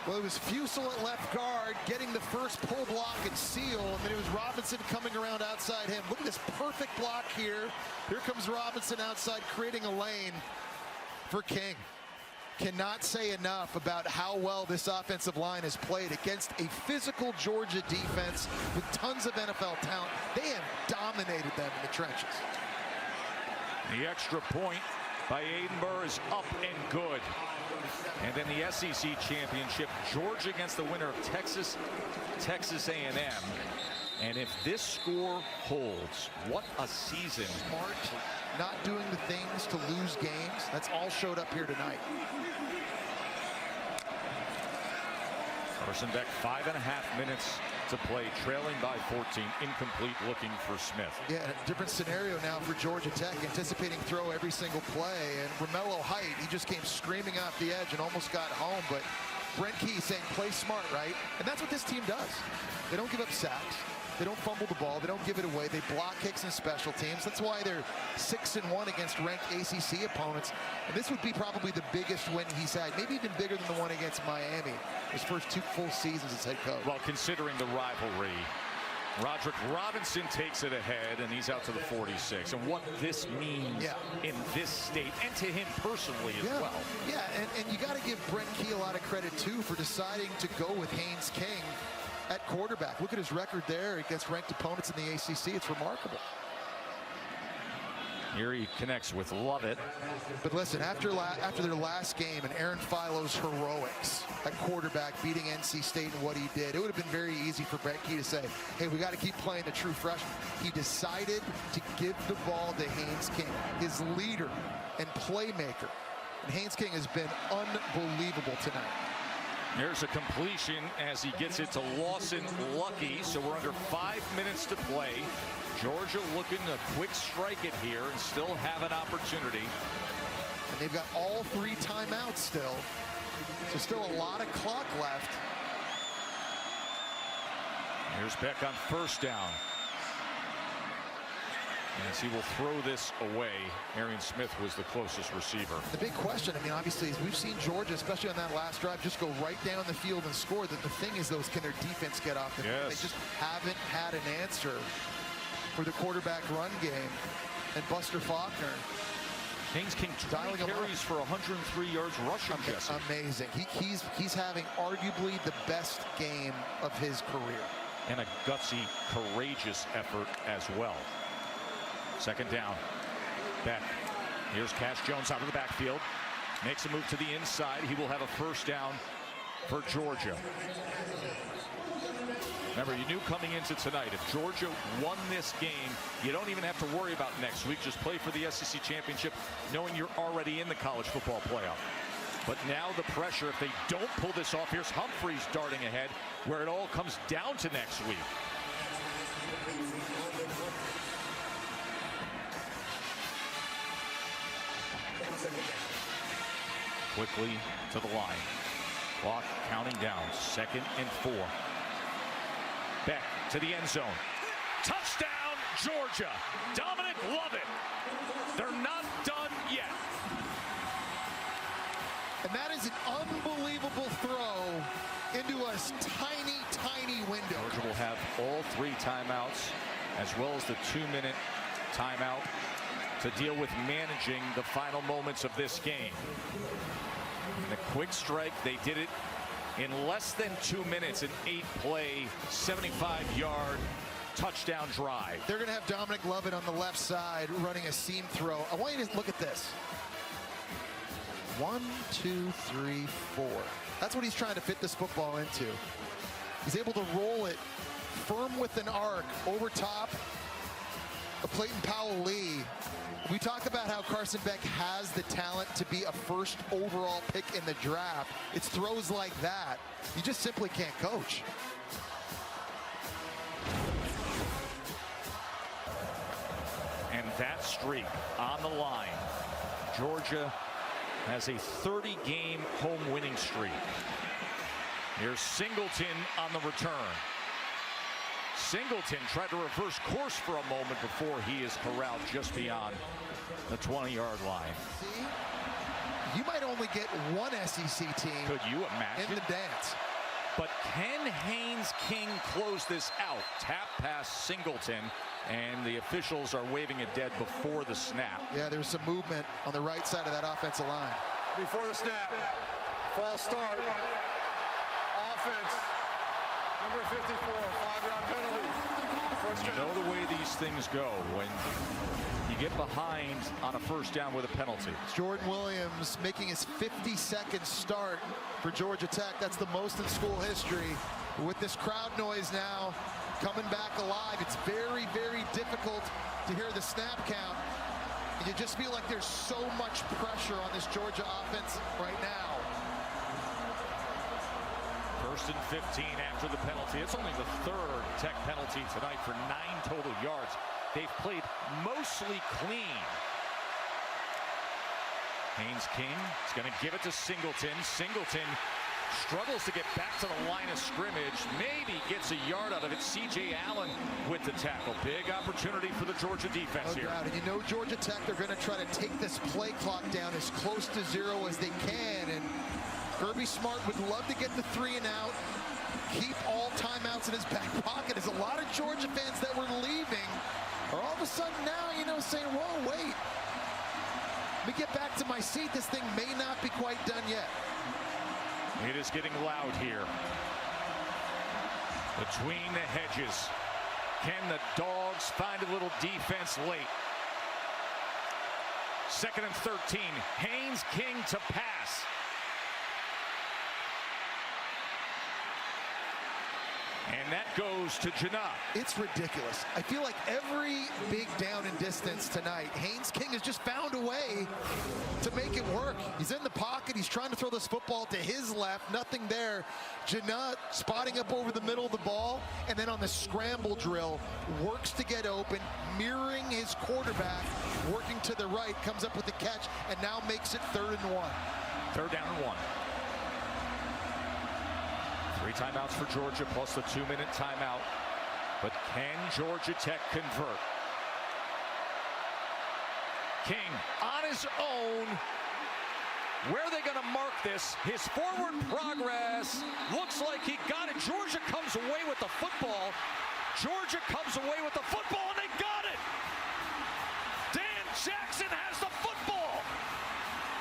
Well, it was Fusel at left guard getting the first pull block and seal, and then it was Robinson coming around outside him. Look at this perfect block here. Here comes Robinson outside, creating a lane for King. Cannot say enough about how well this offensive line has played against a physical Georgia defense with tons of NFL talent. They have dominated them in the trenches. The extra point by Aiden Burr is up and good. And then the SEC championship, Georgia against the winner of Texas A&M. And if this score holds, what a season. Smart, not doing the things to lose games. That's all showed up here tonight. Carson Beck, 5.5 minutes to play, trailing by 14, incomplete, looking for Smith. Yeah, a different scenario now for Georgia Tech, anticipating throw every single play. And Romello Height, he just came screaming off the edge and almost got home. But Brent Key saying, play smart, right? And that's what this team does. They don't give up sacks. They don't fumble the ball. They don't give it away. They block kicks and special teams. That's why they're 6-1 against ranked ACC opponents. And this would be probably the biggest win he's had, maybe even bigger than the one against Miami, his first 2 full seasons as head coach. Well, considering the rivalry, Roderick Robinson takes it ahead, and he's out to the 46. And what this means in this state, and to him personally as well. Yeah, and you got to give Brent Key a lot of credit, too, for deciding to go with Haynes King at quarterback. Look at his record there against ranked opponents in the ACC. It's remarkable. Here he connects with Lovett. But listen, after their last game and Aaron Philo's heroics at quarterback, beating NC State and what he did, it would have been very easy for Brent Key to say, hey, we got to keep playing the true freshman. He decided to give the ball to Haynes King, his leader and playmaker. And Haynes King has been unbelievable tonight. There's a completion as he gets it to Lawson Lucky. So we're under 5 minutes to play. Georgia looking to quick strike it here and still have an opportunity. And they've got all 3 timeouts still. So still a lot of clock left. Here's Beck on first down. As he will throw this away. Arian Smith was the closest receiver. The big question, I mean, obviously, is we've seen Georgia, especially on that last drive, just go right down the field and score. The thing is, though, can their defense get off the field? They just haven't had an answer for the quarterback run game. And Buster Faulkner. Haynes King 20 carries for 103 yards rushing, Jesse. Amazing. He's having arguably the best game of his career. And a gutsy, courageous effort as well. Second down. Beck. Here's Cash Jones out of the backfield. Makes a move to the inside. He will have a first down for Georgia. Remember, you knew coming into tonight, if Georgia won this game, you don't even have to worry about next week. Just play for the SEC championship, knowing you're already in the college football playoff. But now the pressure, if they don't pull this off, here's Humphreys darting ahead, where it all comes down to next week. Quickly to the line. Clock counting down. 2nd and 4. Beck to the end zone. Touchdown, Georgia. Dominic Lovett. They're not done yet. And that is an unbelievable throw into a tiny, tiny window. Georgia will have all 3 timeouts, as well as the 2-minute timeout to deal with managing the final moments of this game. And the quick strike, they did it in less than 2 minutes, an 8-play, 75-yard touchdown drive. They're going to have Dominic Lovett on the left side running a seam throw. I want you to look at this. 1, 2, 3, 4. That's what he's trying to fit this football into. He's able to roll it firm with an arc over top of Clayton Powell-Lee. We talk about how Carson Beck has the talent to be a first overall pick in the draft. It's throws like that you just simply can't coach. And that streak on the line. Georgia has a 30-game home winning streak. Here's Singleton on the return. Singleton tried to reverse course for a moment before he is corralled just beyond the 20-yard line. See? You might only get one SEC team. Could you imagine? In the dance. But can Haynes King close this out? Tap pass Singleton, and the officials are waving it dead before the snap. Yeah, there's some movement on the right side of that offensive line. Before the snap, false start, offense, number 54, 5-yard penalty. You know the way these things go when you get behind on a first down with a penalty. It's Jordan Williams making his 52nd start for Georgia Tech. That's the most in school history. With this crowd noise now coming back alive, it's very, very difficult to hear the snap count. And you just feel like there's so much pressure on this Georgia offense right now. 1st and 15 after the penalty. It's only the 3rd Tech penalty tonight for 9 total yards. They've played mostly clean. Haynes King is going to give it to Singleton. Singleton struggles to get back to the line of scrimmage. Maybe gets a yard out of it. C.J. Allen with the tackle. Big opportunity for the Georgia defense here. And you know Georgia Tech, they're going to try to take this play clock down as close to 0 as they can. And Kirby Smart would love to get the 3 and out, keep all timeouts in his back pocket. There's a lot of Georgia fans that were leaving are all of a sudden now, you know, saying, whoa, wait. Let me get back to my seat. This thing may not be quite done yet. It is getting loud here. Between the hedges. Can the Dogs find a little defense late? 2nd and 13. Haynes King to pass. And that goes to Janot. It's ridiculous. I feel like every big down and distance tonight, Haynes King has just found a way to make it work. He's in the pocket. He's trying to throw this football to his left. Nothing there. Janot spotting up over the middle of the ball, and then on the scramble drill, works to get open, mirroring his quarterback, working to the right, comes up with the catch, and now makes it 3rd and 1. 3rd down and 1. 3 timeouts for Georgia plus the 2-minute timeout. But can Georgia Tech convert? King on his own. Where are they going to mark this? His forward progress looks like he got it. Georgia comes away with the football. Georgia comes away with the football, and they got it. Dan Jackson has the football.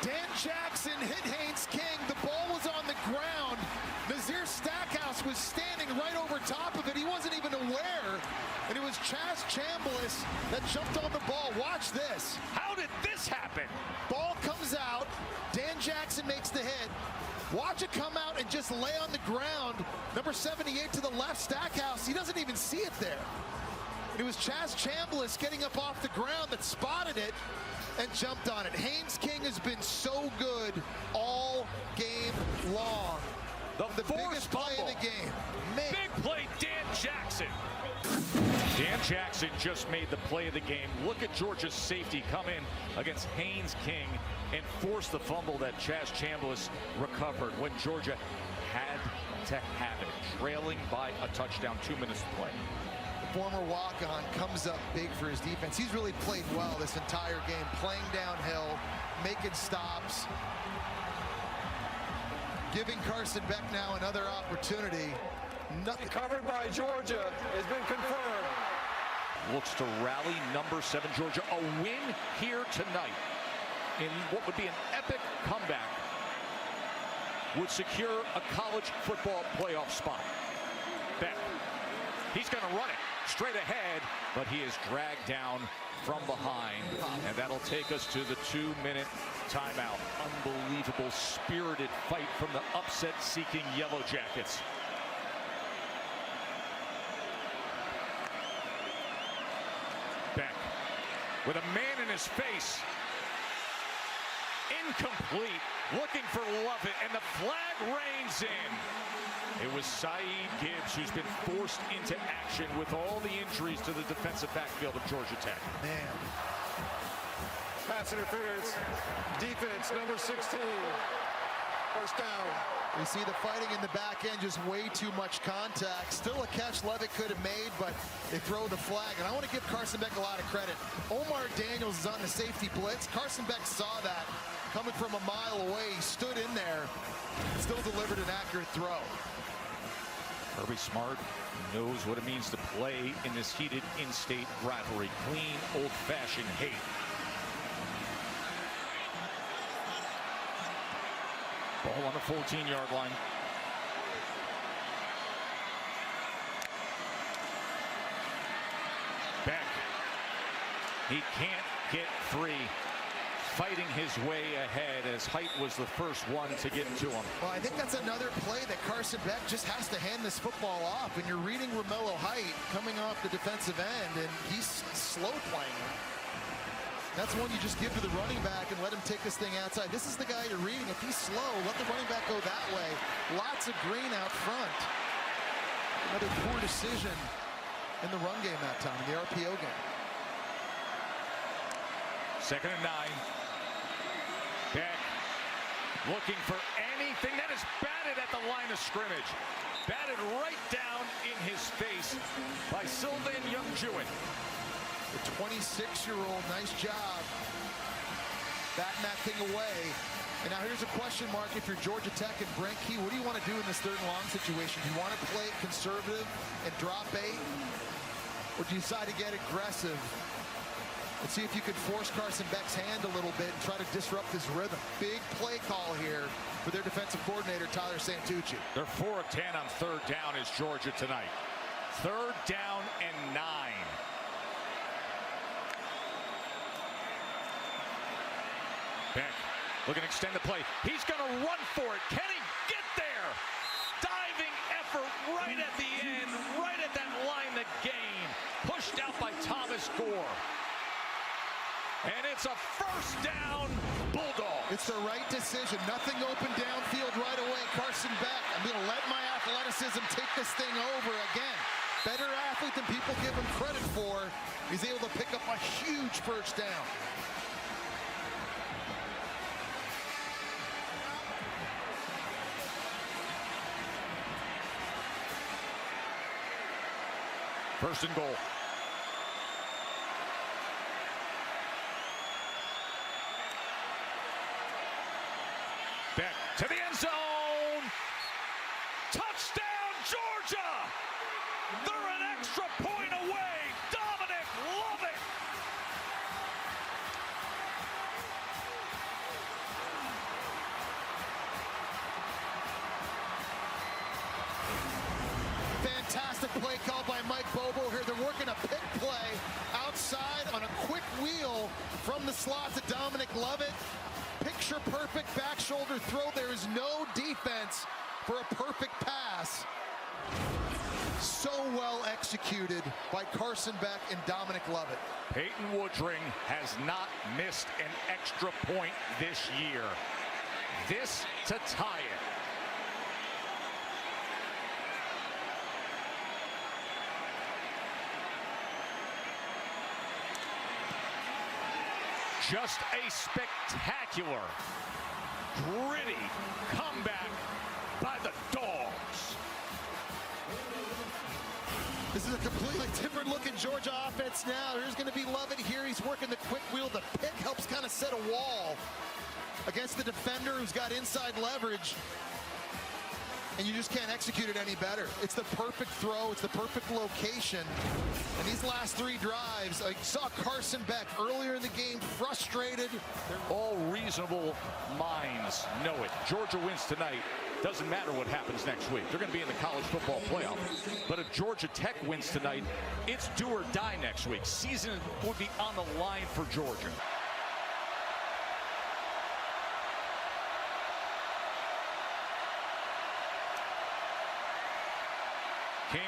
Dan Jackson hit Haynes King. The ball was on the ground. Nazir Stackhouse was standing right over top of it. He wasn't even aware. And it was Chaz Chambliss that jumped on the ball. Watch this. How did this happen? Ball comes out. Dan Jackson makes the hit. Watch it come out and just lay on the ground. Number 78 to the left, Stackhouse. He doesn't even see it there. It was Chaz Chambliss getting up off the ground that spotted it and jumped on it. Haynes King has been so good all game long. The biggest play in the game. Man. Big play, Dan Jackson. Dan Jackson just made the play of the game. Look at Georgia's safety come in against Haynes King and force the fumble that Chaz Chambliss recovered when Georgia had to have it, trailing by a touchdown, 2 minutes to play. The former walk-on comes up big for his defense. He's really played well this entire game, playing downhill, making stops, giving Carson Beck now another opportunity. Nothing Covered by Georgia has been confirmed. Looks to rally number 7 Georgia. A win here tonight in what would be an epic comeback would secure a college football playoff spot. Beck, he's going to run it straight ahead, but he is dragged down from behind, and that'll take us to the 2-minute timeout. Unbelievable spirited fight from the upset-seeking Yellow Jackets. Beck with a man in his face. Incomplete, looking for Lovett, and the flag reigns in. It was Saeed Gibbs who's been forced into action with all the injuries to the defensive backfield of Georgia Tech. Man. Pass interference. Defense, number 16. 1st down. We see the fighting in the back end, just way too much contact. Still a catch Levitt could have made, but they throw the flag. And I want to give Carson Beck a lot of credit. Omar Daniels is on the safety blitz. Carson Beck saw that coming from a mile away. He stood in there, still delivered an accurate throw. Kirby Smart knows what it means to play in this heated in-state rivalry. Clean, old-fashioned hate. Ball on the 14-yard line. Beck. He can't get free. Fighting his way ahead as Height was the first one to get to him. Well, I think that's another play that Carson Beck just has to hand this football off. And you're reading Romello Height coming off the defensive end, and he's slow playing. That's one you just give to the running back and let him take this thing outside. This is the guy you're reading. If he's slow, let the running back go that way. Lots of green out front. Another poor decision in the run game that time, in the RPO game. 2nd and 9. Beck looking for anything. That is batted at the line of scrimmage. Batted right down in his face by Sylvan Young-Jewin. The 26-year-old, nice job batting that thing away. And now here's a question mark if you're Georgia Tech and Brent Key. What do you want to do in this 3rd and long situation? Do you want to play conservative and drop 8? Or do you decide to get aggressive? Let's see if you could force Carson Beck's hand a little bit and try to disrupt his rhythm. Big play call here for their defensive coordinator, Tyler Santucci. They're 4 of 10 on 3rd down is Georgia tonight. 3rd down and 9. Beck looking to extend the play. He's going to run for it. Can he get there? Diving effort right at the end. And it's a first down, Bulldogs. It's the right decision. Nothing open downfield right away. Carson Beck, I'm going to let my athleticism take this thing over again. Better athlete than people give him credit for. He's able to pick up a huge first down. First and goal. Beck to the end zone. Touchdown, Georgia! They're an extra point away. Dominic, love it! Fantastic play call by Mike Bobo here. They're working a pick play outside on a quick wheel from the slot to Dominic Lovett. Picture perfect back shoulder throw. There is no defense for a perfect pass. So well executed by Carson Beck and Dominic Lovett. Peyton Woodring has not missed an extra point this year. This to tie it. Just a spectacular, gritty comeback by the Dogs. This is a completely different looking Georgia offense now. Here's going to be Lovett here. He's working the quick wheel. The pick helps kind of set a wall against the defender who's got inside leverage. And you just can't execute it any better. It's the perfect throw. It's the perfect location. And these last three drives, I saw Carson Beck earlier in the game, frustrated. All reasonable minds know it. Georgia wins tonight. Doesn't matter what happens next week. They're going to be in the college football playoff. But if Georgia Tech wins tonight, it's do or die next week. Season would be on the line for Georgia. King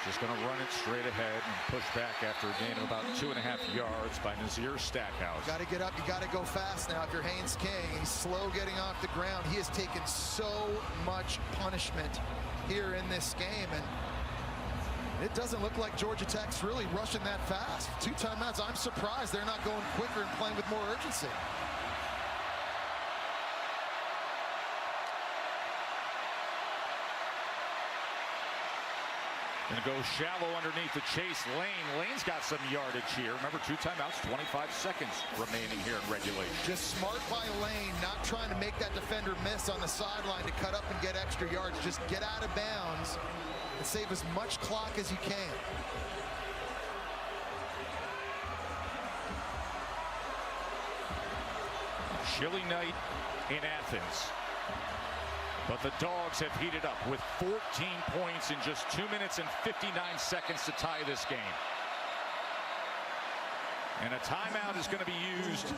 just going to run it straight ahead and push back after a gain of about 2.5 yards by Nazir Stackhouse. Got to get up. You got to go fast now. If you're Haynes King, he's slow getting off the ground. He has taken so much punishment here in this game, and it doesn't look like Georgia Tech's really rushing that fast. 2 timeouts. I'm surprised they're not going quicker and playing with more urgency. Going to go shallow underneath the chase lane. Lane's got some yardage here. Remember, 2 timeouts, 25 seconds remaining here in regulation. Just smart by Lane, not trying to make that defender miss on the sideline to cut up and get extra yards. Just get out of bounds and save as much clock as you can. Chilly night in Athens. But the Dogs have heated up with 14 points in just 2 minutes and 59 seconds to tie this game. And a timeout is going to be used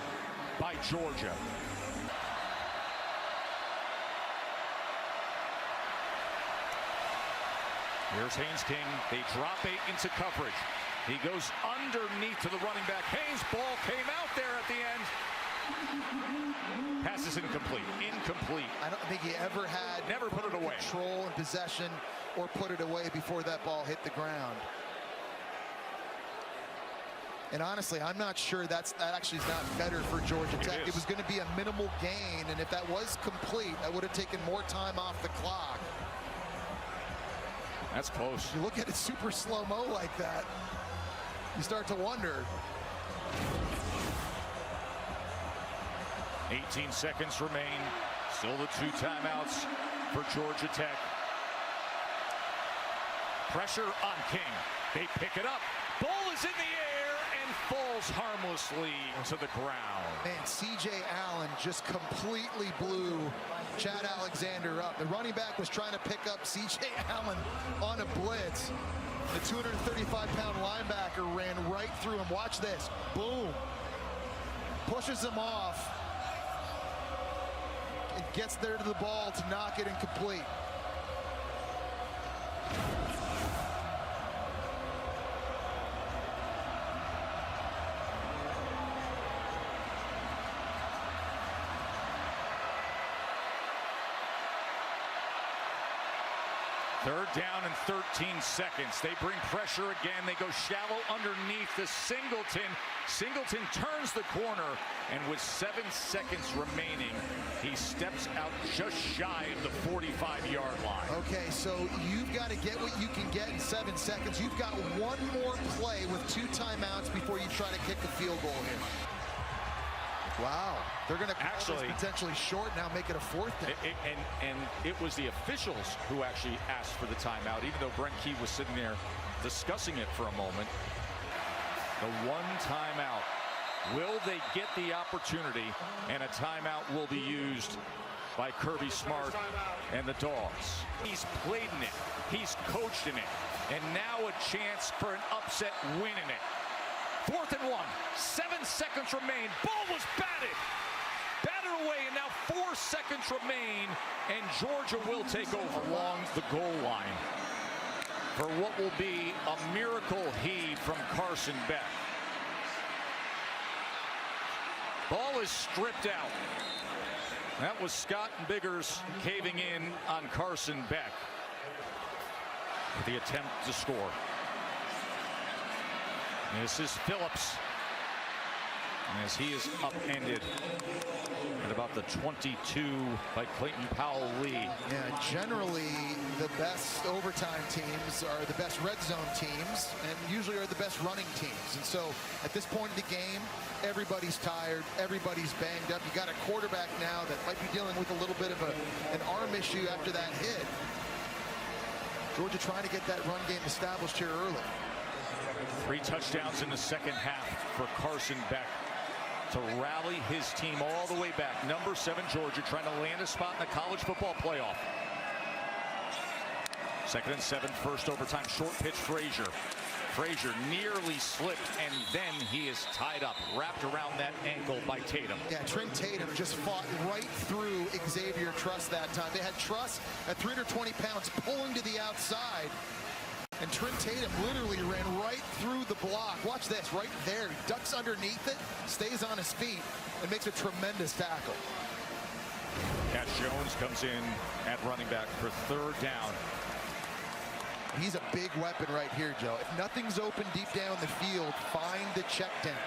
by Georgia. Here's Haynes King. They drop 8 into coverage. He goes underneath to the running back. Haynes' ball came out there at the end. Pass is incomplete. Incomplete. I don't think he ever had Never put it away. Control and possession or put it away before that ball hit the ground. And honestly, I'm not sure that actually is not better for Georgia Tech. It was going to be a minimal gain, and if that was complete, that would have taken more time off the clock. That's close. You look at it super slow-mo like that, you start to wonder. 18 seconds remain. Still the 2 timeouts for Georgia Tech. Pressure on King. They pick it up. Ball is in the air and falls harmlessly to the ground. Man, C.J. Allen just completely blew Chad Alexander up. The running back was trying to pick up C.J. Allen on a blitz. The 235-pound linebacker ran right through him. Watch this. Boom. Pushes him off. And gets there to the ball to knock it incomplete. Third down and 13 seconds. They bring pressure again. They go shallow underneath to Singleton. Singleton turns the corner, and with 7 seconds remaining, he steps out just shy of the 45-yard line. Okay, so you've got to get what you can get in 7 seconds. You've got one more play with 2 timeouts before you try to kick a field goal here. Wow, they're going to actually potentially short now, make it a 4th down. And it was the officials who actually asked for the timeout, even though Brent Key was sitting there discussing it for a moment. The one timeout. Will they get the opportunity? And a timeout will be used by Kirby Smart and the Dogs. He's played in it. He's coached in it. And now a chance for an upset win in it. 4th and 1. 7 seconds remain. Ball was batted. Batted away, and now 4 seconds remain. And Georgia will take over along the goal line for what will be a miracle heave from Carson Beck. Ball is stripped out. That was Scott and Biggers caving in on Carson Beck with the attempt to score. This is Phillips as he is upended at about the 22 by Clayton Powell-Lee. Yeah, generally the best overtime teams are the best red zone teams and usually are the best running teams. And so at this point in the game, everybody's tired, everybody's banged up. You got a quarterback now that might be dealing with a little bit of an arm issue after that hit. Georgia trying to get that run game established here early. 3 touchdowns in the second half for Carson Beck to rally his team all the way back. Number 7 Georgia trying to land a spot in the college football playoff. 2nd and 7, first overtime, short pitch Frazier. Frazier nearly slipped, and then he is tied up, wrapped around that ankle by Tatum. Yeah, Trent Tatum just fought right through Xavier Truss that time. They had Truss at 320 pounds pulling to the outside. And Trent Tatum literally ran right through the block. Watch this, right there. He ducks underneath it, stays on his feet, and makes a tremendous tackle. Cash Jones comes in at running back for 3rd down. He's a big weapon right here, Joe. If nothing's open deep down the field, find the check down.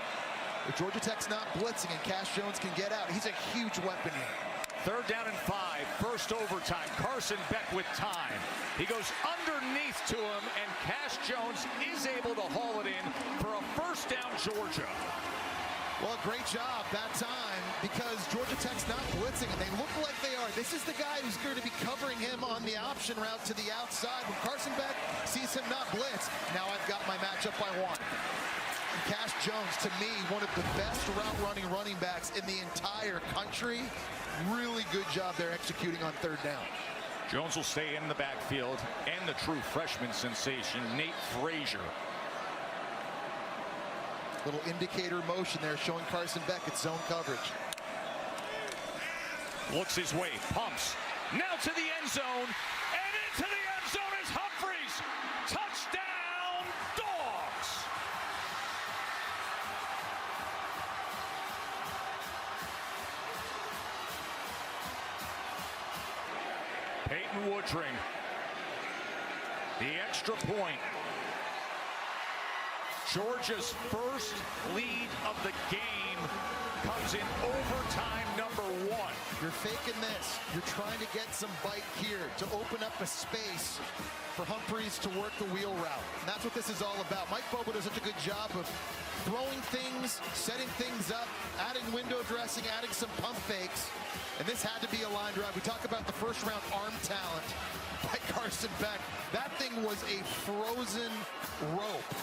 If Georgia Tech's not blitzing and Cash Jones can get out, he's a huge weapon here. 3rd down and 5, first overtime. Carson Beck with time. He goes underneath to him, and Cash Jones is able to haul it in for a 1st down, Georgia. Well, great job that time because Georgia Tech's not blitzing, and they look like they are. This is the guy who's going to be covering him on the option route to the outside. When Carson Beck sees him not blitz, now I've got my matchup I want. Cash Jones, to me, one of the best route-running running backs in the entire country. Really good job there executing on 3rd down. Jones will stay in the backfield, and the true freshman sensation, Nate Frazier. Little indicator motion there showing Carson Beck at zone coverage. Looks his way, pumps, now to the end zone, and into the end zone is Humphreys. Touchdown, Dogs! Peyton Woodring, the extra point. Georgia's first lead of the game comes in overtime number 1. You're faking this. You're trying to get some bite here to open up a space for Humphreys to work the wheel route. And that's what this is all about. Mike Bobo does such a good job of throwing things, setting things up, adding window dressing, adding some pump fakes. And this had to be a line drive. We talk about the first round arm talent by Carson Beck. That thing was a frozen rope.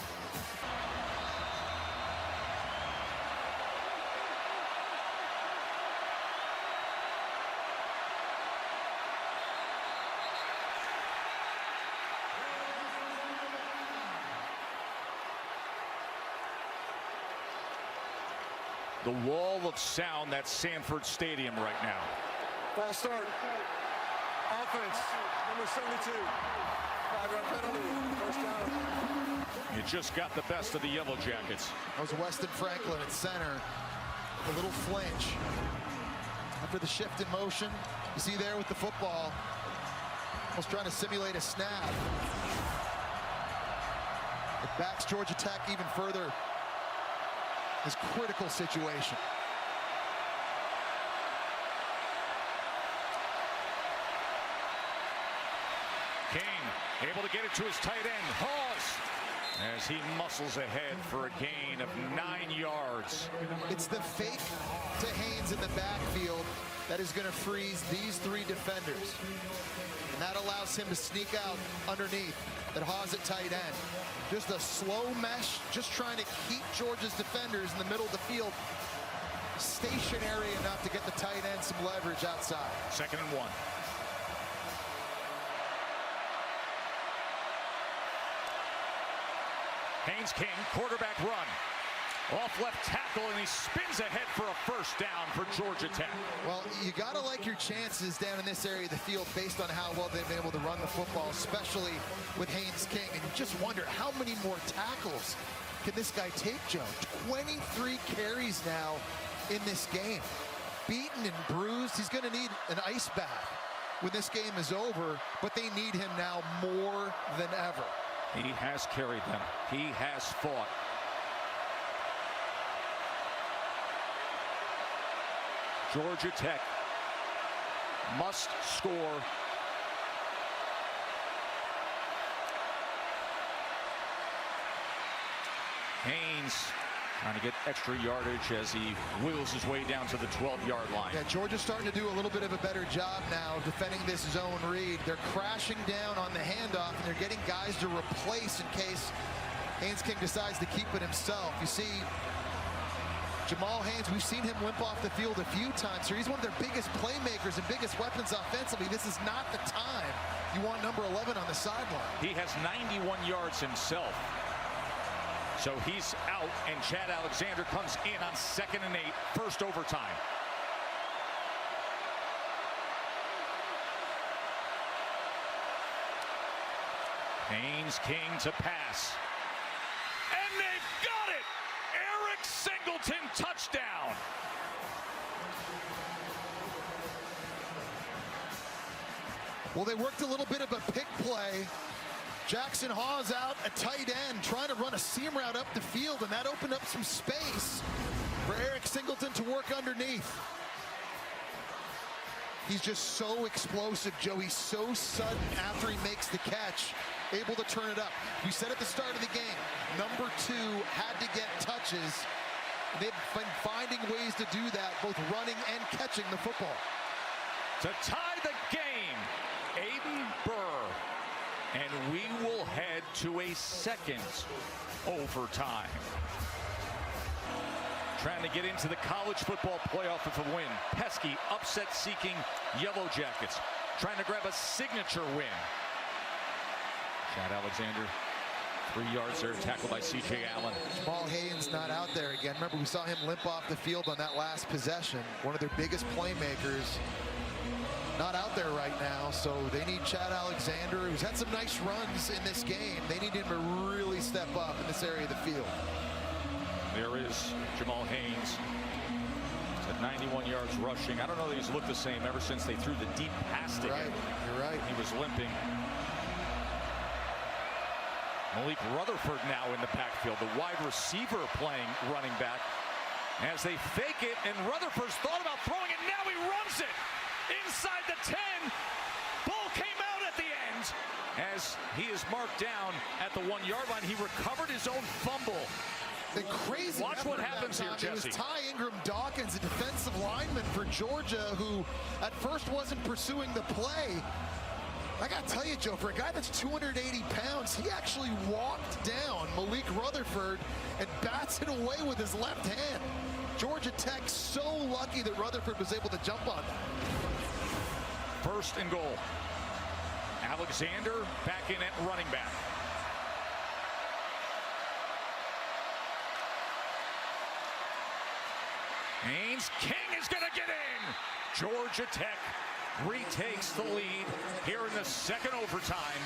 The wall of sound, that's Sanford Stadium right now. Ball start. Offense, number 72. 5-yard penalty. 1st down. You just got the best of the Yellow Jackets. That was Weston Franklin at center. A little flinch. After the shift in motion, you see there with the football. almost trying to simulate a snap. It backs Georgia Tech even further. This critical situation. King able to get it to his tight end, Hawes, as he muscles ahead for a gain of 9 yards. It's the fake to Haynes in the backfield that is going to freeze these 3 defenders. And that allows him to sneak out underneath at Hawes at tight end. Just a slow mesh, just trying to keep Georgia's defenders in the middle of the field stationary enough to get the tight end some leverage outside. 2nd and 1. Haynes King, quarterback run. Off left tackle, and he spins ahead for a first down for Georgia Tech. Well, you got to like your chances down in this area of the field based on how well they've been able to run the football, especially with Haynes King. And you just wonder how many more tackles can this guy take, Joe? 23 carries now in this game. Beaten and bruised. He's going to need an ice bath when this game is over, but they need him now more than ever. He has carried them. He has fought. Georgia Tech must score. Haynes trying to get extra yardage as he wheels his way down to the 12-yard line. Yeah, Georgia's starting to do a little bit of a better job now defending this zone read. They're crashing down on the handoff, and they're getting guys to replace in case Haynes King decides to keep it himself. You see Jamal Haynes, we've seen him limp off the field a few times here. He's one of their biggest playmakers and biggest weapons offensively. This is not the time you want number 11 on the sideline. He has 91 yards himself. So he's out, and Chad Alexander comes in on 2nd and 8, first overtime. Haynes King to pass. And they've got it! Eric Singleton, touchdown! Well, they worked a little bit of a pick play. Jackson Hawes out at tight end, trying to run a seam route up the field, and that opened up some space for Eric Singleton to work underneath. He's just so explosive, Joe. He's so sudden after he makes the catch, able to turn it up. We said at the start of the game, number 2 had to get touches. They've been finding ways to do that, both running and catching the football. To tie the game, Aiden Burr. And we will head to a 2nd overtime. Trying to get into the college football playoff with a win. Pesky, upset-seeking Yellow Jackets. Trying to grab a signature win. Chad Alexander, 3 yards there, tackled by C.J. Allen. Jamal Haynes not out there again. Remember, we saw him limp off the field on that last possession. One of their biggest playmakers. Not out there right now, so they need Chad Alexander, who's had some nice runs in this game. They need him to really step up in this area of the field. There is Jamal Haynes. He's at 91 yards rushing. I don't know that he's looked the same ever since they threw the deep pass to him. You're right. He was limping. Malik Rutherford now in the backfield, the wide receiver playing running back. As they fake it, and Rutherford's thought about throwing it, now he runs it. Inside the 10, ball came out at the end as he is marked down at the 1-yard line. He recovered his own fumble. The crazy. Watch what happens here, Jesse. It was Ty Ingram Dawkins, a defensive lineman for Georgia, who at first wasn't pursuing the play. I got to tell you, Joe, for a guy that's 280 pounds, he actually walked down Malik Rutherford and bats it away with his left hand. Georgia Tech so lucky that Rutherford was able to jump on that. 1st and goal. Alexander back in at running back. Haynes King is going to get in. Georgia Tech retakes the lead here in the 2nd overtime.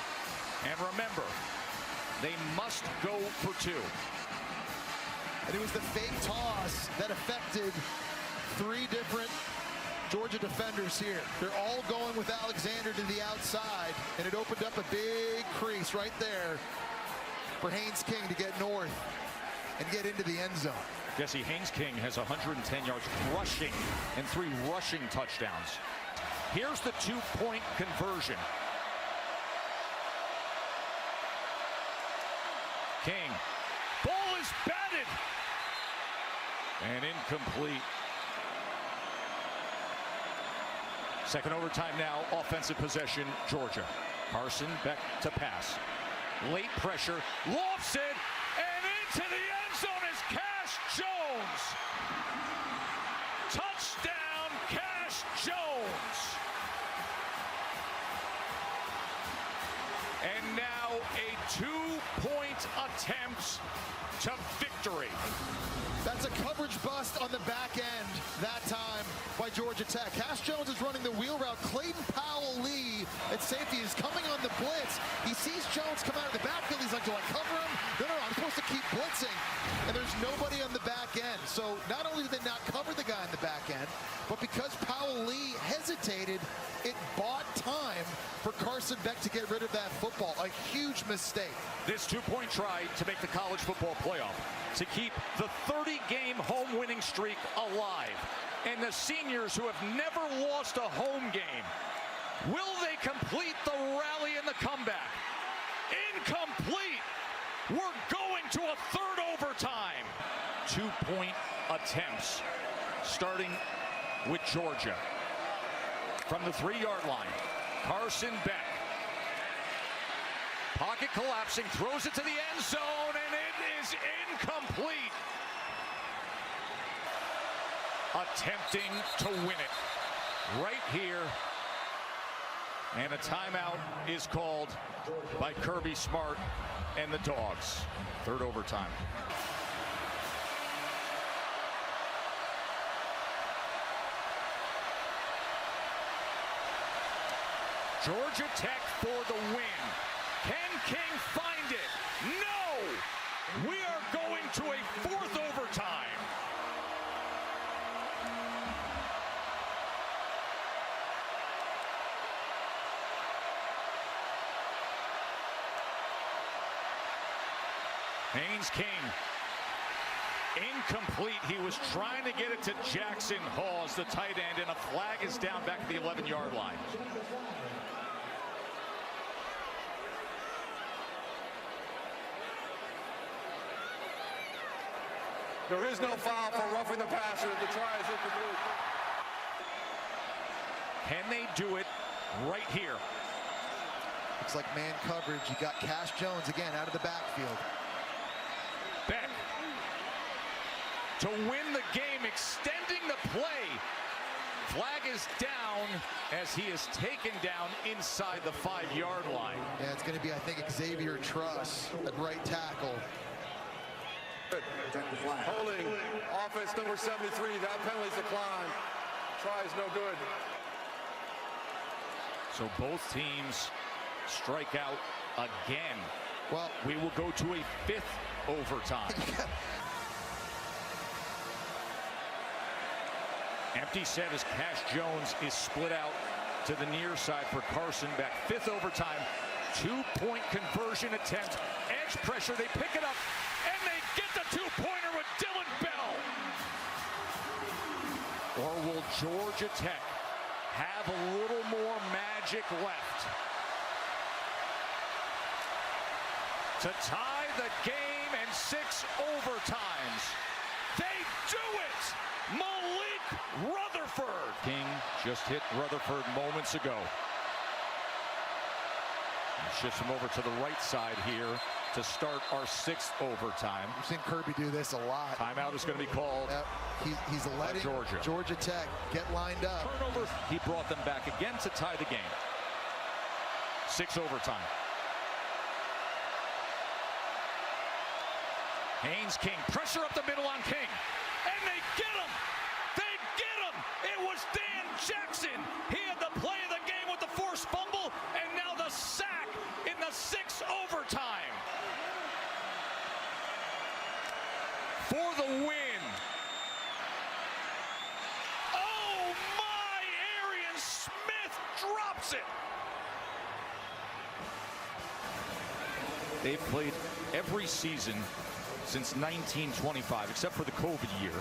And remember, they must go for 2. And it was the fake toss that affected 3 different Georgia defenders here. They're all going with Alexander to the outside, and it opened up a big crease right there for Haynes King to get north and get into the end zone. Jesse, Haynes King has 110 yards rushing and 3 rushing touchdowns. Here's the 2-point conversion. King. Ball is batted. And incomplete. Second overtime now, offensive possession, Georgia. Carson back to pass. Late pressure, lofts it, and into the end zone is Cash Jones. Touchdown, Cash Jones. And now a 2-point attempt to victory. That's a coverage bust on the back end that time by Georgia Tech. Cash Jones is running the wheel route. Clayton Powell-Lee at safety is coming on the blitz. He sees Jones come out of the backfield. He's like, do I cover him? No, I'm supposed to keep blitzing. And there's nobody on the back end. So not only did they not cover the guy on the back end, but because Powell-Lee hesitated, it bought time for Carson Beck to get rid of that football. A huge mistake. This 2-point try to make the college football playoff, to keep the 30-game home winning streak alive. And the seniors who have never lost a home game, will they complete the rally and the comeback? Incomplete. We're going to a third overtime. 2-point attempts, starting with Georgia. From the 3-yard line, Carson Beck. Pocket collapsing, throws it to the end zone, and it is incomplete. Attempting to win it right here. And a timeout is called by Kirby Smart and the Dogs. Third overtime. Georgia Tech for the win. Can King find it? No! We are going to a 4th overtime. Haynes King. Incomplete. He was trying to get it to Jackson Hawes, the tight end, and a flag is down back at the 11-yard line. There is no foul for roughing the passer. The try is incomplete. Can they do it right here? Looks like man coverage. You got Cash Jones again out of the backfield. Beck to win the game, extending the play. Flag is down as he is taken down inside the 5-yard line. Yeah, it's going to be, I think, Xavier Truss at right tackle. Holding offense number 73. That penalty's declined. Try is no good. So both teams strike out again. Well, we will go to a 5th overtime. Empty set as Cash Jones is split out to the near side for Carson Beck. 5th overtime, 2-point conversion attempt. Edge pressure, they pick it up, and they get the 2-pointer with Dylan Bell. Or will Georgia Tech have a little more magic left to tie the game and 6 overtimes? They do it! Malik Rutherford. King just hit Rutherford moments ago. Shifts him over to the right side here to start our 6th overtime. We've seen Kirby do this a lot. Timeout is going to be called. Yep. He's letting Georgia Tech get lined up. Turnover. He brought them back again to tie the game. 6 overtime. Haynes King, pressure up the middle on King, and they get him! They get him! It was Dan Jackson! He had the play of the game with the forced fumble, and now the sack in the 6th overtime. For the win. Oh my wins it. They've played every season since 1925, except for the COVID year,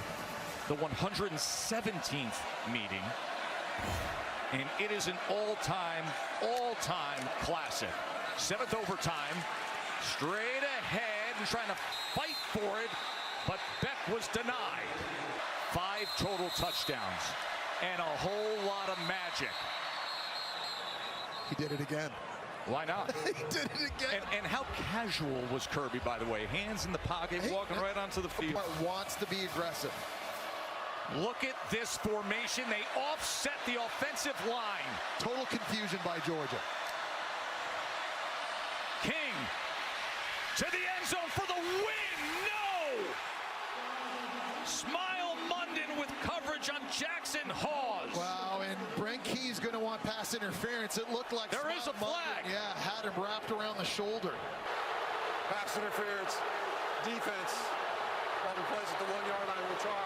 the 117th meeting, and it is an all-time classic. 7th overtime, straight ahead and trying to fight for it, but Beck was denied. 5 total touchdowns and a whole lot of magic. He did it again. Why not? He did it again. And how casual was Kirby, by the way? Hands in the pocket, walking right onto the field. Wants to be aggressive. Look at this formation. They offset the offensive line. Total confusion by Georgia. King to the end zone for the win. No! Smile Munden with coverage on Jackson Hawes. Wow, and Brent Key's going to want pass interference. It looked like there is a flag. Yeah, had him wrapped around the shoulder. Pass interference. Defense. Running plays at the 1-yard line. Will try.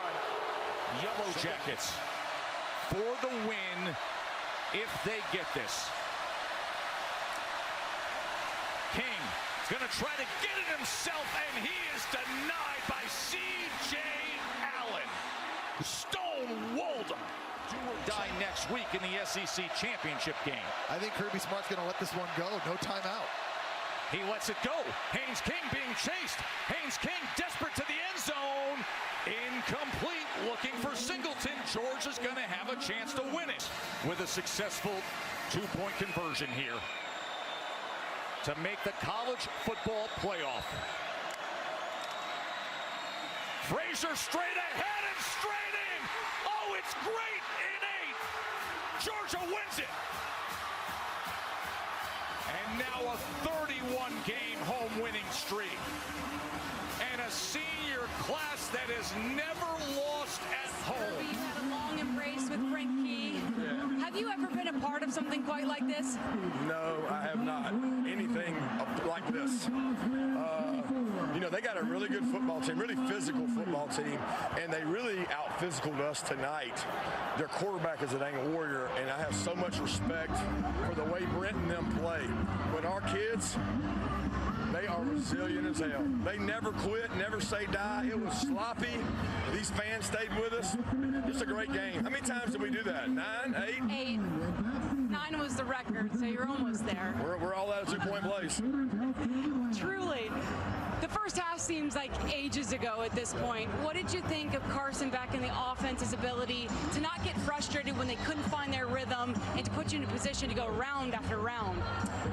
Yellow Jackets for the win if they get this. King is going to try to get it himself, and he is denied by C.J. Allen. Stonewalled him. Do or die next week in the SEC championship game. I think Kirby Smart's going to let this one go. No timeout. He lets it go. Haynes King being chased. Haynes King desperate to the end zone. Incomplete, looking for Singleton. Georgia's going to have a chance to win it with a successful 2-point conversion here to make the college football playoff. Frazier straight ahead and straight in. Oh, it's great in 8. Georgia wins it. And now a 31-game home winning streak. And a senior class that has never lost at home. You had a long embrace with Brent Key. Have you ever been a part of something quite like this? No, I have not. Anything like this. You know, they got a really good football team, really physical football team, and they really out-physicaled us tonight. Their quarterback is a dang warrior, and I have so much respect for the way Brent and them play. But our kids, they are resilient as hell. They never quit, never say die. It was sloppy. These fans stayed with us. It's a great game. How many times did we do that? 9, 8? 8. 9 was the record, so you're almost there. We're all at a 2-point place. Truly. The first half seems like ages ago at this point. What did you think of Carson Beck and the offense's ability to not get frustrated when they couldn't find their rhythm and to put you in a position to go round after round?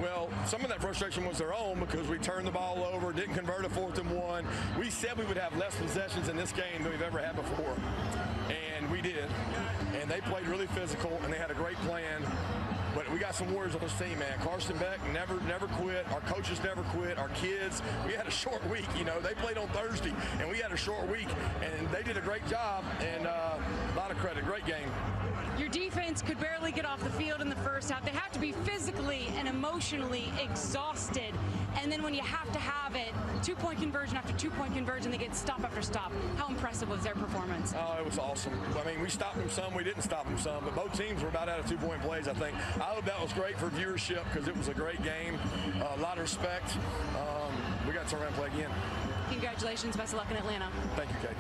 Well, some of that frustration was their own because we turned the ball over, didn't convert a 4th and 1. We said we would have less possessions in this game than we've ever had before, and we did. And they played really physical, and they had a great plan. But we got some warriors on this team, man. Carson Beck never quit. Our coaches never quit. Our kids, we had a short week, you know. They played on Thursday, and we had a short week, and they did a great job, and a lot of credit. Great game. Your defense could barely get off the field in the first half. They have to be physically and emotionally exhausted. And then when you have to have it, 2-point conversion after 2-point conversion, they get stop after stop. How impressive was their performance? Oh, it was awesome. I mean, we stopped them some, we didn't stop them some, but both teams were about out of 2-point plays, I think. I hope that was great for viewership because it was a great game. A lot of respect. We got to turn around and play again. Congratulations. Best of luck in Atlanta. Thank you, Kate.